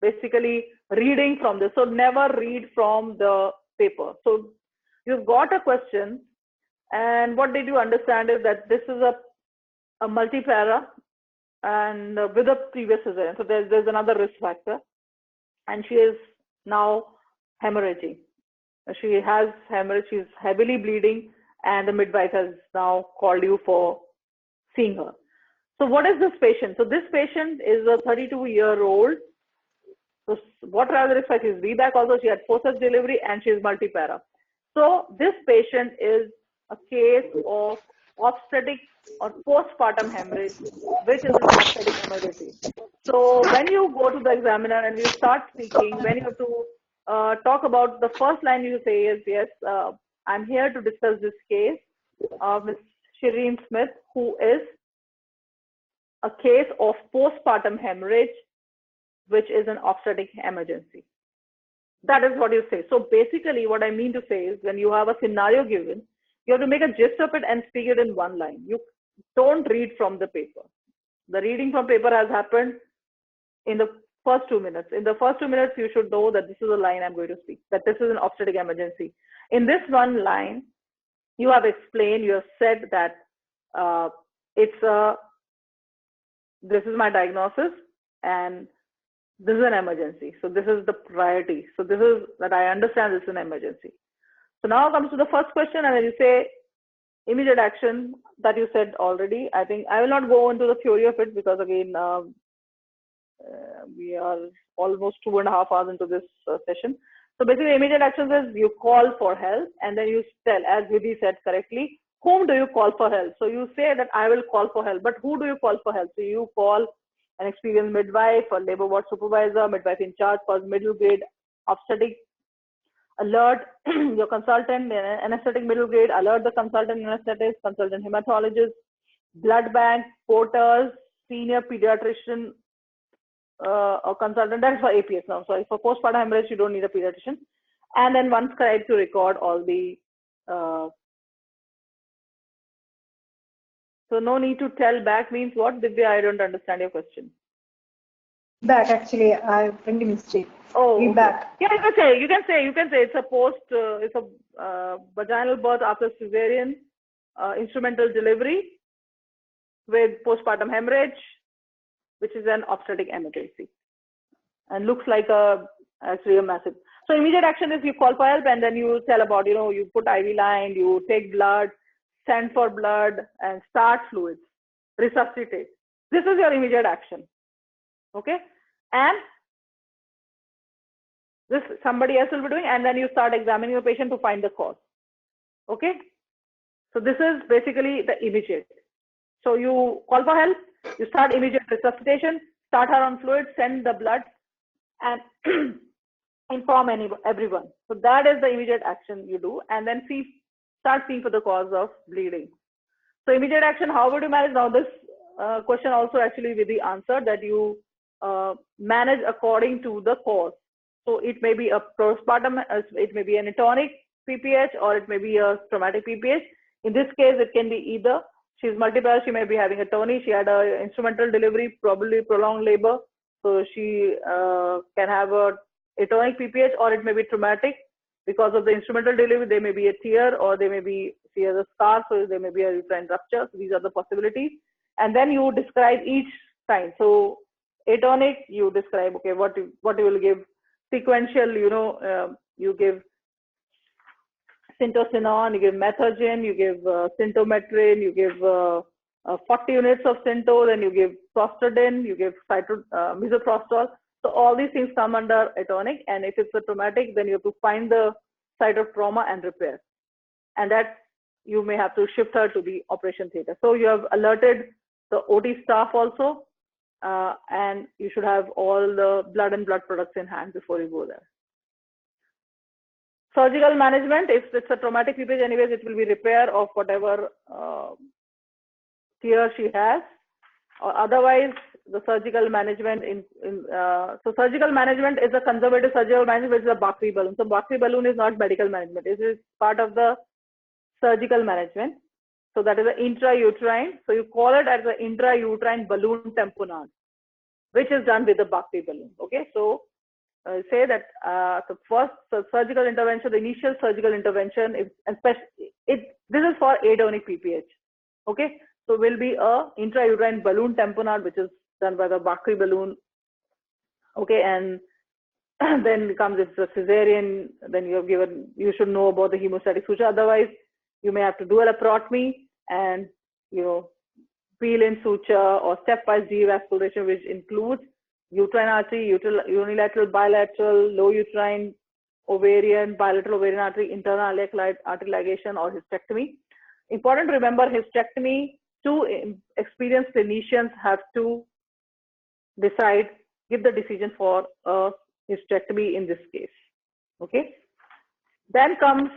basically reading from this. So never read from the paper. So you've got a question, and what did you understand is that this is a multi-para and with a previous cesarean. So there's another risk factor, and she is now hemorrhaging. She has hemorrhage, she's heavily bleeding, and the midwife has now called you for seeing her. So what is this patient? So this patient is a 32-year-old. So what are the risk factors? She's VBAC also, she had forceps delivery, and she is multi-para. So this patient is a case of obstetric or postpartum hemorrhage, which is an obstetric emergency. So when you go to the examiner and you start speaking, when you have to talk about, the first line you say is, yes, I'm here to discuss this case of Ms. Shireen Smith, who is a case of postpartum hemorrhage, which is an obstetric emergency. That is what you say. So basically what I mean to say is, when you have a scenario given, you have to make a gist of it and speak it in one line. You don't read from the paper. The reading from paper has happened in the first 2 minutes. In the first 2 minutes, you should know that this is a line I'm going to speak, that this is an obstetric emergency. In this one line, you have explained, you have said that this is my diagnosis and this is an emergency. So this is the priority. So this is that I understand this is an emergency. So now comes to the first question, and then you say immediate action that you said already. I think I will not go into the theory of it because again, we are almost 2.5 hours into this session. So basically immediate actions is you call for help, and then you tell, as Vidhi said correctly, whom do you call for help? So you say that I will call for help, but who do you call for help? So you call an experienced midwife or labor ward supervisor, midwife in charge for middle grade obstetric, alert your consultant, anesthetic middle grade, alert the consultant anesthetist, consultant hematologist, blood bank, porters, senior pediatrician or consultant. That is for APS now. Sorry, for postpartum hemorrhage, you don't need a pediatrician. And then one scribe to record all the so no need to tell back means what? Divya, I don't understand your question. Back, actually, I made a mistake. Oh, okay. Back. Yeah, you can say it's a vaginal birth after cesarean, instrumental delivery with postpartum hemorrhage, which is an obstetric emergency, and looks like actually a massive. So immediate action is you call for help, and then you tell about, you put IV line, you take blood, send for blood, and start fluids, resuscitate. This is your immediate action. Okay, and this somebody else will be doing, and then you start examining your patient to find the cause. Okay, so this is basically the immediate. So you call for help, you start immediate resuscitation, start her on fluids, send the blood, and inform everyone. So that is the immediate action you do, and then start seeing for the cause of bleeding. So immediate action, how would you manage? Now this question also actually with the answer that you manage according to the cause. So it may be a postpartum, it may be an atonic PPH, or it may be a traumatic PPH. In this case, it can be either. She's multiple, she may be having atony, she had an instrumental delivery, probably prolonged labor. So she can have a atonic PPH, or it may be traumatic. Because of the instrumental delivery, there may be a tear, or there may be see as a scar, so there may be a uterine rupture. So these are the possibilities. And then you describe each sign. So atonic, you describe, okay, what you will give. Sequential, you give syntocinon, you give methogen, you give synthometrin, you give 40 units of syntho, then you give prostadin, you give misoprostol. So all these things come under atonic, and if it's a traumatic, then you have to find the site of trauma and repair. And that you may have to shift her to the operation theater. So you have alerted the OT staff also, and you should have all the blood and blood products in hand before you go there. Surgical management, if it's a traumatic PPH anyways, it will be repair of whatever tear she has, or otherwise the surgical management so surgical management is a conservative surgical management, which is a Bakri balloon. So Bakri balloon is not medical management. It is part of the surgical management. So that is an intrauterine. So you call it as an intrauterine balloon tamponade, which is done with the Bakri balloon. Okay, so say that the first surgical intervention, the initial surgical intervention, this is for atonic PPH. Okay, so will be a intrauterine balloon tamponade, which is done by the Bakri balloon. Okay, and then comes if it's a cesarean, then you should know about the hemostatic suture. Otherwise, you may have to do a laparotomy and peel in suture or stepwise devascularization, which includes uterine artery, unilateral, bilateral, low uterine, ovarian, bilateral ovarian artery, internal artery ligation, or hysterectomy. Important to remember, hysterectomy, two experienced clinicians have to give the decision for a hysterectomy in this case. Okay. Then comes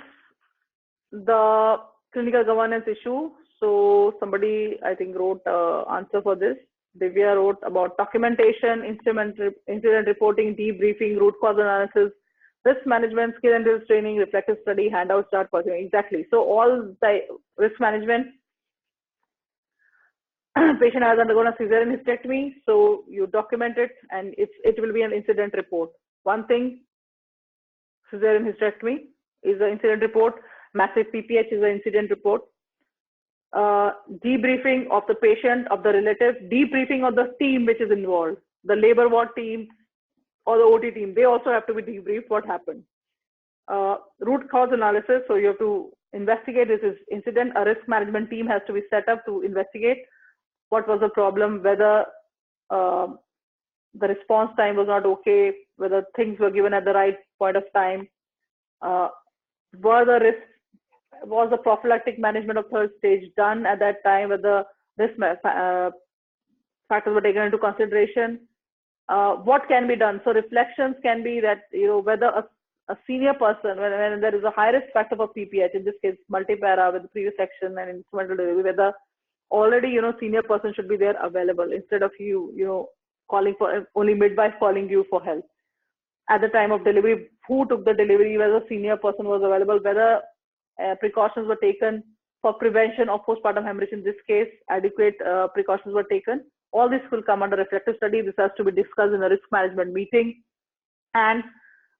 the clinical governance issue. So somebody, I think, wrote answer for this. Divya wrote about documentation, incident reporting, debriefing, root cause analysis, risk management, skill and drills training, reflective study, handout chart, pursuing. Exactly. So all the risk management, patient has undergone a cesarean hysterectomy, so you document it, and it will be an incident report. One thing, cesarean hysterectomy is an incident report. Massive PPH is an incident report. Debriefing of the patient, of the relative, debriefing of the team which is involved, the labor ward team or the OT team, they also have to be debriefed what happened. Root cause analysis, so you have to investigate this incident. A risk management team has to be set up to investigate what was the problem, whether the response time was not okay, whether things were given at the right point of time, was the prophylactic management of third stage done at that time, whether risk factors were taken into consideration, what can be done. So reflections can be that, whether a senior person, when there is a high risk factor for PPH, in this case multipara with the previous section and instrumental delivery, whether already senior person should be there available instead of you calling for only midwife calling you for help at the time of delivery. Who took the delivery, whether senior person was available, whether precautions were taken for prevention of postpartum hemorrhage. In this case, adequate precautions were taken. All this will come under reflective study. This has to be discussed in a risk management meeting, and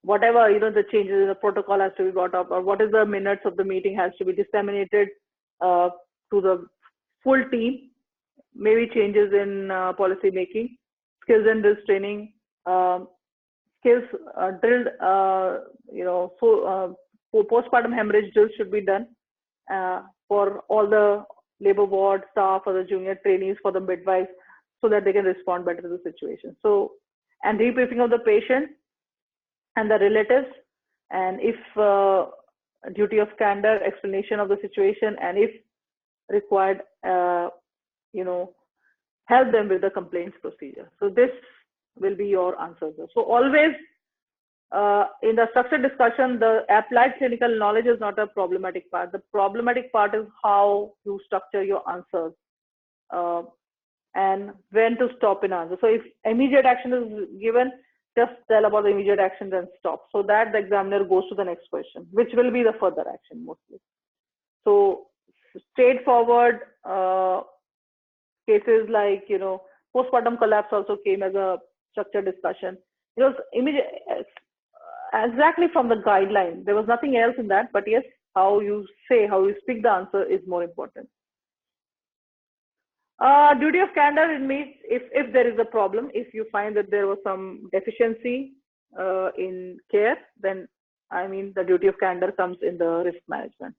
whatever the changes in the protocol has to be brought up, or what is the minutes of the meeting has to be disseminated to the full team. Maybe changes in policy making, skills and drills training, skills drilled, postpartum hemorrhage drills should be done for all the labor ward staff or the junior trainees, for the midwives, so that they can respond better to the situation. So, and debriefing of the patient and the relatives, and if duty of candor, explanation of the situation, and if required, help them with the complaints procedure. So this will be your answers. So always in the structured discussion, the applied clinical knowledge is not a problematic part. The problematic part is how you structure your answers and when to stop in answer. So if immediate action is given, just tell about the immediate action and stop, so that the examiner goes to the next question, which will be the further action mostly. So straightforward cases like, postpartum collapse also came as a structured discussion. It was immediate, exactly from the guideline. There was nothing else in that, but yes, how you say, how you speak the answer is more important. Duty of candor, it means if there is a problem, if you find that there was some deficiency in care, then I mean the duty of candor comes in the risk management.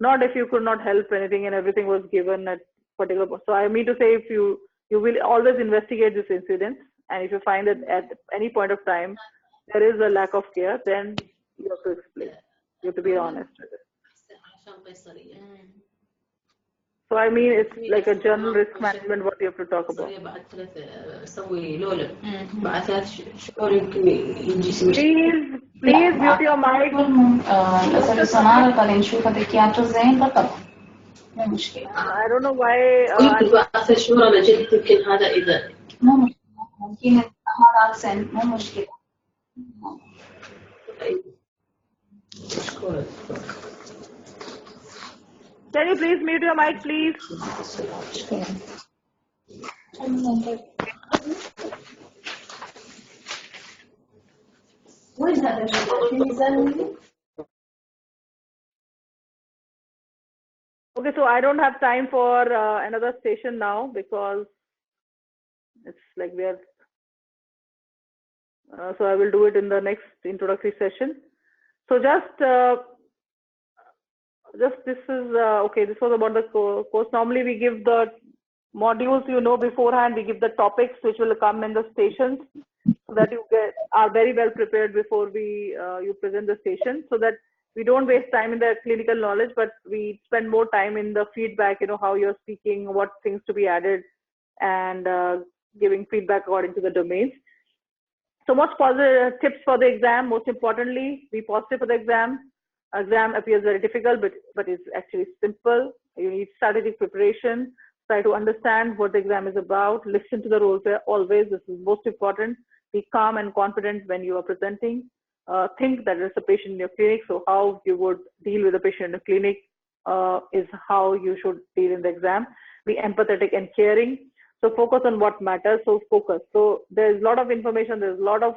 Not if you could not help anything and everything was given at particular point. So I mean to say, if you will always investigate this incident, and if you find that at any point of time there is a lack of care, then you have to explain. You have to be honest with it. So I mean, it's like a general risk management what you have to talk about. Please mute your mic. I don't know why. Can you please mute your mic, please? Okay, so I don't have time for another session now because it's like we are. So I will do it in the next introductory session. So just this is okay. This was about the course. Normally we give the modules, beforehand. We give the topics which will come in the stations, so that you are very well prepared before you present the station, so that we don't waste time in the clinical knowledge, but we spend more time in the feedback. How you're speaking, what things to be added, and giving feedback according to the domains. So much positive tips for the exam. Most importantly, be positive for the exam. Exam appears very difficult, but it's actually simple. You need strategic preparation. Try to understand what the exam is about. Listen to the role play always. This is most important. Be calm and confident when you are presenting. Think that there's a patient in your clinic. So how you would deal with a patient in the clinic is how you should deal in the exam. Be empathetic and caring. So focus on what matters. So focus. So there's a lot of information. There's a lot of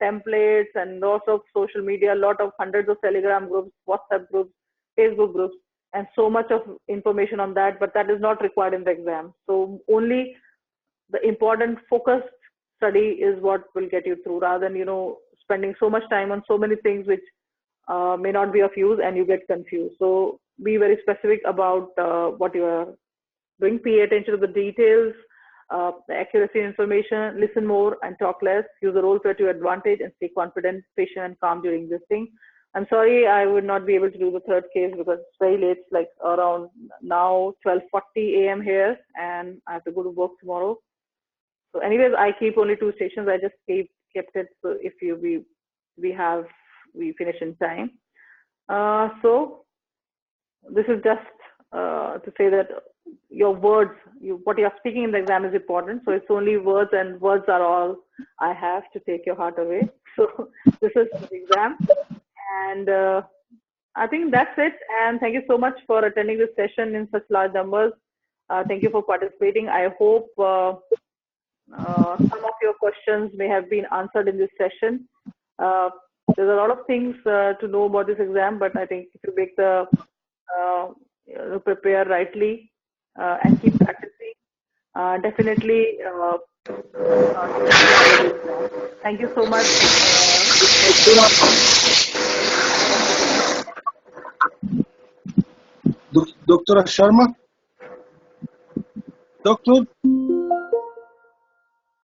templates and lots of social media, a lot of hundreds of Telegram groups, WhatsApp groups, Facebook groups, and so much of information on that. But that is not required in the exam. So only the important focused study is what will get you through, rather than spending so much time on so many things which may not be of use and you get confused. So be very specific about what you are doing. Pay attention to the details. The accuracy information, listen more and talk less, use the role play to your advantage, and stay confident, patient, and calm during this thing. I'm sorry I would not be able to do the third case because it's very late. It's like around now 12:40 a.m. here, and I have to go to work tomorrow. So anyways, I keep only 2 stations. I just kept it so if we finish in time. So this is just to say that your words, what you are speaking in the exam is important. So it's only words, and words are all I have to take your heart away. So this is the exam, and I think that's it. And thank you so much for attending this session in such large numbers. Thank you for participating. I hope some of your questions may have been answered in this session. There's a lot of things to know about this exam, but I think if you make the prepare rightly and keep practicing, definitely. Thank you so much. Dr. Sharma? Doctor?